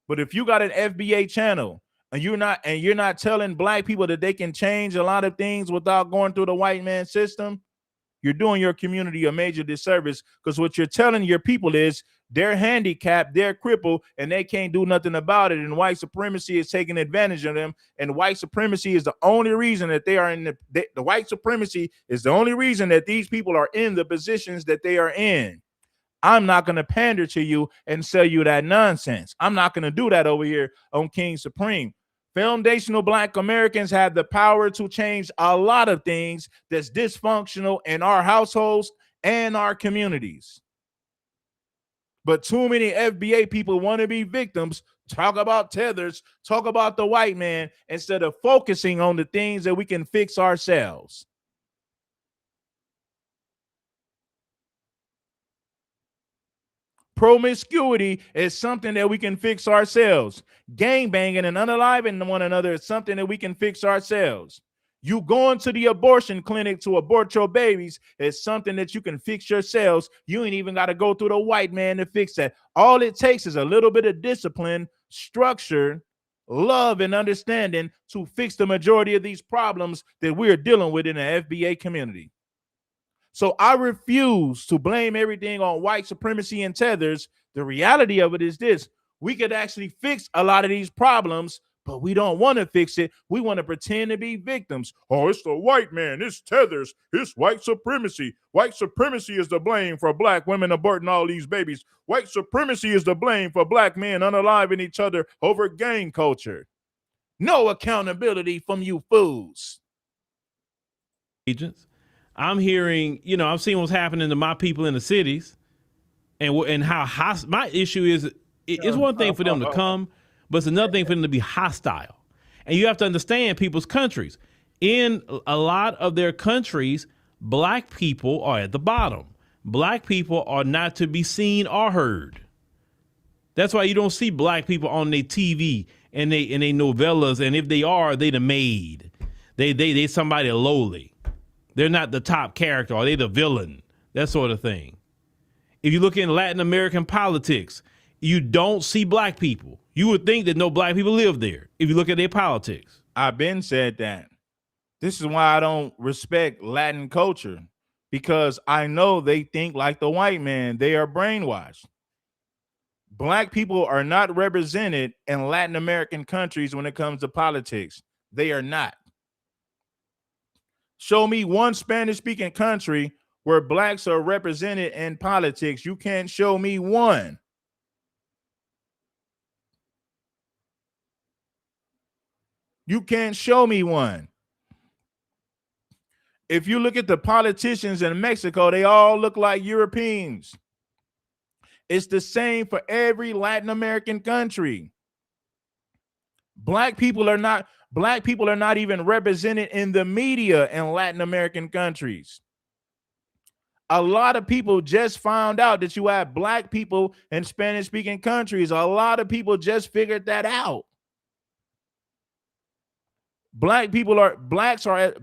But if you got an FBA channel and you're not telling black people that they can change a lot of things without going through the white man system, you're doing your community a major disservice, because what you're telling your people is they're handicapped, they're crippled, and they can't do nothing about it. And white supremacy is taking advantage of them. And white supremacy is the only reason that they are in the white supremacy is the only reason that these people are in the positions that they are in. I'm not going to pander to you and sell you that nonsense. I'm not going to do that over here on King Supreme. Foundational Black Americans have the power to change a lot of things that's dysfunctional in our households and our communities. But too many FBA people want to be victims, talk about tethers, talk about the white man, instead of focusing on the things that we can fix ourselves. Promiscuity is something that we can fix ourselves. Gang banging and unaliving one another is something that we can fix ourselves. You going to the abortion clinic to abort your babies is something that you can fix yourselves. You ain't even got to go through the white man to fix that. All it takes is a little bit of discipline, structure, love, and understanding to fix the majority of these problems that we're dealing with in the FBA community. So I refuse to blame everything on white supremacy and tethers. The reality of it is this: we could actually fix a lot of these problems, but we don't want to fix it. We want to pretend to be victims. Oh, it's the white man, it's tethers, it's white supremacy. White supremacy is the blame for black women aborting all these babies. White supremacy is the blame for black men unaliving each other over gang culture. No accountability from you fools. Agents. I'm hearing, I'm seeing what's happening to my people in the cities, and how my issue is. It's one thing for them to come, but it's another thing for them to be hostile. And you have to understand people's countries. In a lot of their countries, black people are at the bottom. Black people are not to be seen or heard. That's why you don't see black people on their TV and they novellas. And if they are, they the maid. They somebody lowly. They're not the top character, or they the villain, that sort of thing. If you look in Latin American politics, you don't see black people. You would think that no black people live there if you look at their politics. I've been said that. This is why I don't respect Latin culture, because I know they think like the white man. They are brainwashed. Black people are not represented in Latin American countries when it comes to politics. They are not. Show me one Spanish-speaking country where blacks are represented in politics. You can't show me one. You can't show me one. If you look at the politicians in Mexico, they all look like Europeans. It's the same for every Latin American country. Black people are not even represented in the media in Latin American countries. A lot of people just found out that you have black people in Spanish speaking countries. A lot of people just figured that out. Blacks are at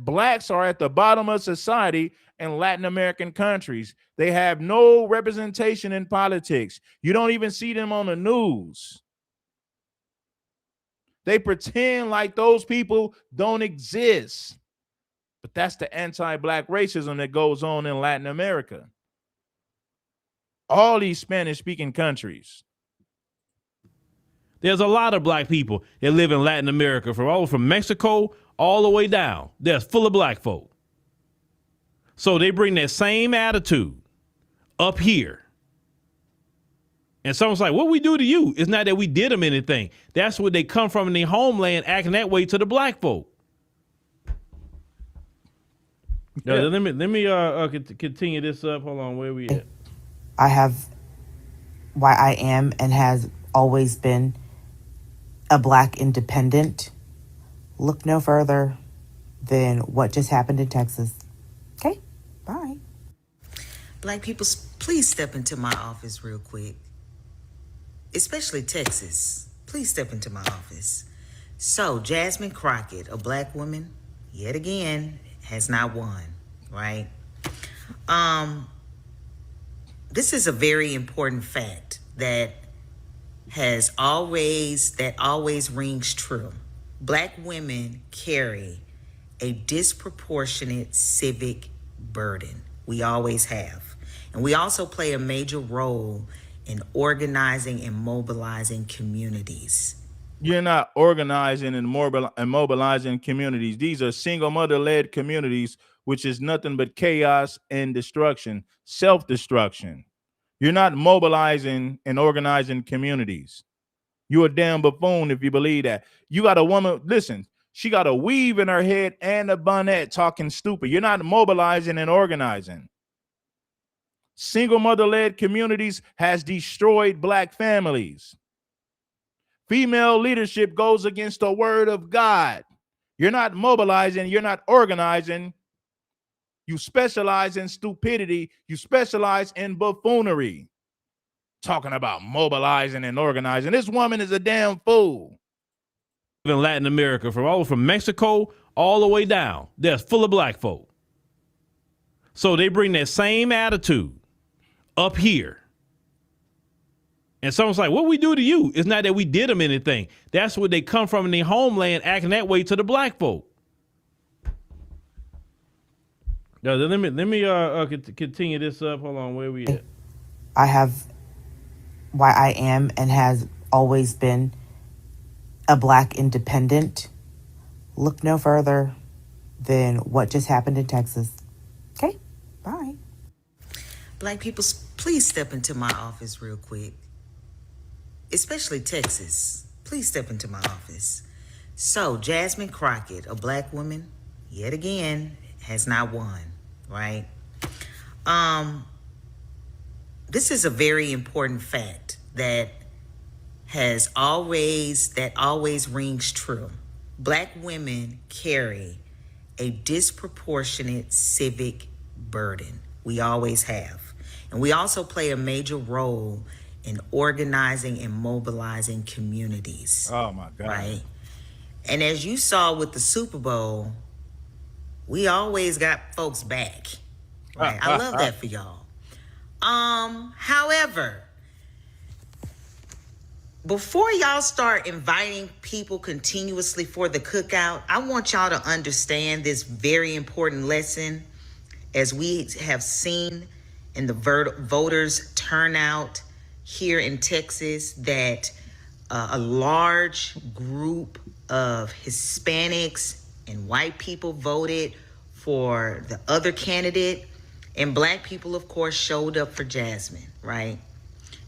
the bottom of society in Latin American countries. They have no representation in politics. You don't even see them on the news. They pretend like those people don't exist. But that's the anti-black racism that goes on in Latin America. All these Spanish-speaking countries. There's a lot of black people that live in Latin America, from Mexico all the way down. They're full of black folk. So they bring that same attitude up here. And someone's like, what we do to you? It's not that we did them anything. That's where they come from in their homeland, acting that way to the black folk. Yeah. Let me continue this up. Hold on, where we at? I have why I am and has always been a black independent. Look no further than what just happened in Texas. Okay, bye. Black people, please step into my office real quick. Especially Texas. Please step into my office. So, Jasmine Crockett, a black woman, yet again, has not won, right? This is a very important fact that always rings true. Black women carry a disproportionate civic burden. We always have. And we also play a major role in organizing and mobilizing communities. You're not organizing and mobilizing communities. These are single mother-led communities, which is nothing but chaos and destruction, self-destruction. You're not mobilizing and organizing communities. You're a damn buffoon if you believe that. You got a woman, listen, she got a weave in her head and a bonnet talking stupid. You're not mobilizing and organizing. Single mother-led communities has destroyed black families. Female leadership goes against the word of God. You're not mobilizing, you're not organizing. You specialize in stupidity. You specialize in buffoonery. Talking about mobilizing and organizing. This woman is a damn fool. In Latin America, from Mexico all the way down, they're full of black folk. So they bring that same attitude up here. And someone's like, what we do to you? It's not that we did them anything. That's where they come from in their homeland, acting that way to the black folk. No, let me continue this up. Hold on, where we at? I have why I am and has always been a black independent. Look no further than what just happened in Texas. Okay, bye. Black people, please step into my office real quick. Especially Texas. Please step into my office. So, Jasmine Crockett, a black woman, yet again, has not won, right? This is a very important fact that always rings true. Black women carry a disproportionate civic burden. We always have. And we also play a major role in organizing and mobilizing communities. Oh my God. Right? And as you saw with the Super Bowl, we always got folks back. Right? I love that for y'all. However, before y'all start inviting people continuously for the cookout, I want y'all to understand this very important lesson as we have seen in the voters turnout here in Texas, that a large group of Hispanics and white people voted for the other candidate, and black people, of course, showed up for Jasmine, right?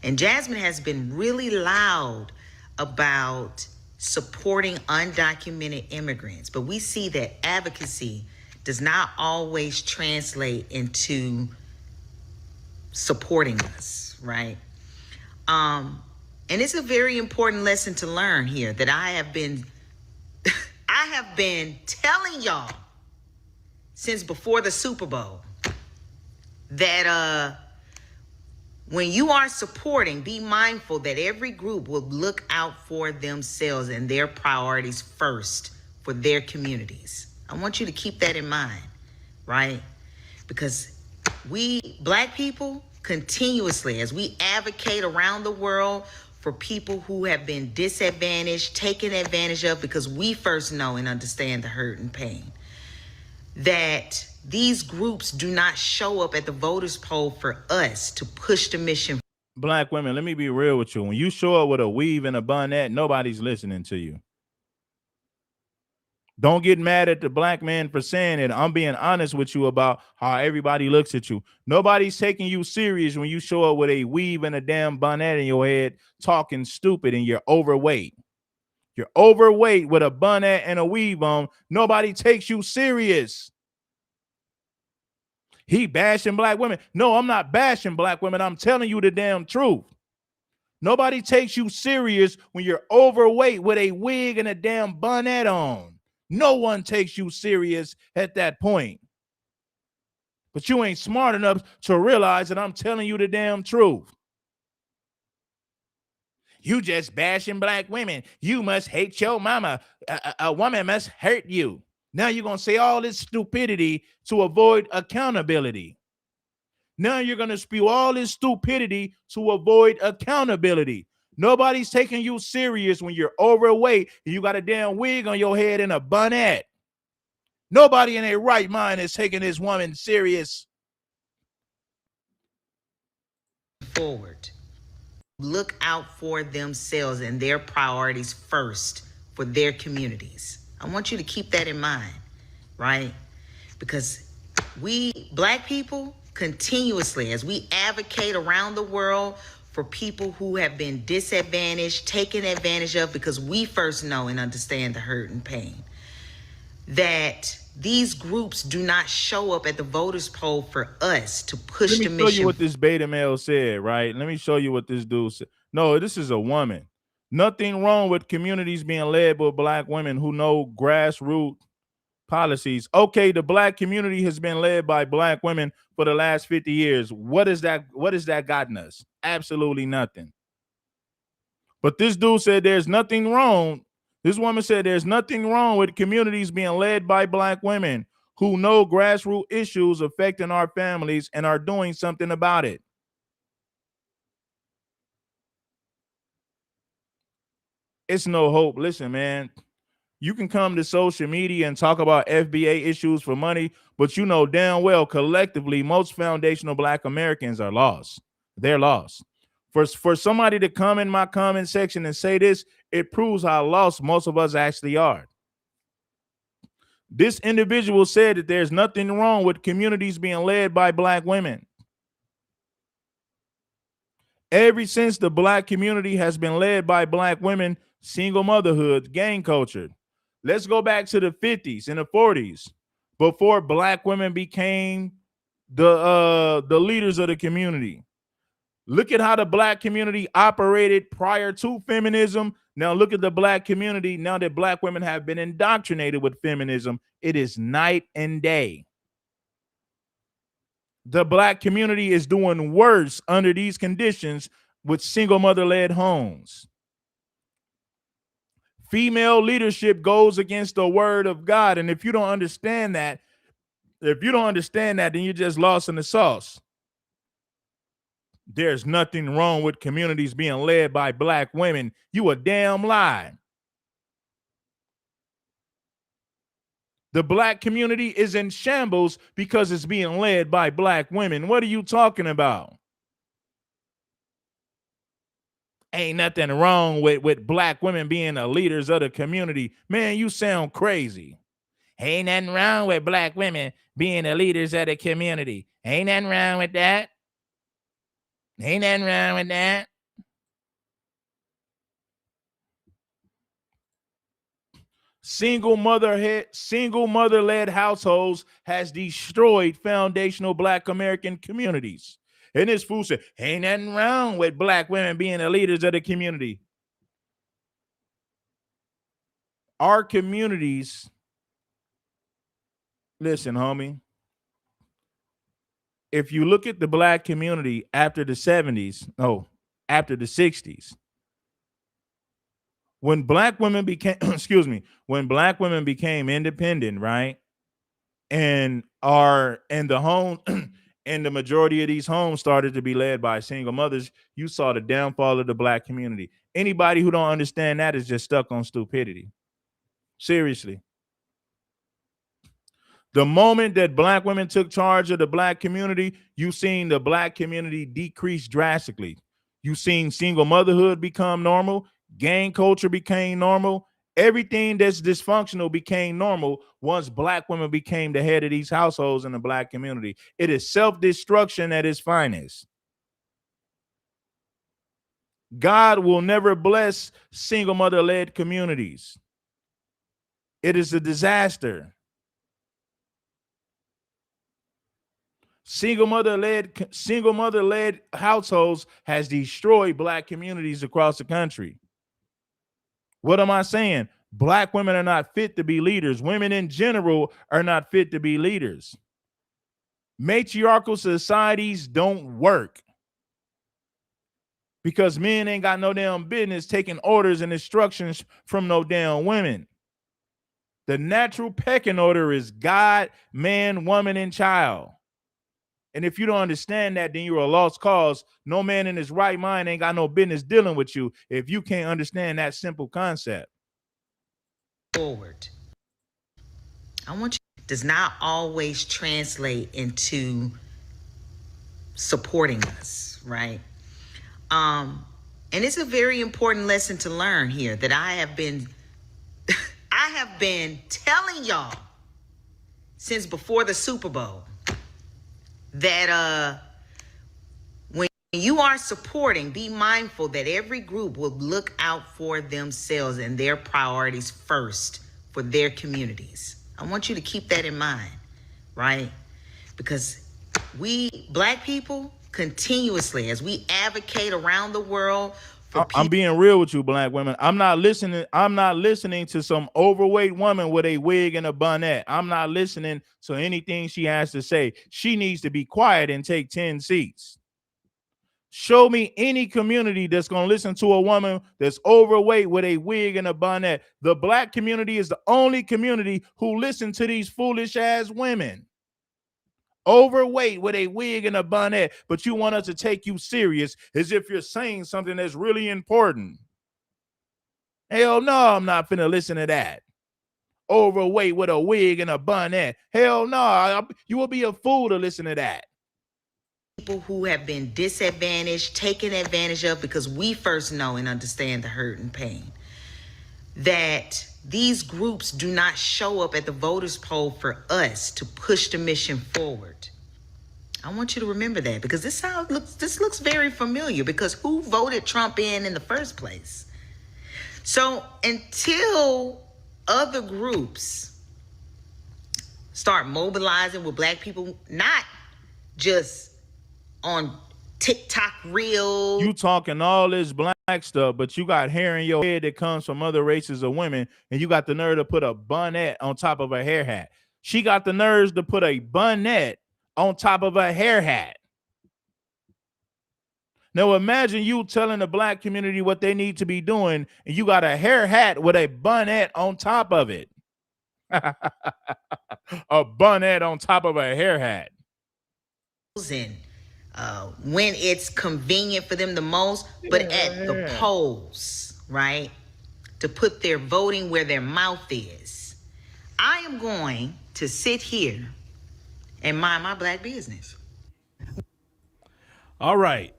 And Jasmine has been really loud about supporting undocumented immigrants, but we see that advocacy does not always translate into supporting us, right? And it's a very important lesson to learn here that I have been telling y'all since before the Super Bowl, that when you are supporting, be mindful that every group will look out for themselves and their priorities first for their communities. I want you to keep that in mind, right? Because we, Black people, continuously, as we advocate around the world for people who have been disadvantaged, taken advantage of, because we first know and understand the hurt and pain, that these groups do not show up at the voters poll for us to push the mission. Black women, let me be real with you. When you show up with a weave and a bonnet, nobody's listening to you. Don't get mad at the black man for saying it. I'm being honest with you about how everybody looks at you. Nobody's taking you serious when you show up with a weave and a damn bonnet in your head, talking stupid, and you're overweight. You're overweight with a bonnet and a weave on. Nobody takes you serious. He bashing black women. No, I'm not bashing black women. I'm telling you the damn truth. Nobody takes you serious when you're overweight with a wig and a damn bonnet on. No one takes you serious at that point. But you ain't smart enough to realize that I'm telling you the damn truth. You just bashing black women. You must hate your mama. A woman must hurt you. Now you're going to say all this stupidity to avoid accountability. Now you're going to spew all this stupidity to avoid accountability. Nobody's taking you serious when you're overweight and you got a damn wig on your head and a bonnet. Nobody in their right mind is taking this woman serious. Forward. Look out for themselves and their priorities first for their communities. I want you to keep that in mind, right? Because we, Black people, continuously, as we advocate around the world for people who have been disadvantaged, taken advantage of, because we first know and understand the hurt and pain, that these groups do not show up at the voters poll for us to push the mission. Let me show you what this beta male said, right? Let me show you what this dude said. No, this is a woman. Nothing wrong with communities being led by black women who know grassroots policies. Okay, the black community has been led by black women for the last 50 years. What is that? What has that gotten us? Absolutely nothing. But this dude said there's nothing wrong. This woman said there's nothing wrong with communities being led by black women who know grassroots issues affecting our families and are doing something about it. It's no hope. Listen, man, you can come to social media and talk about FBA issues for money, but you know damn well collectively most foundational black Americans are lost. They're lost. For somebody to come in my comment section and say this, it proves how lost most of us actually are. This individual said that there's nothing wrong with communities being led by black women. Ever since the black community has been led by black women, single motherhood, gang culture. Let's go back to the 50s and the 40s, before black women became the leaders of the community. Look at how the black community operated prior to feminism. Now look at the black community now that black women have been indoctrinated with feminism. It is night and day. The black community is doing worse under these conditions with single mother-led homes. Female leadership goes against the word of God. And if you don't understand that, then you're just lost in the sauce. There's nothing wrong with communities being led by black women. You a damn lie. The black community is in shambles because it's being led by black women. What are you talking about? Ain't nothing wrong with black women being the leaders of the community. Man, you sound crazy. Ain't nothing wrong with black women being the leaders of the community. Ain't nothing wrong with that. Ain't nothing wrong with that. Single mother-led households has destroyed foundational black American communities. And this fool said, ain't nothing wrong with black women being the leaders of the community. Our communities, listen, homie, if you look at the black community after the 70s, after the 60s, when black women became, excuse me, when black women became independent, right? And the home and the majority of these homes started to be led by single mothers, you saw the downfall of the black community. Anybody who don't understand that is just stuck on stupidity. Seriously. The moment that black women took charge of the black community, you seen the black community decrease drastically. You seen single motherhood become normal, gang culture became normal. Everything that's dysfunctional became normal once black women became the head of these households in the black community. It is self-destruction at its finest. God will never bless single mother-led communities. It is a disaster. Single mother-led households has destroyed black communities across the country. What am I saying? Black women are not fit to be leaders. Women in general are not fit to be leaders. Matriarchal societies don't work because men ain't got no damn business taking orders and instructions from no damn women. The natural pecking order is God, man, woman, and child. And if you don't understand that, then you're a lost cause. No man in his right mind ain't got no business dealing with you if you can't understand that simple concept. Forward. I want you does not always translate into supporting us, right? And it's a very important lesson to learn here that I have been telling y'all since before the Super Bowl that when you are supporting, be mindful that every group will look out for themselves and their priorities first for their communities. I want you to keep that in mind, right? Because we black people continuously, as we advocate around the world for I'm being real with you, black women. I'm not listening to some overweight woman with a wig and a bonnet. I'm not listening to anything she has to say. She needs to be quiet and take 10 seats. Show me any community that's going to listen to a woman that's overweight with a wig and a bonnet. The black community is the only community who listen to these foolish ass women. Overweight with a wig and a bonnet, but you want us to take you serious as if you're saying something that's really important. Hell no, I'm not finna listen to that. Overweight with a wig and a bonnet. Hell no, you will be a fool to listen to that. People who have been disadvantaged, taken advantage of, because we first know and understand the hurt and pain, that these groups do not show up at the voters poll for us to push the mission forward. I want you to remember that, because this looks very familiar, because who voted Trump in the first place? So until other groups start mobilizing with black people, not just on TikTok reels. You talking all this black stuff, but you got hair in your head that comes from other races of women, and you got the nerve to put a bonnet on top of a hair hat. She got the nerves to put a bonnet on top of a hair hat. Now imagine you telling the black community what they need to be doing, and you got a hair hat with a bonnet on top of it. A bonnet on top of a hair hat. And when it's convenient for them the most, but at the polls, right? To put their voting where their mouth is. I am going to sit here and mind my black business. All right.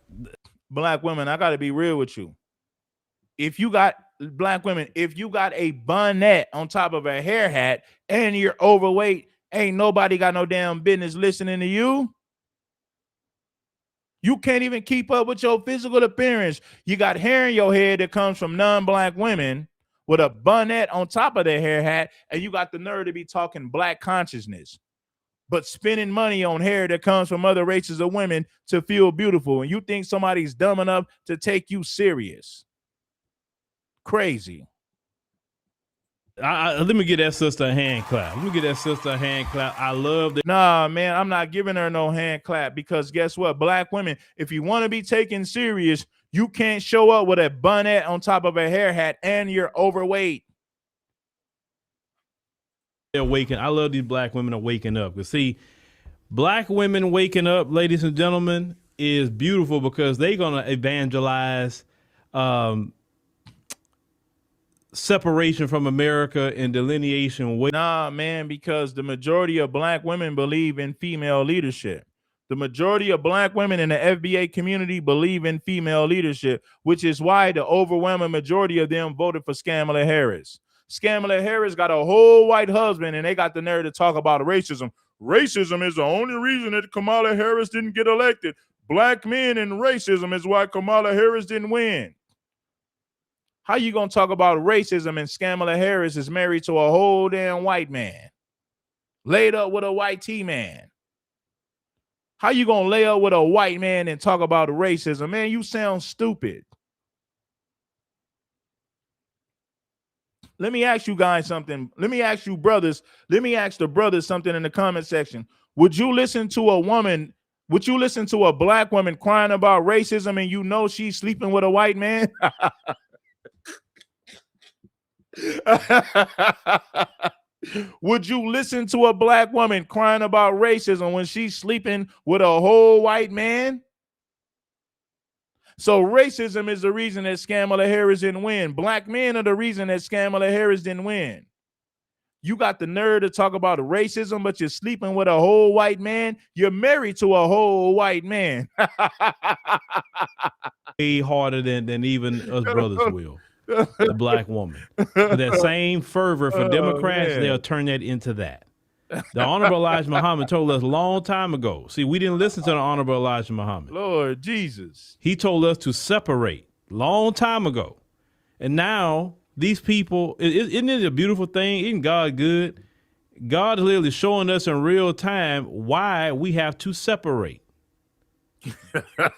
Black women, I got to be real with you. If you got black women, if you got a bonnet on top of a hair hat and you're overweight, ain't nobody got no damn business listening to you. You can't even keep up with your physical appearance. You got hair in your head that comes from non-black women with a bonnet on top of their hair hat, and you got the nerve to be talking black consciousness, but spending money on hair that comes from other races of women to feel beautiful, and you think somebody's dumb enough to take you serious. Crazy. Let me get that sister a hand clap. Let me get that sister a hand clap. I love that. Nah, man, I'm not giving her no hand clap because guess what? Black women, if you want to be taken serious, you can't show up with a bonnet on top of a hair hat and you're overweight. They're waking. I love these black women are waking up. Because see, black women waking up, ladies and gentlemen, is beautiful because they're gonna evangelize separation from America and delineation. Nah, man, because the majority of black women believe in female leadership. The majority of black women in the FBA community believe in female leadership, which is why the overwhelming majority of them voted for Kamala Harris. Kamala Harris got a whole white husband, and they got the nerve to talk about racism. Racism is the only reason that Kamala Harris didn't get elected. Black men and racism is why Kamala Harris didn't win. How you gonna talk about racism and Kamala Harris is married to a whole damn white man, laid up with a white T-man? How you gonna lay up with a white man and talk about racism? Man, you sound stupid. Let me ask you guys something. Let me ask you brothers. Let me ask the brothers something in the comment section. Would you listen to a woman? Would you listen to a black woman crying about racism and you know she's sleeping with a white man? Would you listen to a black woman crying about racism when she's sleeping with a whole white man? So racism is the reason that Kamala Harris didn't win. Black men are the reason that Kamala Harris didn't win. You got the nerve to talk about racism, but you're sleeping with a whole white man. You're married to a whole white man. Way harder than even us brothers will. The black woman. With that same fervor for Democrats, they'll turn that into that. The Honorable Elijah Muhammad told us a long time ago. See, we didn't listen to the Honorable Elijah Muhammad. Lord Jesus. He told us to separate long time ago. And now these people, isn't it a beautiful thing? Isn't God good? God is literally showing us in real time why we have to separate.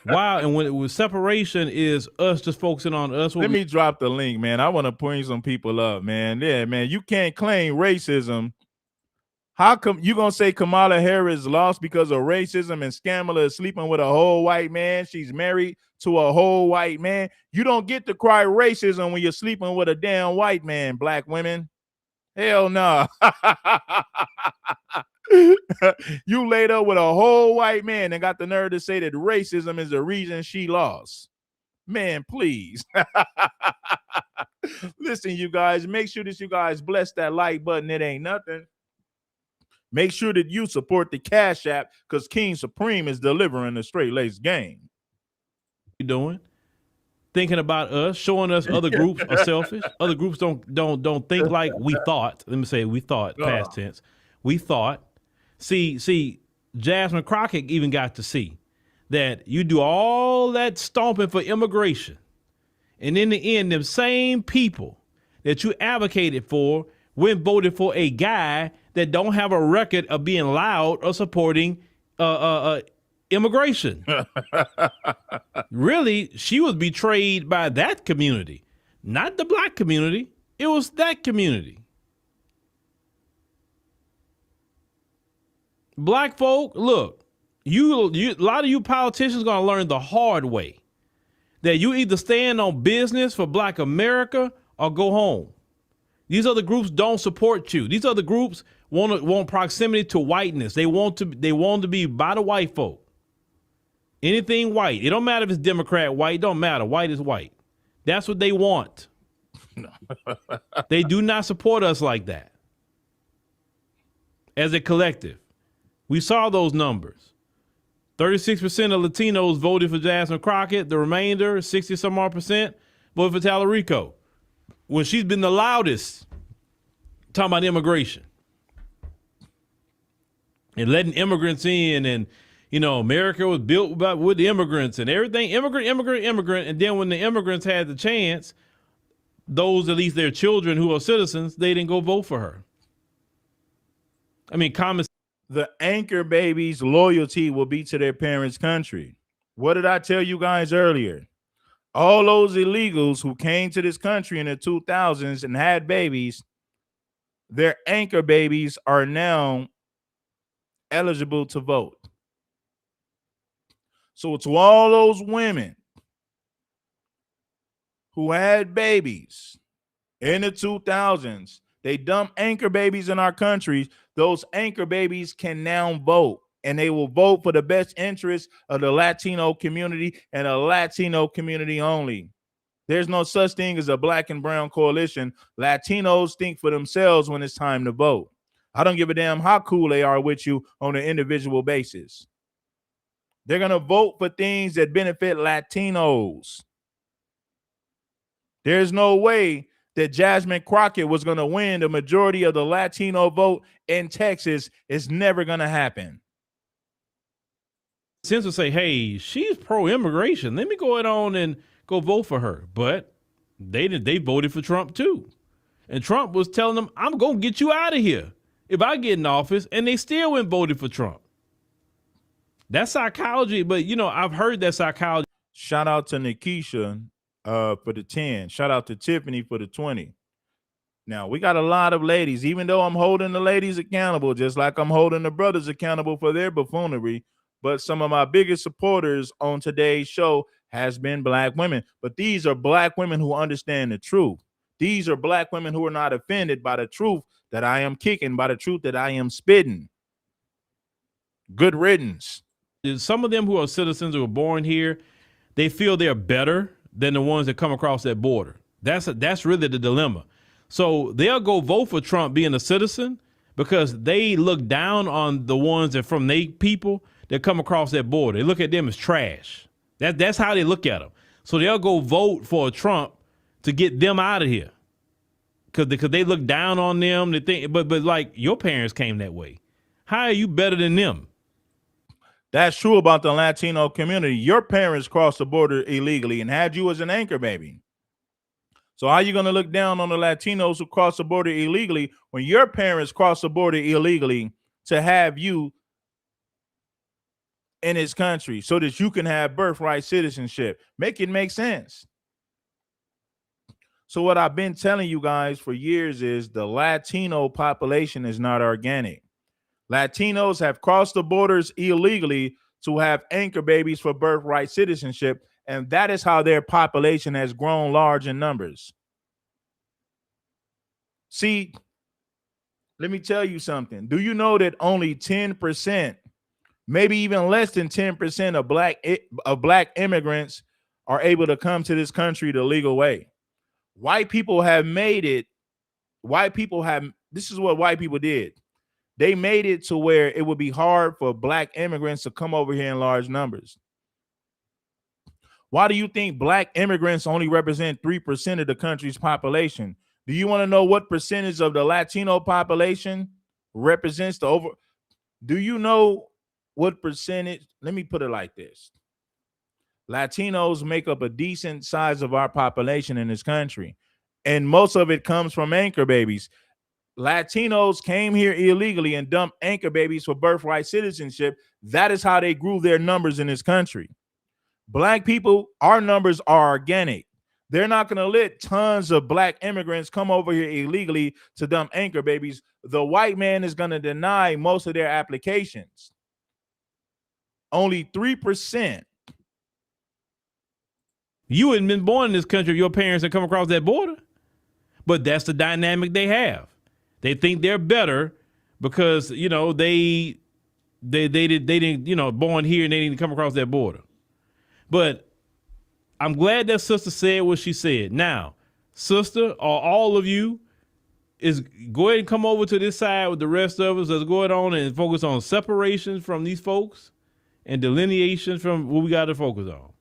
Wow, and when separation is us just focusing on us. Let me drop the link, man. I want to point some people up, man. Yeah, man, you can't claim racism. How come you gonna say Kamala Harris lost because of racism and Kamala is sleeping with a whole white man? She's married to a whole white man. You don't get to cry racism when you're sleeping with a damn white man, black women. Hell no. You laid up with a whole white man and got the nerve to say that racism is the reason she lost. Man, please. Listen, you guys, make sure that you guys bless that like button. It ain't nothing. Make sure that you support the Cash App because King Supreme is delivering the straight lace game. You doing? Thinking about us, showing us other groups are selfish. Other groups don't think like we thought. Let me say we thought, past tense. We thought. See, Jasmine Crockett even got to see that you do all that stomping for immigration. And in the end, them same people that you advocated for went voted for a guy that don't have a record of being loud or supporting immigration. Really, she was betrayed by that community, not the black community. It was that community. Black folk, look, you a lot of you politicians are gonna learn the hard way that you either stand on business for Black America or go home. These other groups don't support you. These other groups want proximity to whiteness. They want to be by the white folk. Anything white. It don't matter if it's Democrat white. It don't matter. White is white. That's what they want. They do not support us like that. As a collective. We saw those numbers. 36% of Latinos voted for Jasmine Crockett. The remainder, 60 some odd percent, voted for Tallarico. When she's been the loudest talking about immigration and letting immigrants in, and America was built with the immigrants and everything, immigrant. And then when the immigrants had the chance, those, at least their children who are citizens, they didn't go vote for her. I mean, the anchor babies' loyalty will be to their parents' country. What did I tell you guys earlier? All those illegals who came to this country in the 2000s and had babies, their anchor babies are now eligible to vote. So to all those women who had babies in the 2000s, they dumped anchor babies in our country. Those anchor babies can now vote, and they will vote for the best interest of the Latino community and the Latino community only. There's no such thing as a black and brown coalition. Latinos think for themselves when it's time to vote. I don't give a damn how cool they are with you on an individual basis. They're going to vote for things that benefit Latinos. There's no way that Jasmine Crockett was going to win the majority of the Latino vote in Texas. It's never going to happen. Since to say, hey, she's pro-immigration, let me go ahead on and go vote for her. But they voted for Trump too. And Trump was telling them, I'm going to get you out of here if I get in office. And they still went and voted for Trump. That's psychology. But, you know, I've heard that psychology. Shout out to Nikisha for the 10. Shout out to Tiffany for the 20. Now, we got a lot of ladies, even though I'm holding the ladies accountable, just like I'm holding the brothers accountable for their buffoonery. But some of my biggest supporters on today's show has been black women. But these are black women who understand the truth. These are black women who are not offended by the truth that I am kicking, by the truth that I am spitting. Good riddance. Some of them who are citizens who were born here, they feel they're better than the ones that come across that border. That's really the dilemma. So they'll go vote for Trump being a citizen because they look down on the ones that from their people that come across that border. They look at them as trash. That's how they look at them. So they'll go vote for Trump to get them out of here because they look down on them. They think, but like your parents came that way. How are you better than them? That's true about the Latino community. Your parents crossed the border illegally and had you as an anchor baby. So how are you going to look down on the Latinos who crossed the border illegally when your parents crossed the border illegally to have you in this country so that you can have birthright citizenship? Make it make sense. So what I've been telling you guys for years is the Latino population is not organic. Latinos have crossed the borders illegally to have anchor babies for birthright citizenship, and that is how their population has grown large in numbers. See, let me tell you something. Do you know that only 10%, maybe even less than 10% of black immigrants are able to come to this country the legal way? White people have made it. This is what white people did. They made it to where it would be hard for black immigrants to come over here in large numbers. Why do you think black immigrants only represent 3% of the country's population? Do you want to know what percentage of the Latino population represents the over? Do you know what percentage? Let me put it like this. Latinos make up a decent size of our population in this country, and most of it comes from anchor babies. Latinos came here illegally and dumped anchor babies for birthright citizenship. That is how they grew their numbers in this country. Black people, our numbers are organic. They're not going to let tons of black immigrants come over here illegally to dump anchor babies. The white man is going to deny most of their applications. Only 3%. You hadn't been born in this country if your parents had come across that border. But that's the dynamic they have. They think they're better because, you know, they didn't, you know, born here and they didn't come across that border. But I'm glad that sister said what she said. Now, sister, or all of you, is go ahead and come over to this side with the rest of us. Let's go ahead on and focus on separation from these folks and delineation from what we got to focus on.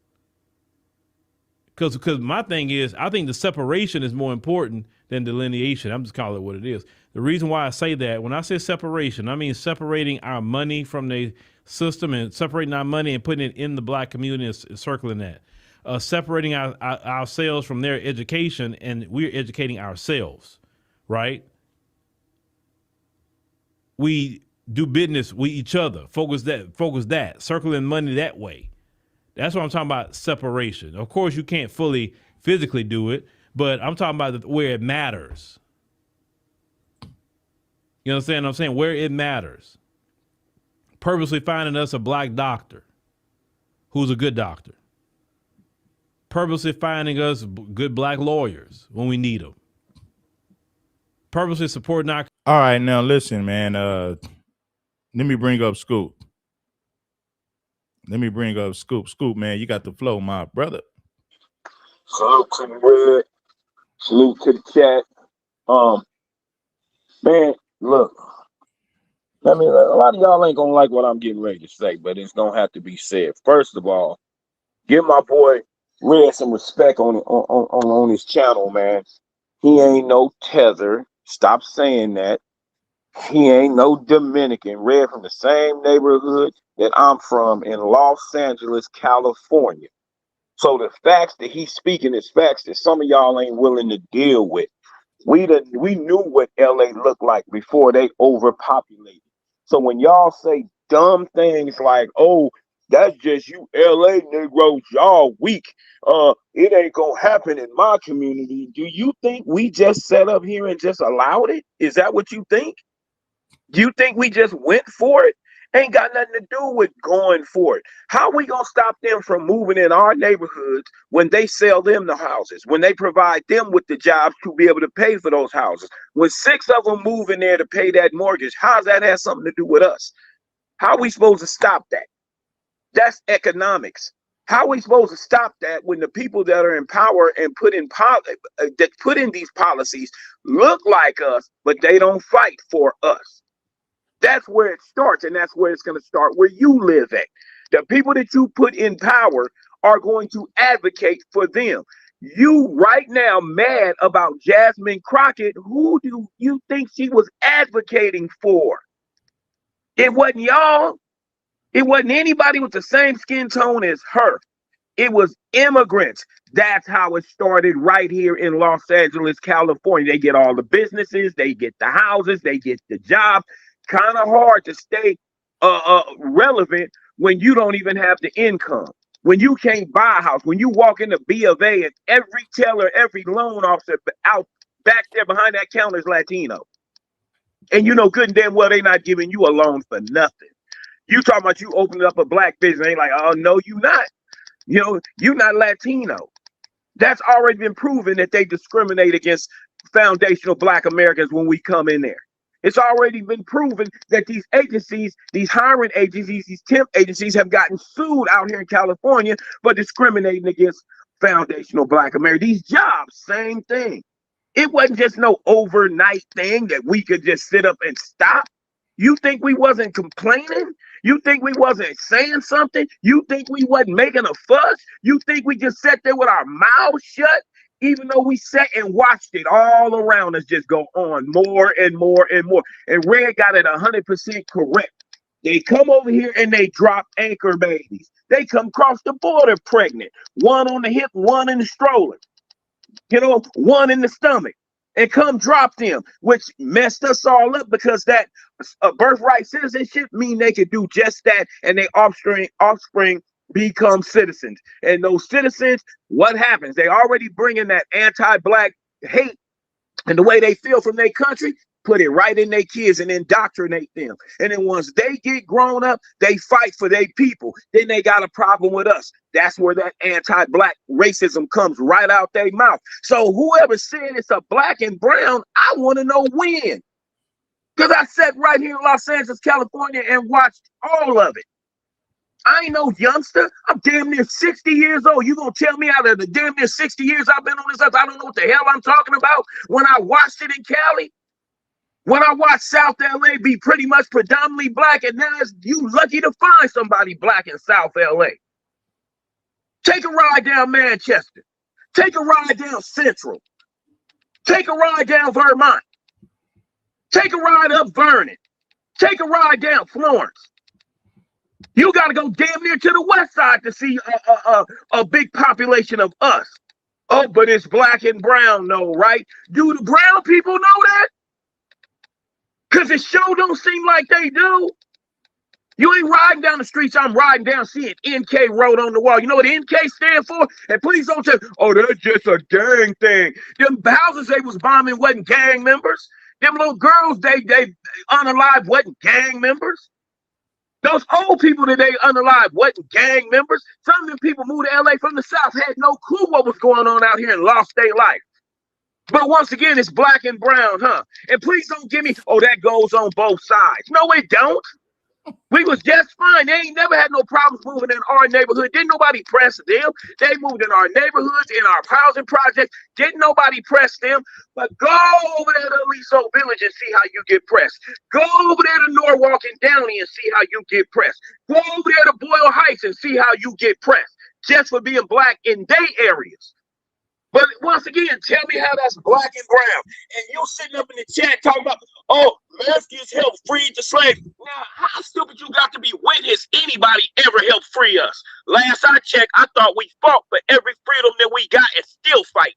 Because my thing is, I think the separation is more important than delineation. I'm just calling it what it is. The reason why I say that, when I say separation, I mean separating our money from the system and separating our money and putting it in the black community and circling that. Separating ourselves from their education, and we're educating ourselves, right? We do business with each other. Focus that, circling money that way. That's what I'm talking about, separation. Of course, you can't fully physically do it, but I'm talking about where it matters. You understand what I'm saying? Where it matters. Purposely finding us a black doctor who's a good doctor. Purposely finding us good black lawyers when we need them. Purposely supporting our... All right, now listen, man. Let me bring up Scoop. Scoop, man, you got the flow, my brother. Salute to the red. Salute to the chat. Man, look. I mean, a lot of y'all ain't gonna like what I'm getting ready to say, but it's gonna have to be said. First of all, give my boy Red some respect on his channel, man. He ain't no tether. Stop saying that. He ain't no Dominican. Red from the same neighborhood that I'm from in Los Angeles, California. So the facts that he's speaking is facts that some of y'all ain't willing to deal with. We knew what LA looked like before they overpopulated. So when y'all say dumb things like, oh, that's just you LA Negroes, y'all weak. It ain't gonna happen in my community. Do you think we just sat up here and just allowed it? Is that what you think? You think we just went for it? Ain't got nothing to do with going for it. How we gonna stop them from moving in our neighborhoods when they sell them the houses, when they provide them with the jobs to be able to pay for those houses? When 6 of them move in there to pay that mortgage, how's that have something to do with us? How are we supposed to stop that? That's economics. How are we supposed to stop that when the people that are in power and put in these policies look like us, but they don't fight for us? That's where it starts, and that's where it's going to start, where you live at. The people that you put in power are going to advocate for them. You right now mad about Jasmine Crockett. Who do you think she was advocating for? It wasn't y'all. It wasn't anybody with the same skin tone as her. It was immigrants. That's how it started right here in Los Angeles, California. They get all the businesses, they get the houses, they get the jobs. Kind of hard to stay relevant when you don't even have the income, when you can't buy a house, when you walk into B of A and every teller, every loan officer out back there behind that counter is Latino. And you know good and damn well they not giving you a loan for nothing. You talking about you opening up a black business, ain't like, oh no, you not. You know, you not Latino. That's already been proven that they discriminate against foundational black Americans when we come in there. It's already been proven that these agencies, these hiring agencies, these temp agencies have gotten sued out here in California for discriminating against foundational black Americans. These jobs, same thing. It wasn't just no overnight thing that we could just sit up and stop. You think we wasn't complaining? You think we wasn't saying something? You think we wasn't making a fuss? You think we just sat there with our mouths shut? Even though we sat and watched it all around us just go on more and more and more. And Red got it 100% correct. They come over here and they drop anchor babies. They come across the border pregnant. One on the hip, one in the stroller. You know, one in the stomach. And come drop them, which messed us all up because that birthright citizenship mean they could do just that and their offspring become citizens. And those citizens, what happens? They already bring in that anti-black hate and the way they feel from their country, put it right in their kids and indoctrinate them. And then once they get grown up, they fight for their people. Then they got a problem with us. That's where that anti-black racism comes right out their mouth. So whoever said it's a black and brown, I want to know when. Because I sat right here in Los Angeles, California and watched all of it. I ain't no youngster. I'm damn near 60 years old. You gonna tell me out of the damn near 60 years I've been on this earth, I don't know what the hell I'm talking about when I watched it in Cali? When I watched South LA be pretty much predominantly black, and now you lucky to find somebody black in South LA. Take a ride down Manchester. Take a ride down Central. Take a ride down Vermont. Take a ride up Vernon. Take a ride down Florence. You got to go damn near to the west side to see a big population of us. Oh, but it's black and brown, no, right? Do the brown people know that? Because it sure don't seem like they do. You ain't riding down the streets. I'm riding down, seeing NK wrote on the wall. You know what NK stand for? And please don't say, oh, that's just a gang thing. Them houses they was bombing wasn't gang members. Them little girls they unalive wasn't gang members. Those old people that they unalive wasn't gang members. Some of them people moved to LA from the South, had no clue what was going on out here and lost their life. But once again, it's black and brown, huh? And please don't give me, oh, that goes on both sides. No, it don't. We was just fine. They ain't never had no problems moving in our neighborhood. Didn't nobody press them. They moved in our neighborhoods, in our housing projects. Didn't nobody press them. But go over there to Aliso Village and see how you get pressed. Go over there to Norwalk and Downey and see how you get pressed. Go over there to Boyle Heights and see how you get pressed just for being black in their areas. But once again, tell me how that's black and brown. And you sitting up in the chat talking about, oh, Mexicans helped free the slaves. Now, how stupid you got to be? When has anybody ever helped free us? Last I checked, I thought we fought for every freedom that we got and still fight.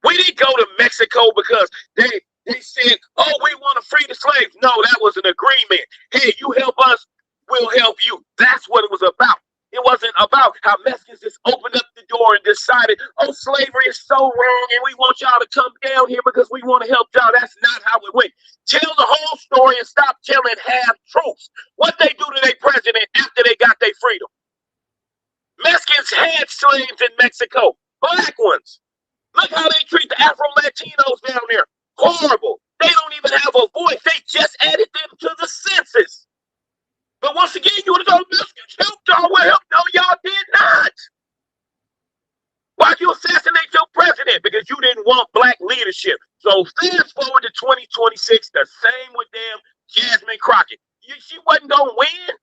We didn't go to Mexico because they said, oh, we want to free the slaves. No, that was an agreement. Hey, you help us, we'll help you. That's what it was about. It wasn't about how Mexicans just opened up the door and decided, oh, slavery is so wrong and we want y'all to come down here because we want to help y'all. That's not how it went. Tell the whole story and stop telling half truths. What they do to their president after they got their freedom. Mexicans had slaves in Mexico, black ones. Look how they treat the Afro-Latinos down there. Horrible. They don't even have a voice. They just added them to the census. But once again, you would have told Mexicans helped y'all. Well, help. No, y'all did not. Why'd you assassinate your president? Because you didn't want black leadership. So fast forward to 2026, the same with damn Jasmine Crockett. She wasn't going to win.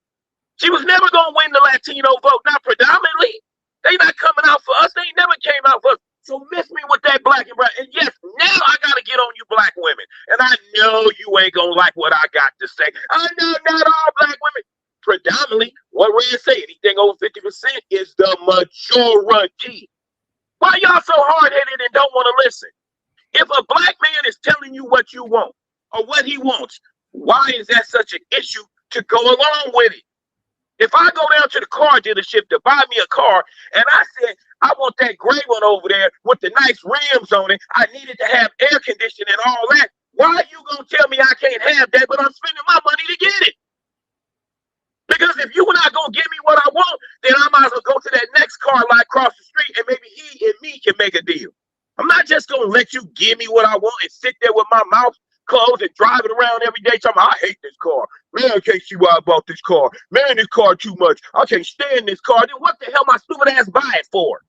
She was never going to win the Latino vote, not predominantly. They not coming out for us. They never came out for us. So miss me with that black and brown. And yes, now I got to get on you black women. And I know you ain't going to like what I got to say. I know not all black women. Predominantly, what Red say, anything over 50% is the majority. Why y'all so hard-headed and don't want to listen? If a black man is telling you what you want or what he wants, why is that such an issue to go along with it? If I go down to the car dealership to buy me a car and I said, I want that gray one over there with the nice rims on it, I need it to have air conditioning and all that, why are you going to tell me I can't have that, but I'm spending my money to get it? Because if you're not going to give me what I want, then I might as well go to that next car lot across the street and maybe he and me can make a deal. I'm not just going to let you give me what I want and sit there with my mouth closed and drive it around every day talking about, I hate this car. Man, I can't see why I bought this car. Man, this car too much. I can't stand this car. Then what the hell my stupid ass buy it for?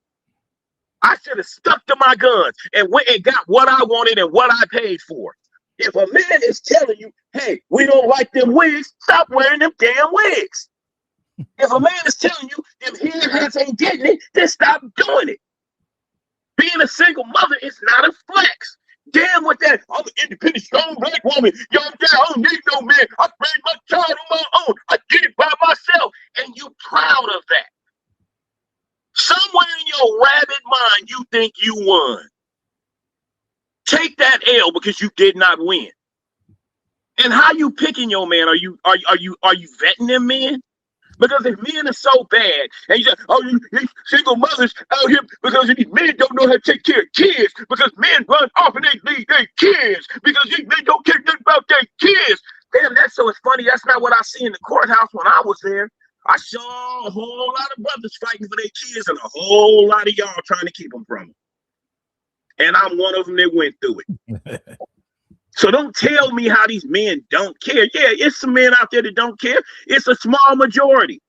I should have stuck to my guns and went and got what I wanted and what I paid for. If a man is telling you, hey, we don't like them wigs, stop wearing them damn wigs. If a man is telling you them hair hats ain't getting it, then stop doing it. Being a single mother is not a flex. Damn with that, I'm an independent, strong black woman. Yo, I don't need no man. I raised my child on my own. I did it by myself. And you proud of that. Somewhere in your rabid mind, you think you won. Take that L because you did not win. And how you picking your man? Are you vetting them men? Because if men are so bad, and you say, oh, these single mothers out here because these men don't know how to take care of kids, because men run off and they leave their kids, because these men don't care nothing about their kids. Damn, that's so it's funny. That's not what I see in the courthouse when I was there. I saw a whole lot of brothers fighting for their kids and a whole lot of y'all trying to keep them from them. And I'm one of them that went through it. So don't tell me how these men don't care. Yeah, it's some men out there that don't care. It's a small majority.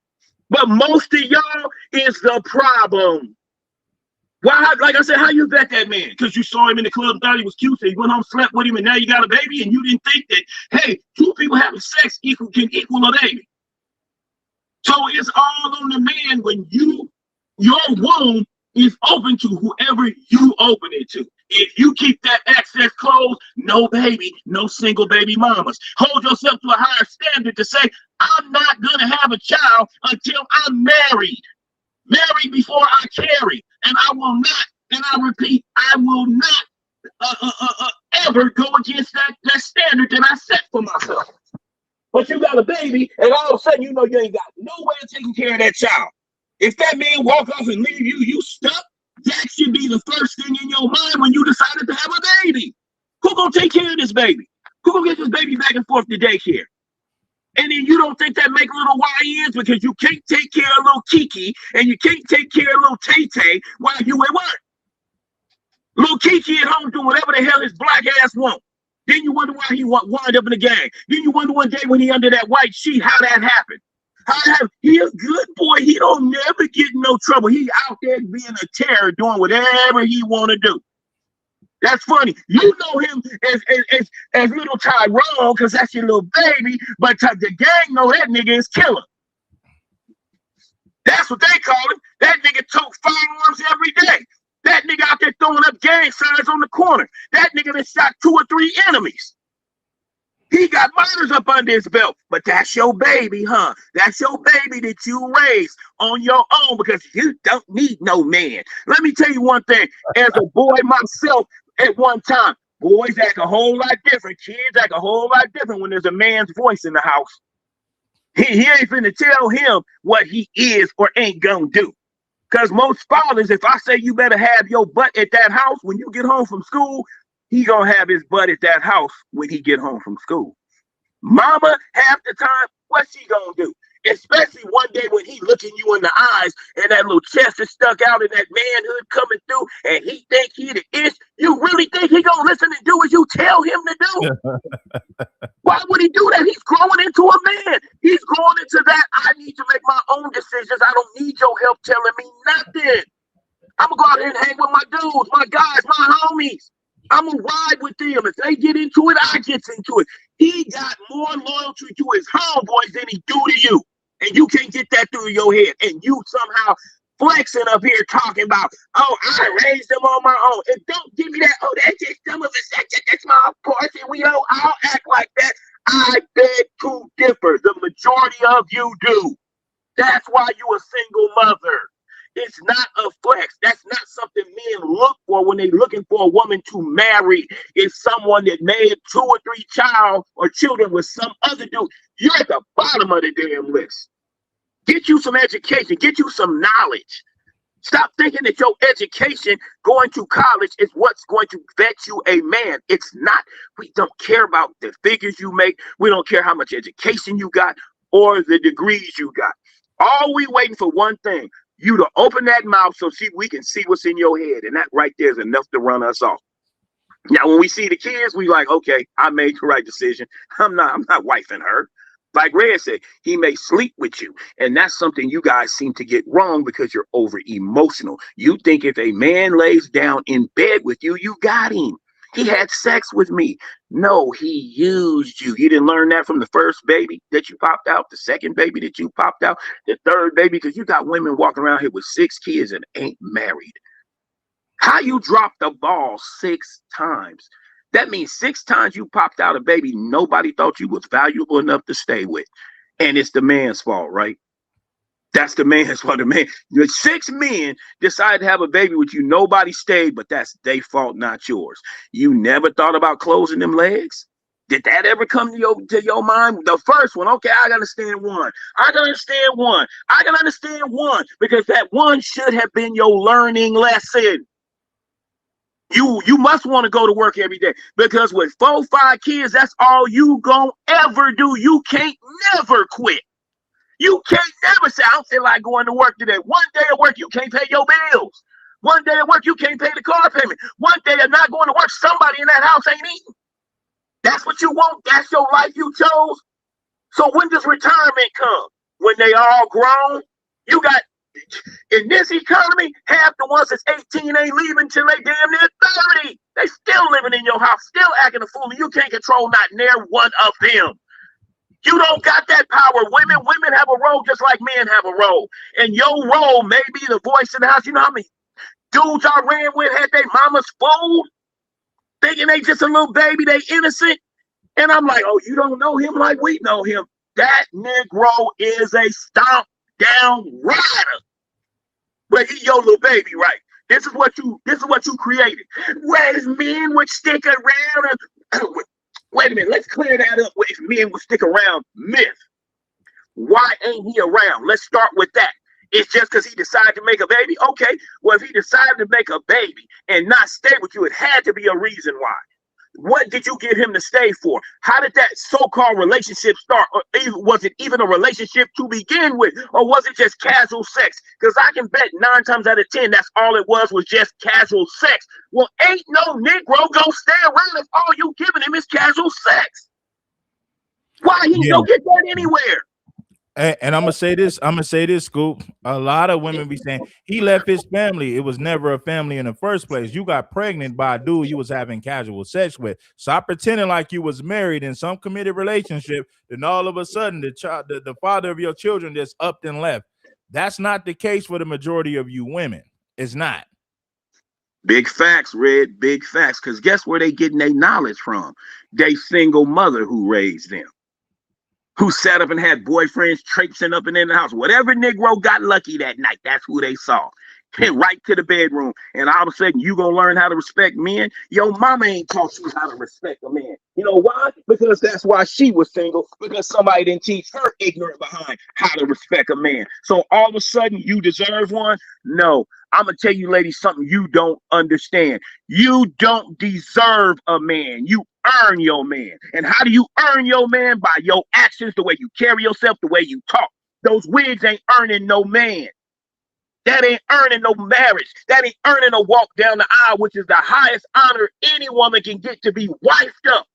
But most of y'all is the problem. Why, like I said, how you vet that man? Because you saw him in the club, thought he was cute, so you went home, slept with him, and now you got a baby, and you didn't think that, hey, two people having sex can equal a baby. So it's all on the man when your womb is open to whoever you open it to. If you keep that access closed, no baby, no single baby mamas. Hold yourself to a higher standard to say, I'm not going to have a child until I'm married. Married before I carry. And I will not, and I repeat, I will not ever go against that standard that I set for myself. But you got a baby, and all of a sudden you know you ain't got no way of taking care of that child. If that man walk off and leave you, you stuck. That should be the first thing in your mind when you decided to have a baby. Who gonna take care of this baby? Who gonna get this baby back and forth to daycare? And then you don't think that make little YNs because you can't take care of little Kiki and you can't take care of little Tay-Tay while you at work. Little Kiki at home doing whatever the hell his black ass want. Then you wonder why he wind up in the gang. Then you wonder one day when he under that white sheet how that happened. He a good boy. He don't never get in no trouble. He out there being a terror, doing whatever he want to do. That's funny. You know him as little Tyrone because that's your little baby, but the gang know that nigga is killer. That's what they call him. That nigga took firearms every day. That nigga out there throwing up gang signs on the corner. That nigga that shot 2 or 3 enemies. He got murders up under his belt, but that's your baby, huh? That's your baby that you raised on your own because you don't need no man. Let me tell you one thing. As a boy myself, at one time, boys act a whole lot different. Kids act a whole lot different when there's a man's voice in the house. He ain't finna tell him what he is or ain't gonna do. Because most fathers, if I say you better have your butt at that house when you get home from school, he gonna have his butt at that house when he get home from school. Mama, half the time, what's she gonna do? Especially one day when he looking you in the eyes and that little chest is stuck out and that manhood coming through and he think he the ish. You really think he gonna listen and do what you tell him to do? Why would he do that? He's growing into a man. He's growing into that. I need to make my own decisions. I don't need your help telling me nothing. I'm gonna go out here and hang with my dudes, my guys, my homies. I'm gonna ride with them. If they get into it, I get into it. He got more loyalty to his homeboys than he do to you. And you can't get that through your head. And you somehow flexing up here talking about, oh, I raised them on my own. And don't give me that, oh, that's just some of us. That's my portion. We don't all act like that. I beg to differ. The majority of you do. That's why you a single mother. It's not a flex. That's not something men look for when they're looking for a woman to marry. It's someone that made 2 or 3 children with some other dude. You're at the bottom of the damn list. Get you some education. Get you some knowledge. Stop thinking that your education going to college is what's going to vet you a man. It's not. We don't care about the figures you make. We don't care how much education you got or the degrees you got. All we waiting for one thing. You to open that mouth so we can see what's in your head. And that right there is enough to run us off. Now, when we see the kids, we like, okay, I made the right decision. I'm not wifing her. Like Red said, he may sleep with you. And that's something you guys seem to get wrong because you're over emotional. You think if a man lays down in bed with you, you got him. He had sex with me. No, he used you. You didn't learn that from the first baby that you popped out, the second baby that you popped out, the third baby, because you got women walking around here with 6 kids and ain't married. How you dropped the ball 6 times? That means 6 times you popped out a baby nobody thought you was valuable enough to stay with. And it's the man's fault, right? That's the man's fault. The man, 6 men decide to have a baby with you. Nobody stayed, but that's their fault, not yours. You never thought about closing them legs? Did that ever come to your mind? The first one, okay, I can understand one. I can understand one. I can understand one because that one should have been your learning lesson. You must want to go to work every day because with 4, 5 kids, that's all you gonna ever do. You can't never quit. You can't never say, I don't feel like going to work today. One day at work, you can't pay your bills. One day at work, you can't pay the car payment. One day of not going to work, somebody in that house ain't eating. That's what you want. That's your life you chose. So when does retirement come? When they all grown? You got, in this economy, half the ones that's 18 ain't leaving till they damn near 30. They still living in your house, still acting a fool, and you can't control not near one of them. You don't got that power. Women have a role just like men have a role. And your role may be the voice in the house. You know how many dudes I ran with had their mamas fooled? Thinking they just a little baby, they innocent. And I'm like, oh, you don't know him like we know him. That Negro is a stomp down rider. But he your little baby, right? This is what you created. Whereas men would stick around and wait a minute, let's clear that up. If men would stick around, myth. Why ain't he around? Let's start with that. It's just because he decided to make a baby? Okay, well, if he decided to make a baby and not stay with you, it had to be a reason why. What did you get him to stay for? How did that so-called relationship start? Or was it even a relationship to begin with? Or was it just casual sex? Because I can bet 9 times out of 10, that's all it was just casual sex. Well, ain't no Negro gonna stay around if all you giving him is casual sex. Why? He don't get that anywhere. And I'm gonna say this, Scoop. A lot of women be saying he left his family. It was never a family in the first place. You got pregnant by a dude you was having casual sex with. Stop pretending like you was married in some committed relationship. Then all of a sudden, the father of your children just upped and left. That's not the case for the majority of you women. It's not. Big facts, Red. Big facts. Because guess where they getting their knowledge from? They single mother who raised them, who sat up and had boyfriends traipsing up and in the house. Whatever Negro got lucky that night, that's who they saw. Hit right to the bedroom. And all of a sudden, you going to learn how to respect men. Your mama ain't taught you how to respect a man. You know why? Because that's why she was single. Because somebody didn't teach her ignorant behind how to respect a man. So all of a sudden, you deserve one? No. I'm going to tell you, ladies, something you don't understand. You don't deserve a man. You earn your man. And how do you earn your man? By your actions, the way you carry yourself, the way you talk. Those wigs ain't earning no man. That ain't earning no marriage. That ain't earning a walk down the aisle, which is the highest honor any woman can get, to be wifed up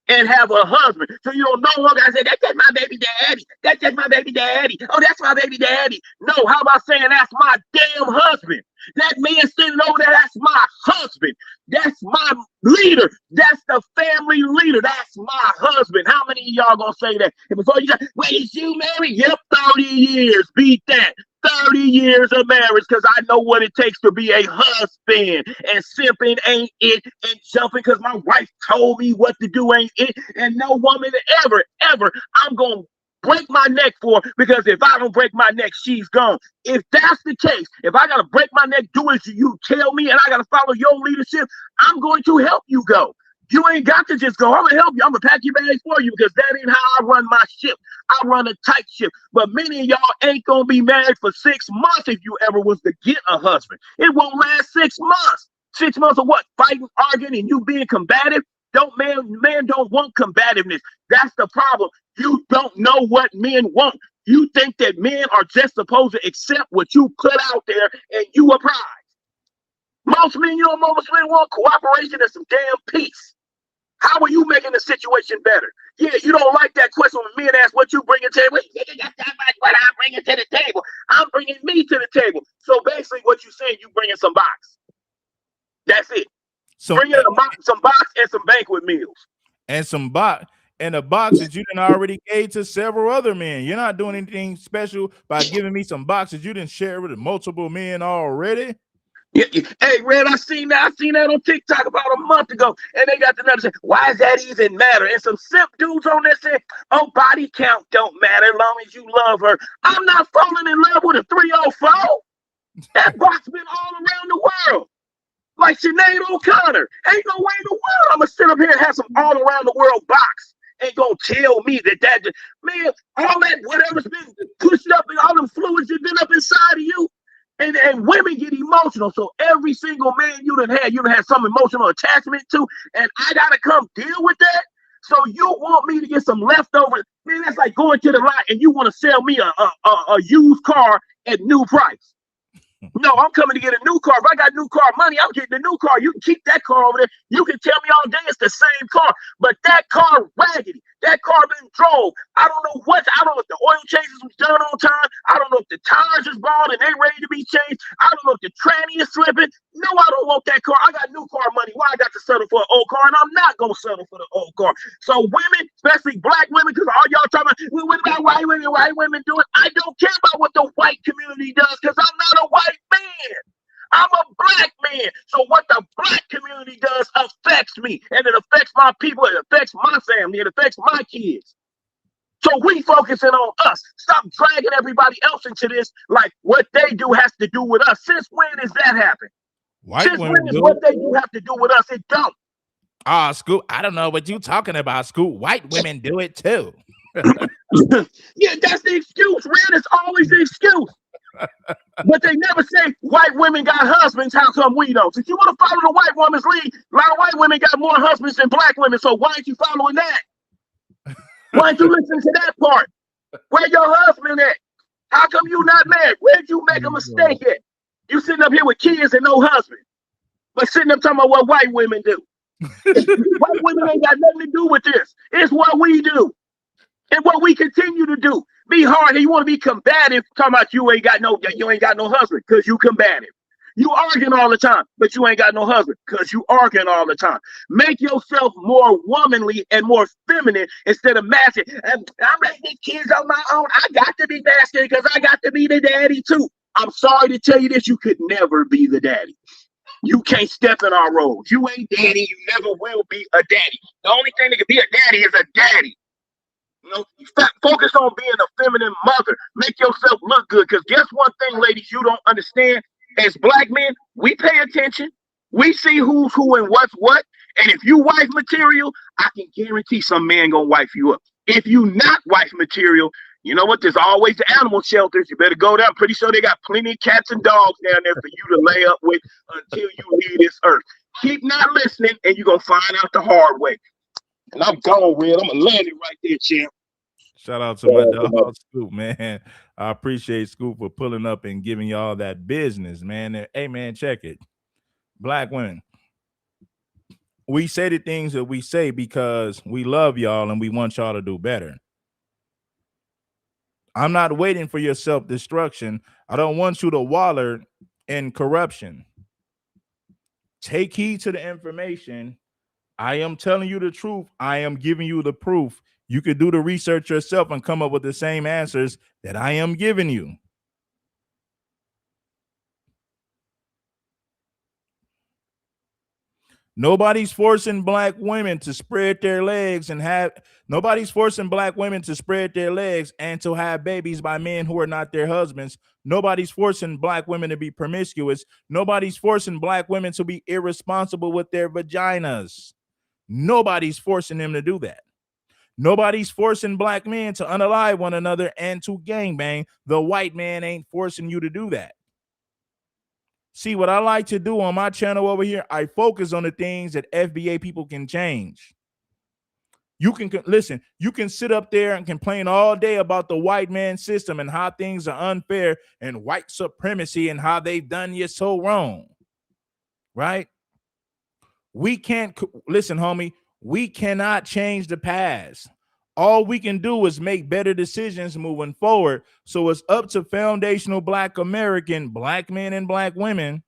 and have a husband. So you don't no longer say, that's just my baby daddy. That's just my baby daddy. Oh, that's my baby daddy. No, how about saying that's my damn husband? That man sitting over there, that's my husband. That's my leader. That's the family leader. That's my husband. How many of y'all gonna say that? And before you say, wait, is you married? Yep, 30 years. Beat that. 30 years of marriage, because I know what it takes to be a husband. And simping ain't it, and jumping because my wife told me what to do ain't it. And no woman ever, I'm going to break my neck for, because if I don't break my neck, she's gone. If that's the case, if I got to break my neck, do as you tell me, and I got to follow your leadership, I'm going to help you go. You ain't got to just go. I'm going to help you. I'm going to pack your bags for you, because that ain't how I run my ship. I run a tight ship. But many of y'all ain't going to be married for 6 months if you ever was to get a husband. It won't last 6 months. 6 months of what? Fighting, arguing, and you being combative? Man don't want combativeness. That's the problem. You don't know what men want. You think that men are just supposed to accept what you put out there and you a prize. Most men, most men want cooperation and some damn peace. How are you making the situation better? Yeah, you don't like that question when men ask what you bring to the table. That's what I'm bringing to the table. I'm bringing me to the table. So basically what you're saying, you bringing some box. That's it. Bringing some box and some banquet meals. And some box. And a box that you didn't already gave to several other men. You're not doing anything special by giving me some boxes you didn't share with multiple men already. Yeah. Hey, Red, I seen that on TikTok about a month ago, and they got the number saying, why does that even matter? And some simp dudes on there saying, oh, body count don't matter as long as you love her. I'm not falling in love with a 304. That box been all around the world. Like Sinead O'Connor. Ain't no way in the world I'm going to sit up here and have some all around the world box. Ain't gonna tell me that man, all that whatever's been pushed up and all them fluids that been up inside of you. And women get emotional. So every single man you done had some emotional attachment to, and I gotta come deal with that. So you want me to get some leftovers? Man, that's like going to the lot and you want to sell me a used car at new price. No, I'm coming to get a new car. If I got new car money, I'm getting a new car. You can keep that car over there. You can tell me all day it's the same car, but that car raggedy. That car been drove. I don't know if the oil changes was done on time. I don't know if the tires is bald and they ready to be changed. I don't know if the tranny is slipping. No, I don't want that car. I got new car money. Why I got to settle for an old car? And I'm not gonna settle for the old car. So women, especially black women, because all y'all talking about, well, what about white women doing? I don't care about what the white community does, because I'm not a white man. I'm a black man. So what the black community does affects me, and it affects my people, it affects my family, it affects my kids. So we focusing on us. Stop dragging everybody else into this like what they do has to do with us. Since when does that happen? Since when does what they do have to do with us? It don't. Scoop, I don't know what you talking about, Scoop. White women do it too. Yeah, that's the excuse, man. It's always the excuse. But they never say white women got husbands. How come we don't? If you want to follow the white woman's lead, a lot of white women got more husbands than black women. So why aren't you following that? Why aren't you listening to that part? Where your husband at? How come you not married? Where did you make a mistake at? You sitting up here with kids and no husband, but sitting up talking about what white women do. White women ain't got nothing to do with this. It's what we do and what we continue to do. Be hard. And you want to be combative, talking about you ain't got no husband because you combative. You arguing all the time, but you ain't got no husband because you arguing all the time. Make yourself more womanly and more feminine instead of masculine. I'm raising these kids on my own. I got to be masculine because I got to be the daddy too. I'm sorry to tell you this. You could never be the daddy. You can't step in our roles. You ain't daddy. You never will be a daddy. The only thing that can be a daddy is a daddy. You know, focus on being a feminine mother. Make yourself look good. Because guess one thing, ladies, you don't understand. As black men, we pay attention. We see who's who and what's what. And if you wife material, I can guarantee some man gonna wife you up. If you not wife material, you know what? There's always the animal shelters. You better go there. I'm pretty sure they got plenty of cats and dogs down there for you to lay up with until you leave this earth. Keep not listening, and you're gonna find out the hard way. And I'm gone, Red. I'm gonna land it right there, champ. Shout out to my dog Scoop, man. I appreciate Scoop for pulling up and giving y'all that business, man. Hey, man, check it. Black women, we say the things that we say because we love y'all and we want y'all to do better. I'm not waiting for your self-destruction. I don't want you to waller in corruption. Take heed to the information. I am telling you the truth. I am giving you the proof. You could do the research yourself and come up with the same answers that I am giving you. Nobody's forcing black women to spread their legs and nobody's forcing black women to spread their legs and to have babies by men who are not their husbands. Nobody's forcing black women to be promiscuous. Nobody's forcing black women to be irresponsible with their vaginas. Nobody's forcing them to do that. Nobody's forcing black men to unalive one another and to gangbang. The white man ain't forcing you to do that. See, what I like to do on my channel over here, I focus on the things that FBA people can change. You can listen, you can sit up there and complain all day about the white man system and how things are unfair and white supremacy and how they've done you so wrong. Right? We can't, listen, homie, we cannot change the past. All we can do is make better decisions moving forward. So it's up to foundational black American, black men and black women.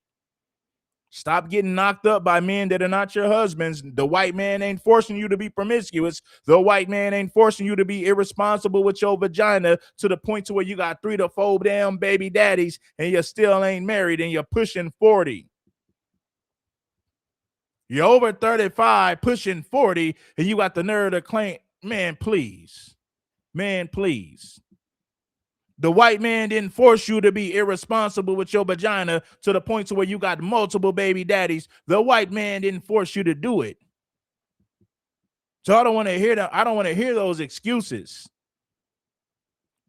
Stop getting knocked up by men that are not your husbands. The white man ain't forcing you to be promiscuous. The white man ain't forcing you to be irresponsible with your vagina to the point to where you got 3 to 4 damn baby daddies and you still ain't married and you're pushing 40. You're over 35, pushing 40, and you got the nerve to claim, man, please. Man, please. The white man didn't force you to be irresponsible with your vagina to the point to where you got multiple baby daddies. The white man didn't force you to do it. So I don't want to hear that. I don't want to hear those excuses.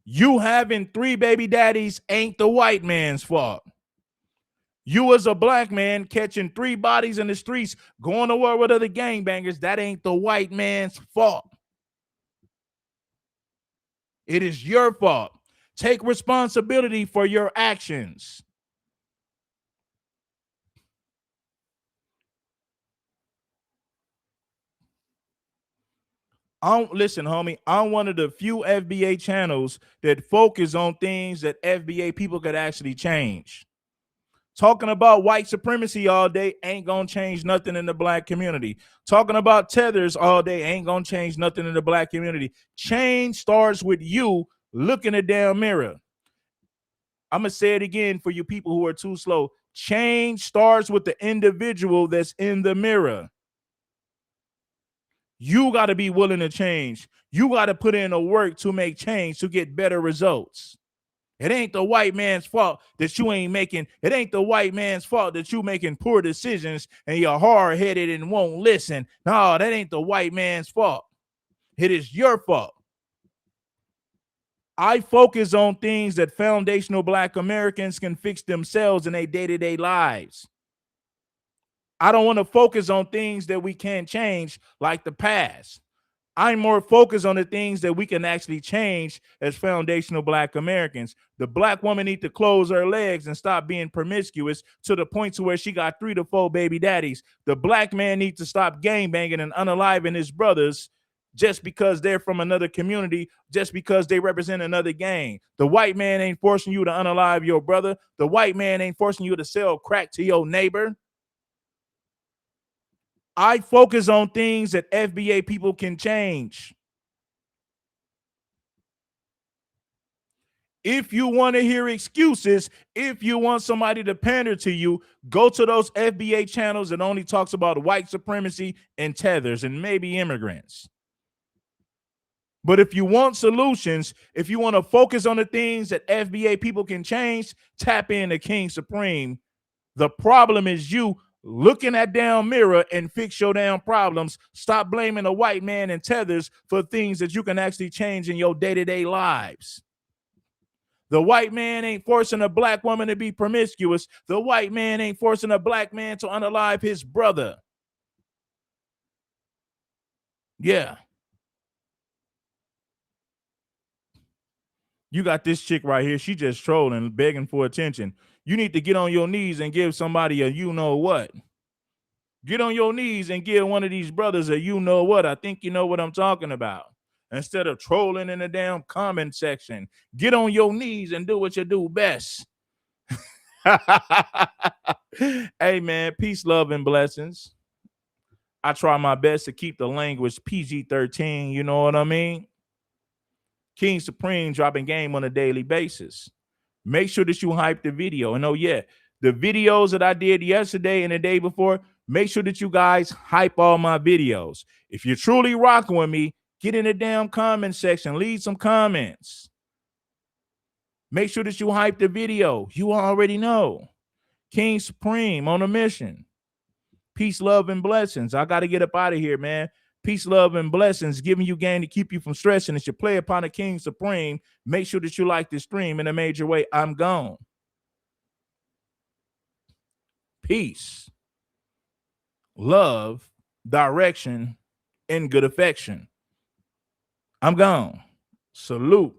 You having 3 baby daddies ain't the white man's fault. You as a black man catching 3 bodies in the streets, going to war with other gangbangers, that ain't the white man's fault. It is your fault. Take responsibility for your actions. Listen, homie, I'm one of the few FBA channels that focus on things that FBA people could actually change. Talking about white supremacy all day ain't gonna change nothing in the black community. Talking about tethers all day ain't gonna change nothing in the black community. Change starts with you looking in the damn mirror. I'm gonna say it again for you people who are too slow. Change starts with the individual that's in the mirror. You got to be willing to change. You got to put in the work to make change to get better results. It ain't the white man's fault that you ain't making. It ain't the white man's fault that you making poor decisions and you're hard-headed and won't listen. No, that ain't the white man's fault. It is your fault. I focus on things that foundational Black Americans can fix themselves in their day-to-day lives. I don't want to focus on things that we can't change like the past. I'm more focused on the things that we can actually change as foundational Black Americans. The Black woman needs to close her legs and stop being promiscuous to the point to where she got 3 to 4 baby daddies. The Black man needs to stop gangbanging and unaliving his brothers just because they're from another community, just because they represent another gang. The white man ain't forcing you to unalive your brother. The white man ain't forcing you to sell crack to your neighbor. I focus on things that FBA people can change. If you want to hear excuses, if you want somebody to pander to you, go to those FBA channels that only talks about white supremacy and tethers and maybe immigrants. But if you want solutions, if you want to focus on the things that FBA people can change, tap into King Supreme. The problem is you look in that damn mirror and fix your damn problems. Stop blaming a white man and tethers for things that you can actually change in your day-to-day lives. The white man ain't forcing a Black woman to be promiscuous. The white man ain't forcing a Black man to unalive his brother. Yeah. You got this chick right here. She just trolling, begging for attention. You need to get on your knees and give somebody a you know what. Get on your knees and give one of these brothers a you know what. I think you know what I'm talking about. Instead of trolling in the damn comment section, get on your knees and do what you do best. Hey, man, peace, love, and blessings. I try my best to keep the language PG-13, you know what I mean? King Supreme dropping game on a daily basis. Make sure that you hype the video. And oh yeah, the videos that I did yesterday and the day before, make sure that you guys hype all my videos. If you're truly rocking with me, get in the damn comment section, leave some comments. Make sure that you hype the video. You already know. King Supreme on a mission. Peace, love, and blessings. I got to get up out of here, man. Peace, love, and blessings, giving you game to keep you from stressing. It's your play upon the King Supreme. Make sure that you like this stream in a major way. I'm gone. Peace, love, direction, and good affection. I'm gone. Salute.